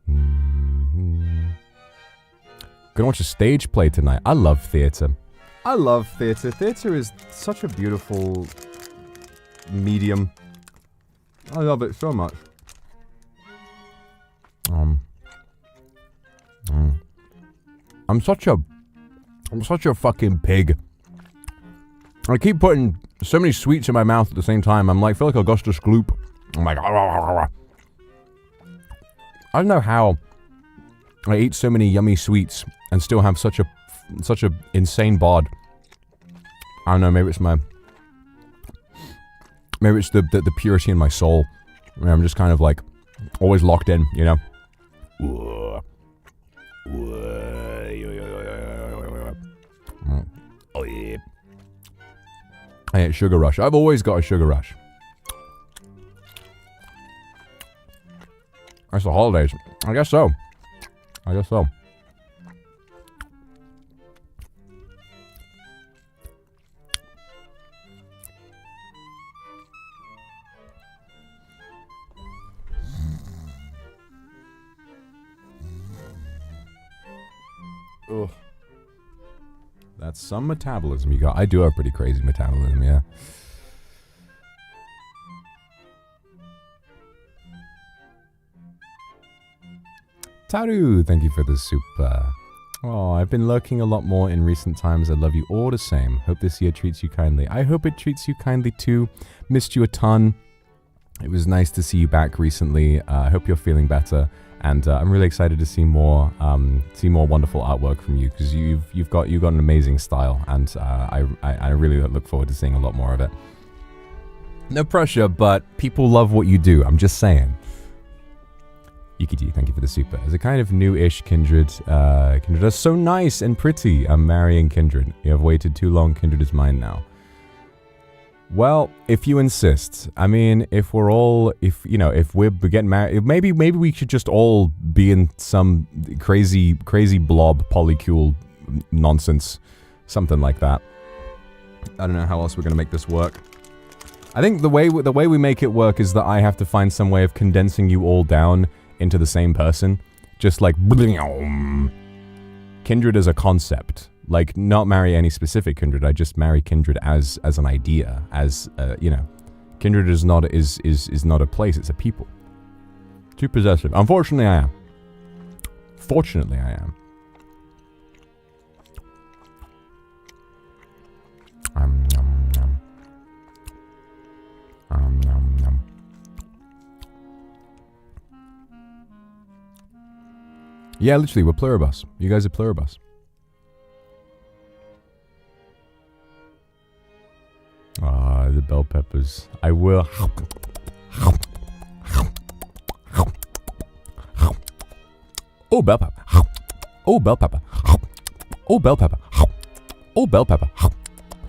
Gonna watch a stage play tonight. I love theatre. Theatre is such a beautiful medium. I love it so much. I'm such a fucking pig. I keep putting so many sweets in my mouth at the same time. I feel like Augustus Gloop. I'm like, I don't know how I eat so many yummy sweets and still have such a insane bod. I don't know, maybe it's the purity in my soul. I mean, I'm just kind of like always locked in, you know? Oh yeah. I ate sugar rush. I've always got a sugar rush. That's the holidays. I guess so. Ugh. That's some metabolism you got. I do have pretty crazy metabolism, yeah. Taru, thank you for the super. Oh, I've been lurking a lot more in recent times. I love you all the same. Hope this year treats you kindly. I hope it treats you kindly too. Missed you a ton. It was nice to see you back recently. I hope you're feeling better. And I'm really excited to see more wonderful artwork from you, because you've got an amazing style, and I really look forward to seeing a lot more of it. No pressure, but people love what you do. I'm just saying. Yukiji, thank you for the super. As a kind of new-ish Kindred, Kindred is so nice and pretty. I'm marrying Kindred. You have waited too long. Kindred is mine now. Well, if you insist. I mean, if we're getting married, maybe we should just all be in some crazy blob polycule nonsense, something like that. I don't know how else we're gonna make this work. I think the way we make it work is that I have to find some way of condensing you all down into the same person, just like Kindred as a concept. Like, not marry any specific Kindred. I just marry Kindred as an idea, as Kindred is not a place. It's a people. Too possessive. Unfortunately, I am. Fortunately, I am. Yeah, literally, we're pluribus. You guys are pluribus. Ah, the bell peppers. I will. Oh, bell pepper. Oh, bell pepper. Oh, bell pepper. Oh, bell pepper.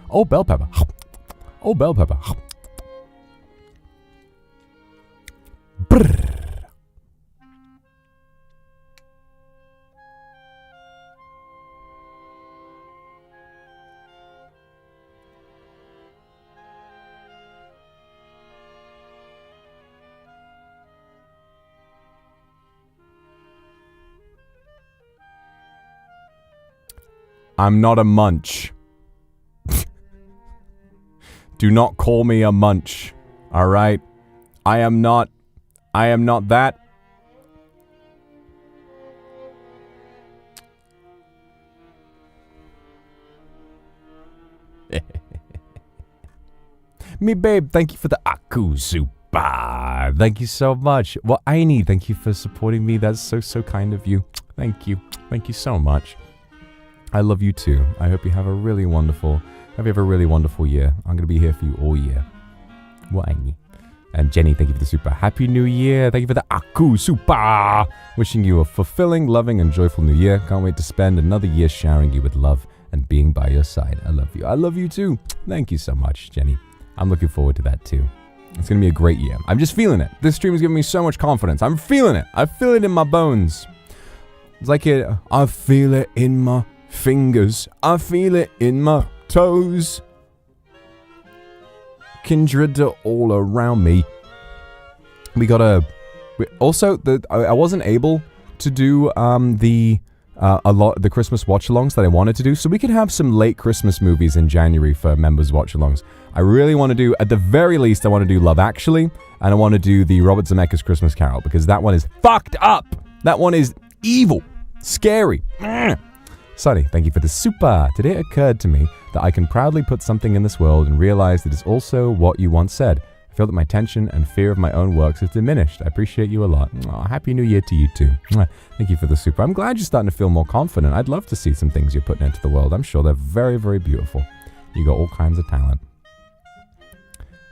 Oh, bell pepper. Oh, bell pepper. Brrr. I'm not a munch. Do not call me a munch. All right? I am not that. Me babe, thank you for the Aku Super. Thank you so much. Well, Aini, thank you for supporting me. That's so kind of you. Thank you. Thank you so much. I love you too. I hope you have a really wonderful year. I'm going to be here for you all year. What, Amy? And Jenny, thank you for the super. Happy New Year. Thank you for the Aku Super. Wishing you a fulfilling, loving, and joyful New Year. Can't wait to spend another year showering you with love and being by your side. I love you. I love you too. Thank you so much, Jenny. I'm looking forward to that too. It's going to be a great year. I'm just feeling it. This stream is giving me so much confidence. I'm feeling it. I feel it in my bones. It's like I feel it in my fingers. I feel it in my toes. Kindred are all around me. I wasn't able to do the Christmas watch-alongs that I wanted to do, so we could have some late Christmas movies in January for members watch-alongs. I really want to do, at the very least, I want to do Love Actually, and I want to do the Robert Zemeckis Christmas Carol, because that one is fucked up. That one is evil, scary. Sunny, thank you for the super. Today it occurred to me that I can proudly put something in this world and realize that it's also what you once said. I feel that my tension and fear of my own works has diminished. I appreciate you a lot. Aw, Happy New Year to you too. Mwah. Thank you for the super. I'm glad you're starting to feel more confident. I'd love to see some things you're putting into the world. I'm sure they're very, very beautiful. You got all kinds of talent.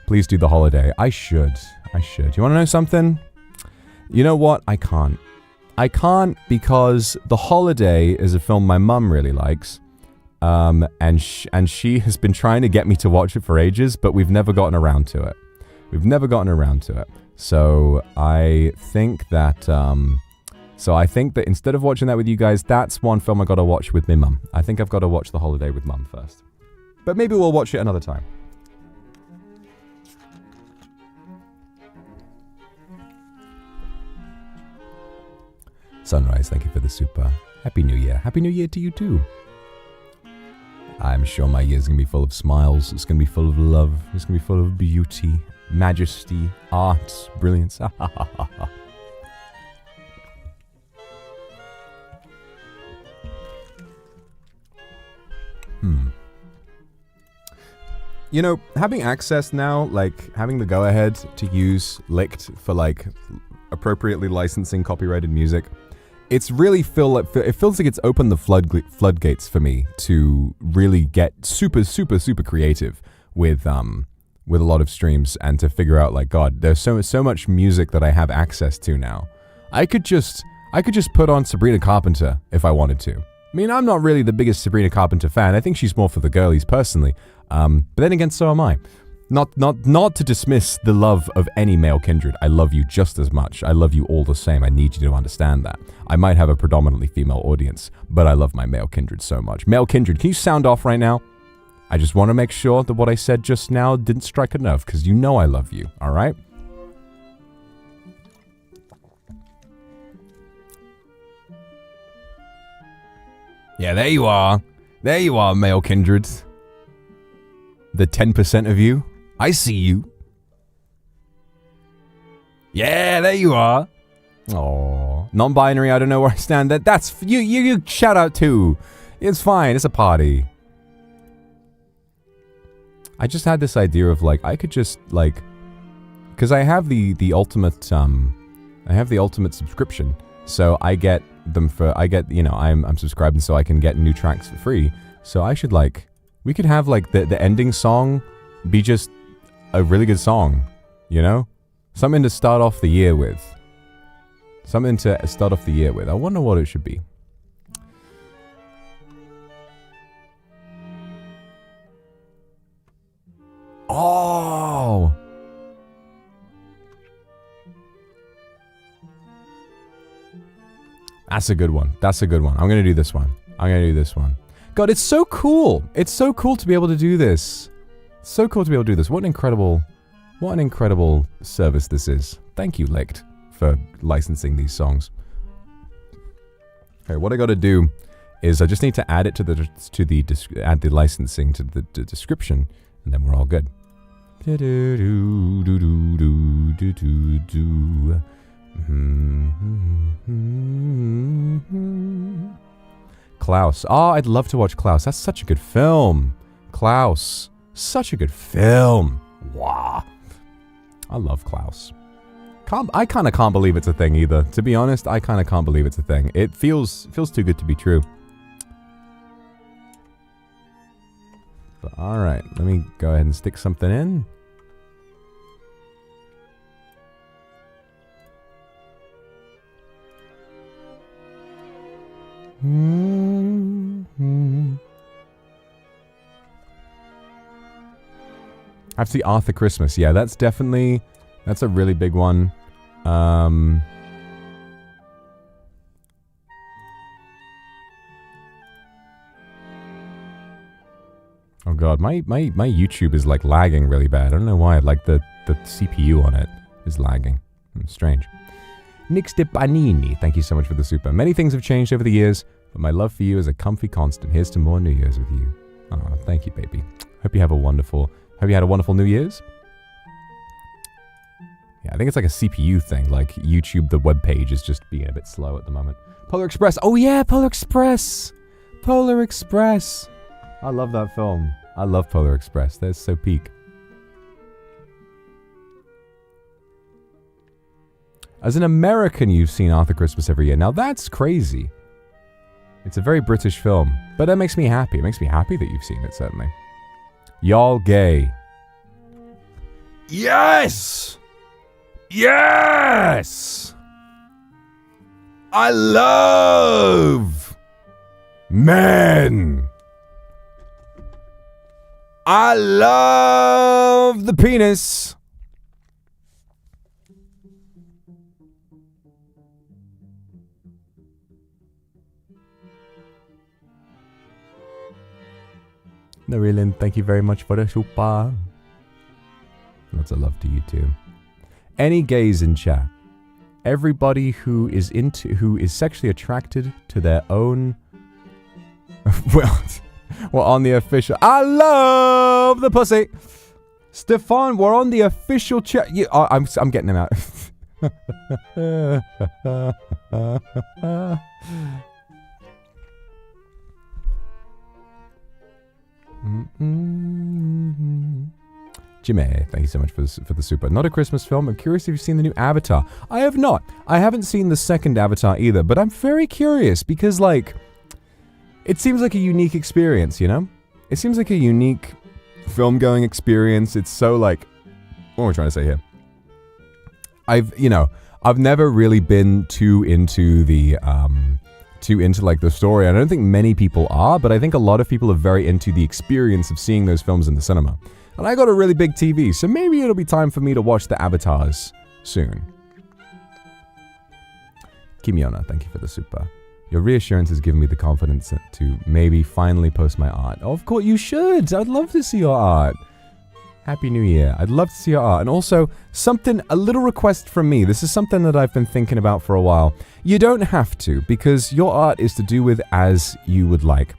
Please do the holiday. I should. You want to know something? You know what? I can't. I can't because The Holiday is a film my mum really likes. And she has been trying to get me to watch it for ages, but we've never gotten around to it. So I think that instead of watching that with you guys, that's one film I gotta watch with my mum. I think I've got to watch The Holiday with mum first. But maybe we'll watch it another time. Sunrise, thank you for the super. Happy New Year. Happy New Year to you too. I'm sure my year's going to be full of smiles. It's going to be full of love. It's going to be full of beauty, majesty, art, brilliance. You know, having access now, like having the go-ahead to use Licked for like appropriately licensing copyrighted music, it's really it feels like it's opened the floodgates for me to really get super creative with a lot of streams and to figure out like, God, there's so much music that I have access to now. I could just put on Sabrina Carpenter if I wanted to. I mean, I'm not really the biggest Sabrina Carpenter fan. I think she's more for the girlies personally. But then again, so am I. Not to dismiss the love of any male kindred. I love you just as much. I love you all the same. I need you to understand that. I might have a predominantly female audience, but I love my male kindred so much. Male kindred, can you sound off right now? I just want to make sure that what I said just now didn't strike a nerve, because you know I love you, alright? Yeah, there you are. There you are, male kindred. The 10% of you. I see you. Yeah, there you are. Oh, non-binary, I don't know where I stand. That's you shout out too. It's fine, it's a party. I just had this idea of like, I could just like, because I have the ultimate subscription. So I get them I'm subscribing so I can get new tracks for free. So I should like, we could have like the ending song be just a really good song, you know? Something to start off the year with. I wonder what it should be. Oh! That's a good one. I'm gonna do this one. God, it's so cool. It's so cool to be able to do this. What an incredible service this is. Thank you, Licked, for licensing these songs. Okay, what I got to do is I just need to add it add the licensing to the description, and then we're all good. Klaus. Oh, I'd love to watch Klaus. That's such a good film. Klaus. Such a good film. Wow. I love Klaus. I kind of can't believe it's a thing either. To be honest, I kind of can't believe it's a thing. It feels too good to be true. But all right, let me go ahead and stick something in. I have to see Arthur Christmas. Yeah, that's a really big one. Oh god, my YouTube is like lagging really bad. I don't know why. Like the CPU on it is lagging. Strange. Nix de Panini, thank you so much for the super. Many things have changed over the years, but my love for you is a comfy constant. Here's to more New Year's with you. Oh, thank you, baby. Hope you had a wonderful New Year's. Yeah, I think it's like a CPU thing. Like YouTube, the web page is just being a bit slow at the moment. Polar Express. Oh yeah, Polar Express. Polar Express. I love that film. I love Polar Express. That's so peak. As an American, you've seen Arthur Christmas Every Year. Now that's crazy. It's a very British film, but that makes me happy. It makes me happy that you've seen it, certainly. Y'all gay. Yes! Yes! I love men. I love the penis. Norilyn, thank you very much for the super. Lots of love to you too. Any gays in chat? Everybody who is sexually attracted to their own. Well, on the official. I love the pussy. Stefan, we're on the official chat. I'm getting him out. Jimmy, thank you so much for the super. Not a Christmas film. I'm curious if you've seen the new Avatar. I have not. I haven't seen the second Avatar either, but I'm very curious because, like, it seems like a unique experience, you know? It seems like a unique film-going experience. It's so, like, what am I trying to say here? I've never really been too into the story. I don't think many people are, but I think a lot of people are very into the experience of seeing those films in the cinema. And I got a really big TV, so maybe it'll be time for me to watch the Avatars soon. Kimiona, thank you for the super. Your reassurance has given me the confidence to maybe finally post my art. Oh, of course, you should! I'd love to see your art. Happy New Year. I'd love to see your art. And also, a little request from me. This is something that I've been thinking about for a while. You don't have to, because your art is to do with as you would like.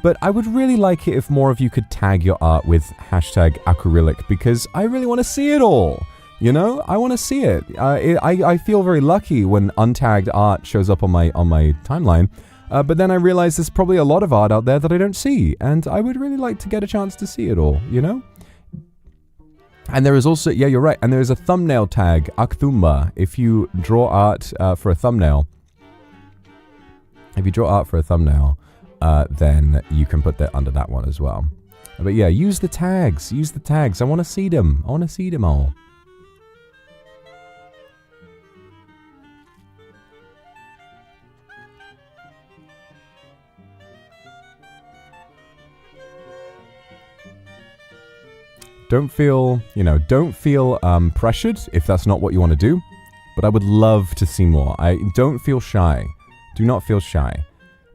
But I would really like it if more of you could tag your art with #acrylic, because I really want to see it all. You know, I want to see it. I feel very lucky when untagged art shows up on my timeline. But then I realize there's probably a lot of art out there that I don't see, and I would really like to get a chance to see it all. You know. And there is also, yeah, you're right. And there is a thumbnail tag, Akuma. If you draw art for a thumbnail, then you can put that under that one as well. But yeah, use the tags. I want to see them. All. Don't feel pressured if that's not what you want to do, but I would love to see more. Don't feel shy. Do not feel shy.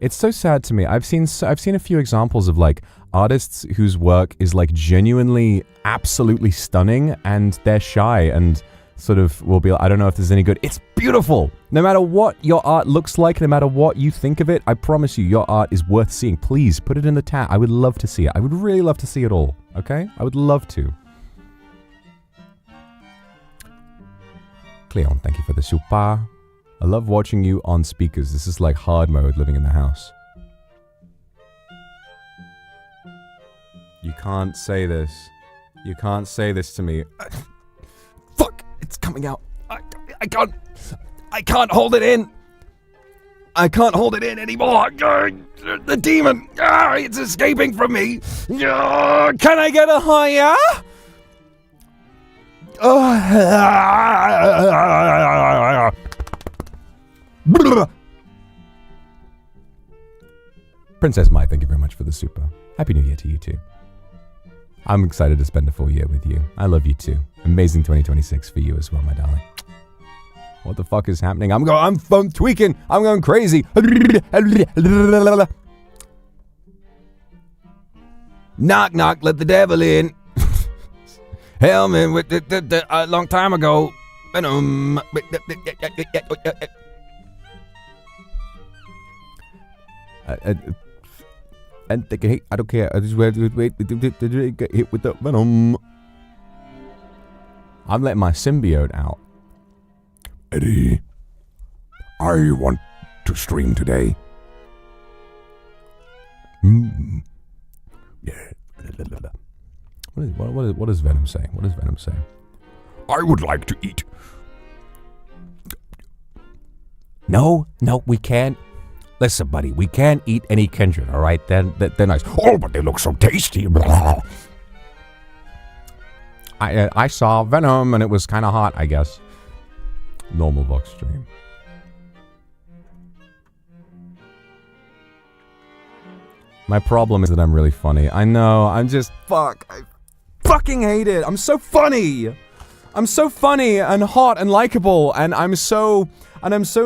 It's so sad to me. I've seen a few examples of like artists whose work is like genuinely absolutely stunning and they're shy and sort of will be like, I don't know if this is any good. It's beautiful. No matter what your art looks like, no matter what you think of it, I promise you your art is worth seeing. Please put it in the chat. I would love to see it. I would really love to see it all. Okay? I would love to. Cleon, thank you for the super. I love watching you on speakers. This is like hard mode living in the house. You can't say this. You can't say this to me. Fuck! It's coming out. I can't hold it in. I can't hold it in anymore. The demon. It's escaping from me. Can I get a higher? Princess Mai, thank you very much for the super. Happy New Year to you too. I'm excited to spend a full year with you. I love you too. Amazing 2026 for you as well, my darling. What the fuck is happening? I'm tweaking. I'm going crazy. Knock, knock, let the devil in. Hellman with the a long time ago. And they hate, I don't care. I just wait, get hit with the venom. I'm letting my symbiote out. Eddie, I want to stream today. Yeah. What does Venom say? What does Venom say? I would like to eat No, we can't. Listen, buddy, we can't eat any kindred, all right? They're nice. Oh, but they look so tasty. I saw Venom and it was kind of hot, I guess. Normal Vox stream. My problem is that I'm really funny. I know, I'm just, fuck. I fucking hate it. I'm so funny. I'm so funny and hot and likable, and I'm so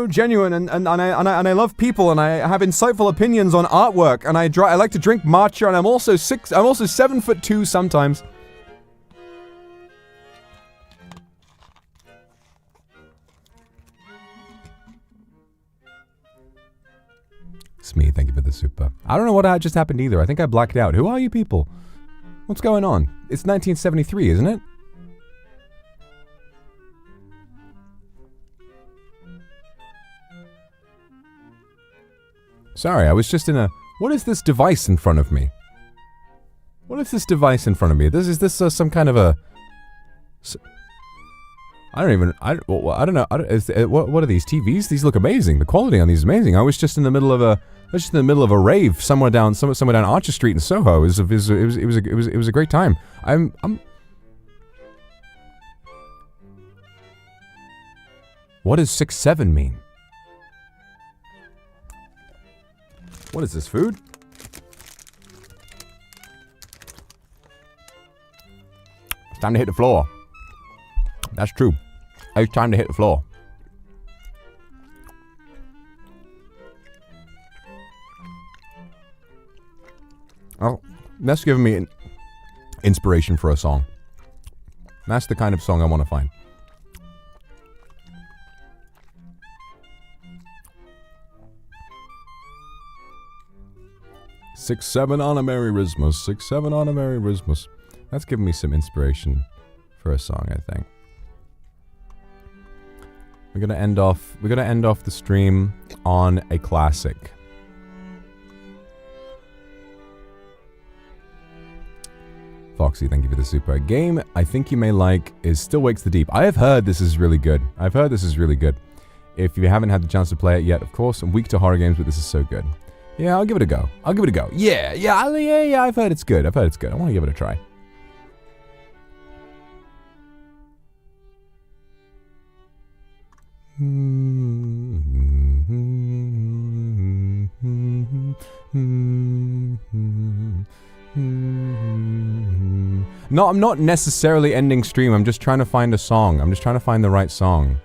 genuine, and I love people, and I have insightful opinions on artwork, and I like to drink matcha, and I'm also 7'2" sometimes. Smee, thank you for the super. I don't know what just happened either. I think I blacked out. Who are you people? What's going on? It's 1973, isn't it? Sorry, I was just in a... What is this device in front of me? What is this device in front of me? Is this some kind of a... I don't know. What are these TVs? These look amazing. The quality on these is amazing. I was just in the middle of a rave somewhere down Archer Street in Soho. It was a great time. What does 6'7" mean? What is this, food? It's time to hit the floor. That's true. It's time to hit the floor. Oh, that's giving me an inspiration for a song. That's the kind of song I want to find. "6'7" on a Merry Rismus. 6'7" on a Merry Rismus. That's giving me some inspiration for a song, I think. We're gonna end off the stream on a classic. Foxy, thank you for the super. A game I think you may like is Still Wakes the Deep. I have heard this is really good. If you haven't had the chance to play it yet, of course, I'm weak to horror games, but this is so good. Yeah, I'll give it a go. Yeah, I've heard it's good. I want to give it a try. No, I'm not necessarily ending stream. I'm just trying to find a song. I'm just trying to find the right song.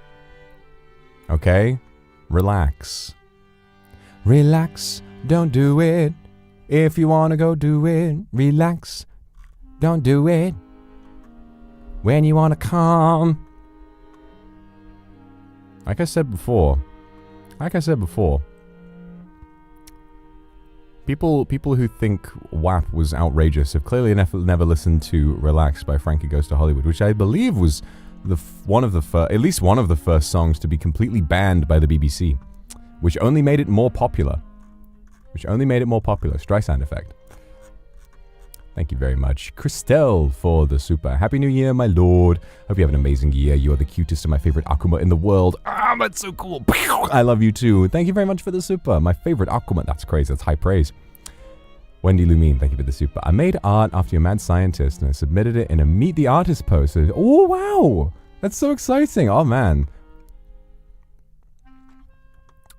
Okay? Relax. Relax. Don't do it. If you want to go do it. Relax. Don't do it. When you want to calm. Like I said before, people who think WAP was outrageous have clearly never listened to Relax by Frankie Goes to Hollywood, which I believe was at least one of the first songs to be completely banned by the BBC, which only made it more popular. Streisand effect. Thank you very much, Christelle, for the super. Happy New Year, my lord. Hope you have an amazing year. You are the cutest and my favorite Akuma in the world. Ah, that's so cool. I love you too. Thank you very much for the super. My favorite Akuma. That's crazy. That's high praise. Wendy Lumine, thank you for the super. I made art after you're a mad scientist and I submitted it in a Meet the Artist post. Oh, wow. That's so exciting. Oh, man.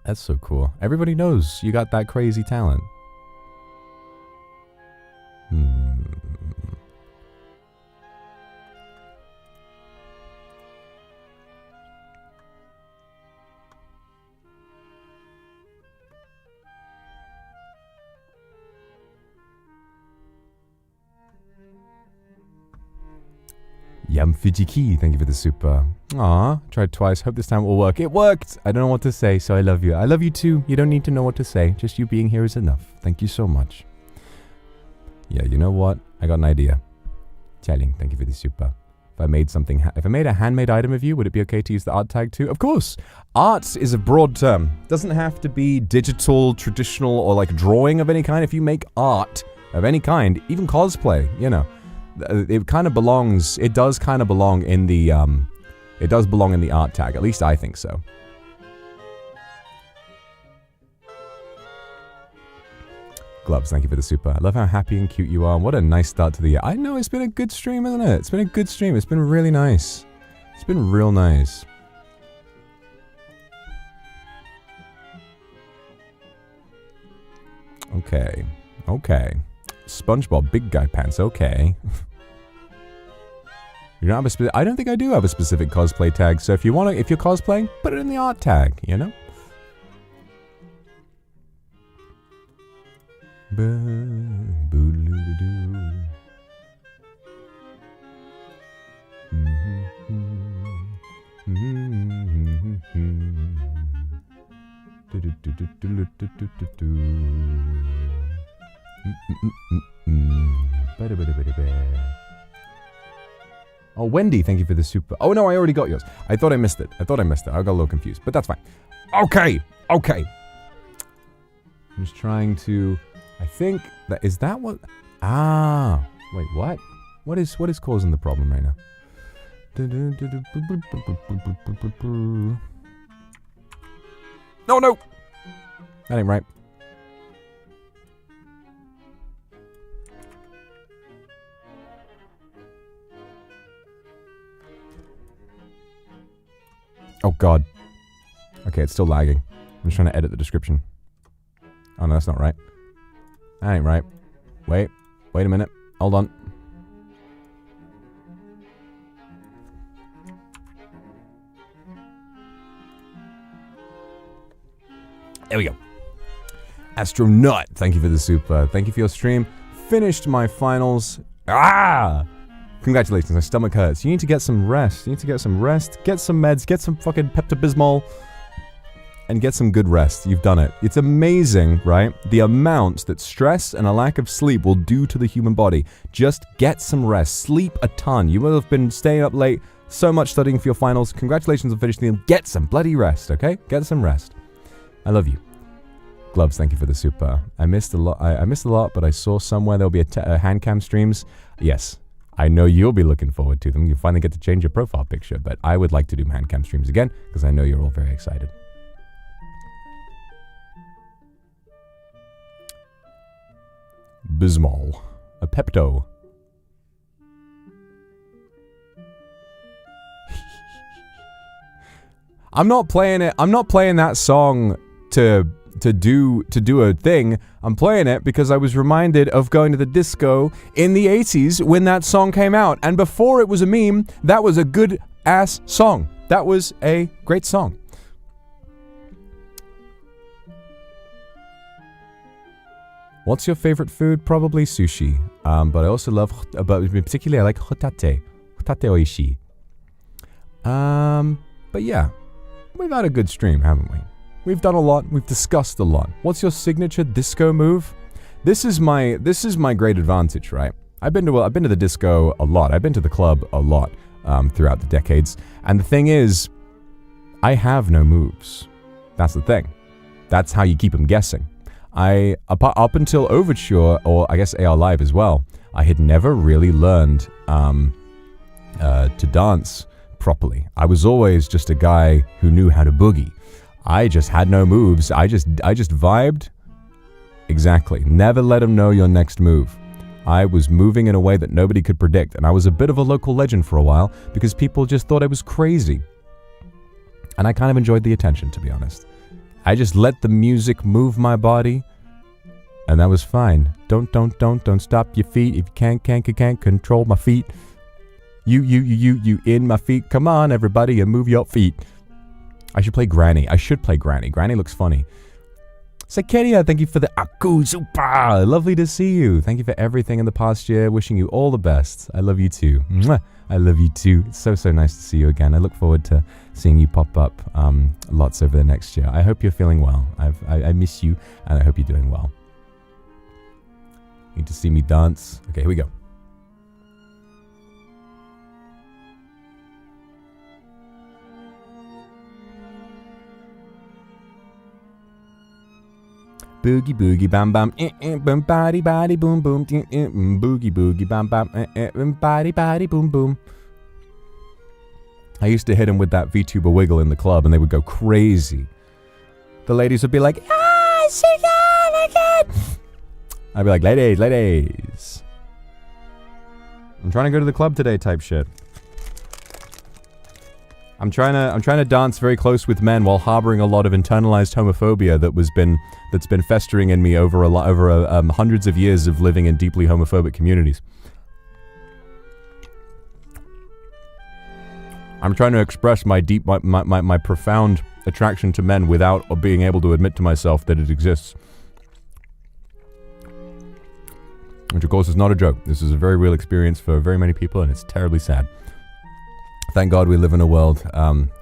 That's so cool. Everybody knows you got that crazy talent. Yam Fujiki, thank you for the super. Aw, tried twice. Hope this time it will work. It worked! I don't know what to say, so I love you. I love you too. You don't need to know what to say. Just you being here is enough. Thank you so much. Yeah, you know what? I got an idea. Chelling, thank you for the super. If I made a handmade item of you, would it be okay to use the art tag too? Of course. Art is a broad term. Doesn't have to be digital, traditional, or like drawing of any kind. If you make art of any kind, even cosplay, you know, it kind of belongs. It does kind of belong in the. It does belong in the art tag. At least I think so. Gloves, thank you for the super. I love how happy and cute you are. What a nice start to the year. I know, it's been a good stream, isn't it? It's been a good stream. It's been really nice. It's been real nice. Okay. Okay. SpongeBob Big Guy Pants, okay. You don't have a I don't think I do have a specific cosplay tag, so if you're cosplaying, put it in the art tag, you know? Oh, Wendy, thank you for the super. Oh, no, I already got yours. I thought I missed it. I got a little confused, but that's fine. Okay. Okay. I'm just trying to... I think that... Is that what... Ah. Wait, what? What is causing the problem right now? No, no! That ain't right. Oh, God. Okay, it's still lagging. I'm just trying to edit the description. Oh, no, that's not right. That ain't right. Wait a minute. Hold on. There we go. Astronaut, thank you for the super. Thank you for your stream. Finished my finals. Ah! Congratulations, my stomach hurts. You need to get some rest. Get some meds, get some fucking Pepto-Bismol, and get some good rest. You've done it. It's amazing, right? The amount that stress and a lack of sleep will do to the human body. Just get some rest. Sleep a ton. You will have been staying up late, so much studying for your finals. Congratulations on finishing them. Get some bloody rest, okay? Get some rest. I love you. Gloves, thank you for the super. I missed a lot. I missed a lot, but I saw somewhere there'll be a hand cam streams. Yes. I know you'll be looking forward to them. You'll finally get to change your profile picture, but I would like to do hand cam streams again because I know you're all very excited. Bismol. A Pepto. I'm not playing it. I'm not playing that song to do a thing. I'm playing it because I was reminded of going to the disco in the 80s when that song came out. And before it was a meme, that was a good ass song. That was a great song. What's your favorite food? Probably sushi. But I also love, particularly I like hotate. Hotate oishi. But yeah, we've had a good stream, haven't we? We've done a lot. We've discussed a lot. What's your signature disco move? This is my great advantage, right? I've been to the disco a lot. I've been to the club a lot throughout the decades. And the thing is, I have no moves. That's the thing. That's how you keep them guessing. Up until Overture, or I guess AR Live as well, I had never really learned to dance properly. I was always just a guy who knew how to boogie. I just had no moves. I just vibed. Exactly. Never let them know your next move. I was moving in a way that nobody could predict, and I was a bit of a local legend for a while because people just thought I was crazy. And I kind of enjoyed the attention, to be honest. I just let the music move my body, and that was fine. Don't stop your feet. If you can't control my feet. You in my feet. Come on, everybody, and move your feet. I should play Granny. Granny looks funny. Sakeria, thank you for the Aku Super. Lovely to see you. Thank you for everything in the past year. Wishing you all the best. I love you too. Mwah. I love you too. It's so nice to see you again. I look forward to seeing you pop up lots over the next year. I hope you're feeling well. I miss you, and I hope you're doing well. Need to see me dance. Okay, here we go. Boogie boogie bam bam, boom body body boom boom, boogie boogie bam bam, body body boom boom. I used to hit him with that VTuber wiggle in the club, and they would go crazy. The ladies would be like, "Ah, sing on again!" I'd be like, ladies, ladies. I'm trying to go to the club today type shit. I'm trying to dance very close with men while harboring a lot of internalized homophobia that's been festering in me over hundreds of years of living in deeply homophobic communities. I'm trying to express my profound attraction to men without being able to admit to myself that it exists. Which of course is not a joke. This is a very real experience for very many people, and it's terribly sad. Thank God we live in a world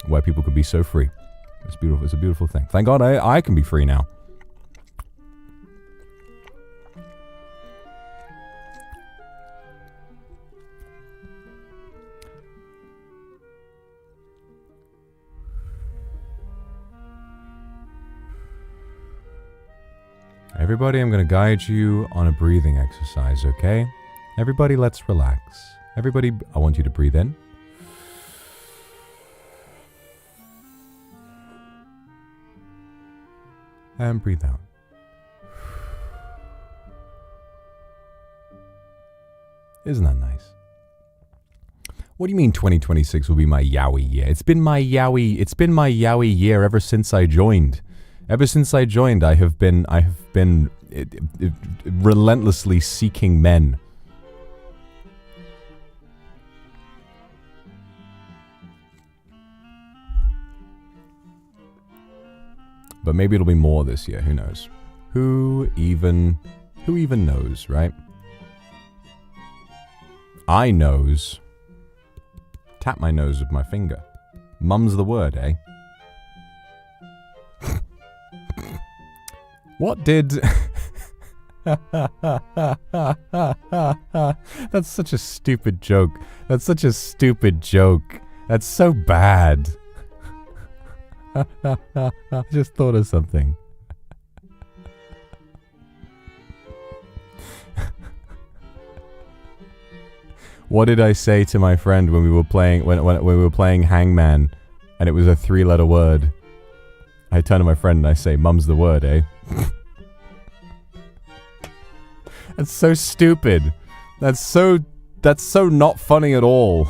where people can be so free. It's beautiful. It's a beautiful thing. Thank God I can be free now. Everybody, I'm going to guide you on a breathing exercise, okay? Everybody, let's relax. Everybody, I want you to breathe in. And breathe out. Isn't that nice? What do you mean 2026 will be my Yowie year? It's been my Yowie year ever since I joined. Ever since I joined, I have been relentlessly seeking men. But maybe it'll be more this year, who knows? Who even knows, right? I knows. Tap my nose with my finger. Mum's the word, eh? What did... That's such a stupid joke. That's such a stupid joke. That's so bad. I just thought of something. What did I say to my friend when we were playing when we were playing Hangman, and it was a 3-letter word? I turn to my friend and I say, "Mum's the word, eh?" That's so stupid. That's so not funny at all.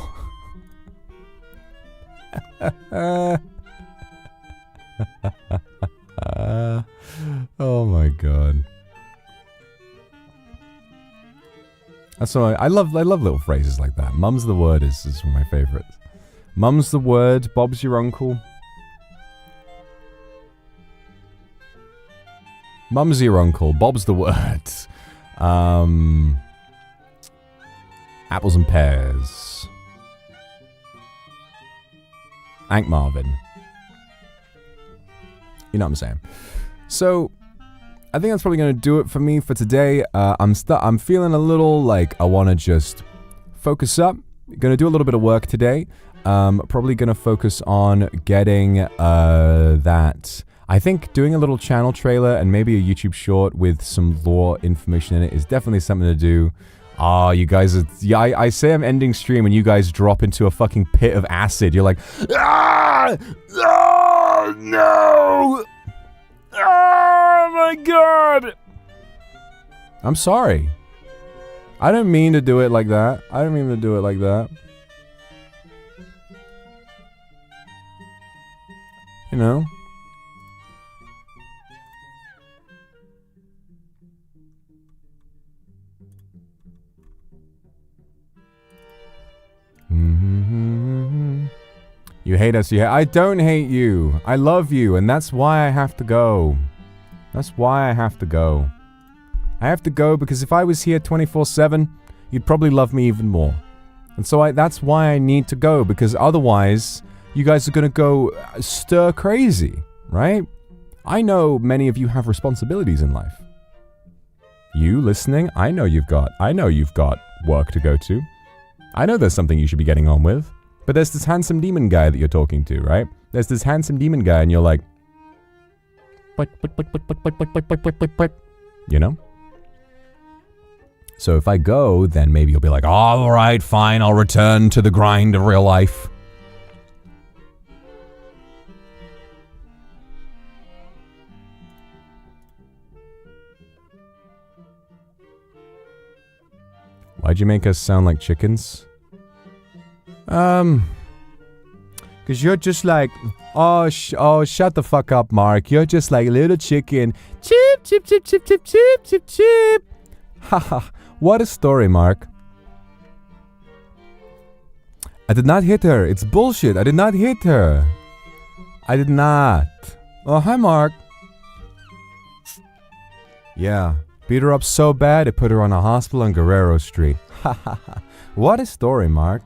Oh my god. That's why I love little phrases like that. Mum's the word is one of my favorites. Mum's the word, Bob's your uncle. Mum's your uncle, Bob's the word. Apples and pears. Hank Marvin. You know what I'm saying? So, I think that's probably going to do it for me for today. I'm feeling a little like I want to just focus up. Going to do a little bit of work today. Probably going to focus on getting that. I think doing a little channel trailer and maybe a YouTube short with some lore information in it is definitely something to do. You guys are... Yeah, I say I'm ending stream and you guys drop into a fucking pit of acid. You're like... Ah! Oh, no! Oh, my God! I'm sorry. I don't mean to do it like that. I don't mean to do it like that. You know? You hate us, I don't hate you. I love you, and that's why I have to go. That's why I have to go. I have to go because if I was here 24/7, you'd probably love me even more. And so that's why I need to go, because otherwise, you guys are gonna go stir crazy, right? I know many of you have responsibilities in life. You listening, I know you've got work to go to. I know there's something you should be getting on with. But there's this handsome demon guy that you're talking to, right? There's this handsome demon guy and you're like... You know? So if I go, then maybe you'll be like, alright, fine, I'll return to the grind of real life. Why'd you make us sound like chickens? Because you're just like, oh, shut the fuck up, Mark. You're just like a little chicken. Chip, chip, chip, chip, chip, chip, chip, chip. Haha, what a story, Mark. I did not hit her. It's bullshit. I did not hit her. I did not. Oh, hi, Mark. Yeah, beat her up so bad it put her on a hospital on Guerrero Street. Ha ha ha. What a story, Mark.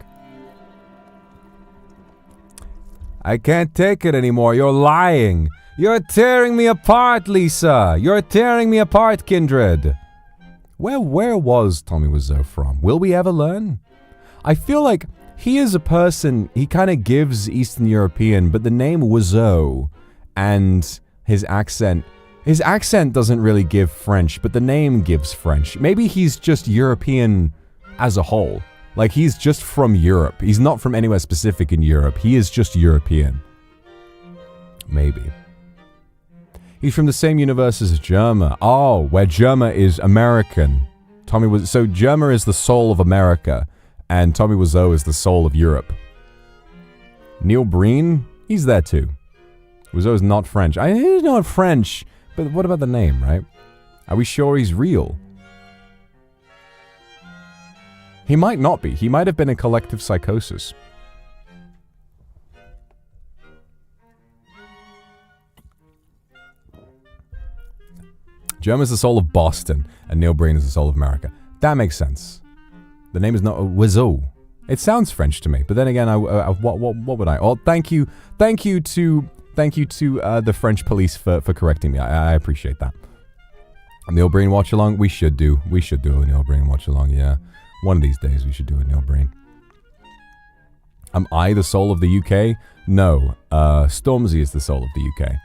I can't take it anymore. You're lying. You're tearing me apart, Lisa. You're tearing me apart, Kindred. Where was Tommy Wiseau from? Will we ever learn? I feel like he is a person, he kind of gives Eastern European, but the name Wiseau and his accent doesn't really give French, but the name gives French. Maybe he's just European as a whole. Like, he's just from Europe. He's not from anywhere specific in Europe. He is just European. Maybe. He's from the same universe as Germa. Oh, where Germa is American. So Germa is the soul of America, and Tommy Wiseau is the soul of Europe. Neil Breen? He's there too. Wiseau is not French. He's not French, but what about the name, right? Are we sure he's real? He might not be. He might have been a collective psychosis. Germa is the soul of Boston, and Neil Breen is the soul of America. That makes sense. The name is not Wiseau. It sounds French to me, but then again, what would I? Well, thank you to the French police for correcting me. I appreciate that. Neil Breen watch along. We should do a Neil Breen watch along. Yeah, one of these days we should do a Neil Breen. Am I the soul of the UK? No. Stormzy is the soul of the UK.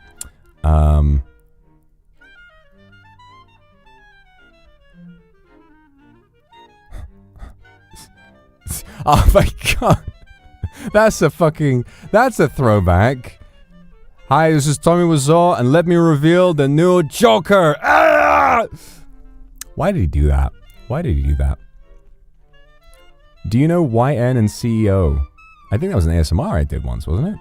Oh my god. That's a throwback. Hi, this is Tommy Wiseau, and let me reveal the new Joker. Ah! Why did he do that? Do you know YN and CEO? I think that was an ASMR I did once, wasn't it?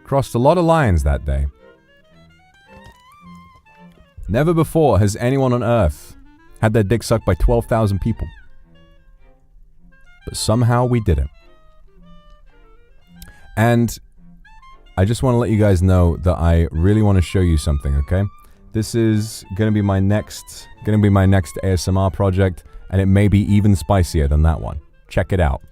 Crossed a lot of lines that day. Never before has anyone on Earth had their dick sucked by 12,000 people. But somehow we did it. And I just want to let you guys know that I really want to show you something, okay? This is going to be my next ASMR project, and it may be even spicier than that one. Check it out.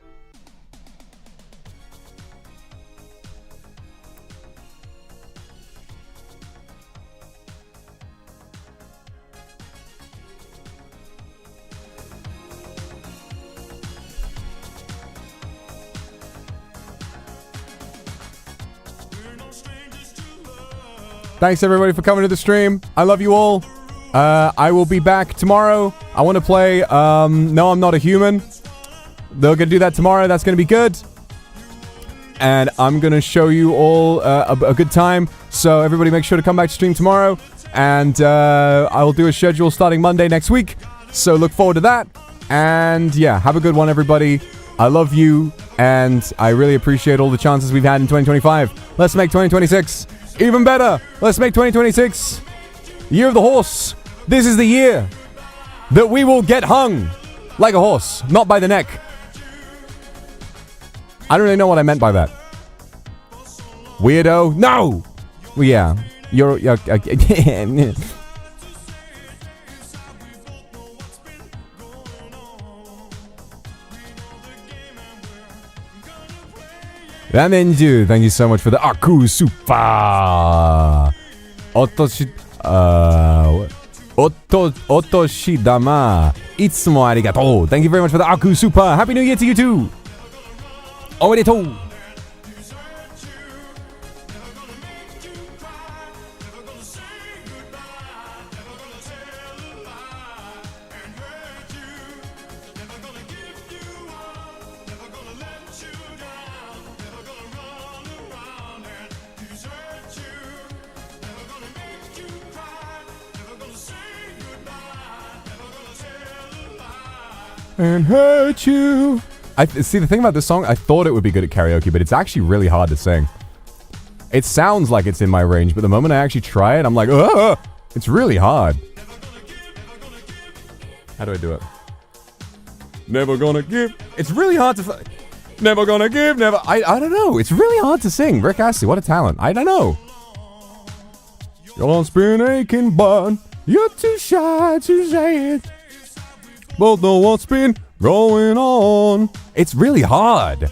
Thanks everybody for coming to the stream. I love you all. I will be back tomorrow. I want to play No, I'm Not a Human. They're going to do that tomorrow. That's going to be good. And I'm going to show you all a good time. So everybody make sure to come back to stream tomorrow. And I will do a schedule starting Monday next week. So look forward to that. And yeah, have a good one, everybody. I love you. And I really appreciate all the chances we've had in 2025. Let's make 2026 even better. Let's make 2026 the year of the horse. This is the year that we will get hung like a horse, not by the neck. I don't really know what I meant by that. Weirdo. No! Well, yeah. You're Ramenju, thank you so much for the Aku Super. Otoshidama. Itsumo arigatou. Thank you very much for the Aku Super. Happy New Year to you too. Omedetou. and hurt you. See, the thing about this song, I thought it would be good at karaoke, but it's actually really hard to sing. It sounds like it's in my range, but the moment I actually try it, I'm like, ugh! It's really hard. How do I do it? Never gonna give. It's really hard to... Never gonna give, never... I don't know. It's really hard to sing. Rick Astley, what a talent. I don't know. Your arms been aching, but you're too shy to say it. Both know what's been going on. It's really hard.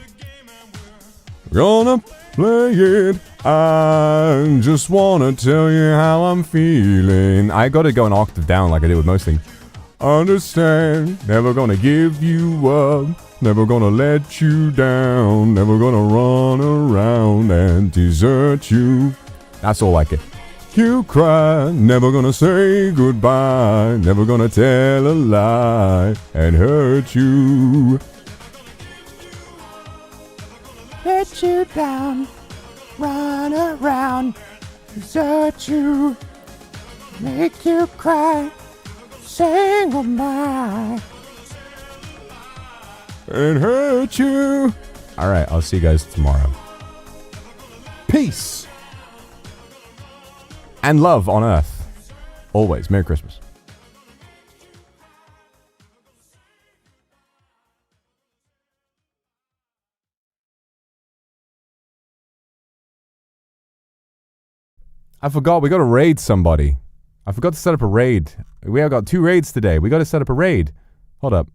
Gonna play it. I just wanna tell you how I'm feeling. I gotta go an octave down like I did with most things. Understand, never gonna give you up. Never gonna let you down. Never gonna run around and desert you. That's all I get. You cry, never gonna say goodbye. Never gonna tell a lie and hurt you. Let you down, run around, desert you, make you cry, say goodbye, and hurt you. All right, I'll see you guys tomorrow. Peace and love on earth. Always. Merry Christmas. I forgot, we got to raid somebody. I forgot to set up a raid. We have got 2 raids today. We got to set up a raid. Hold up.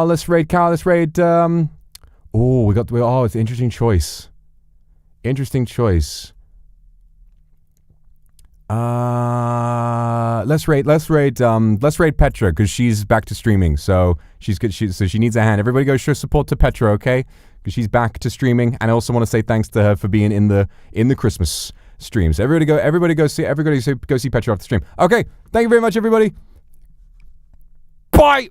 Let's raid Carl. Let's raid, it's an interesting choice. Interesting choice. Let's raid Petra, because she's back to streaming, so she's good. So she needs a hand. Everybody go show support to Petra, okay? Because she's back to streaming, and I also want to say thanks to her for being in the Christmas streams. Everybody go see Petra off the stream. Okay, thank you very much, everybody. Bye.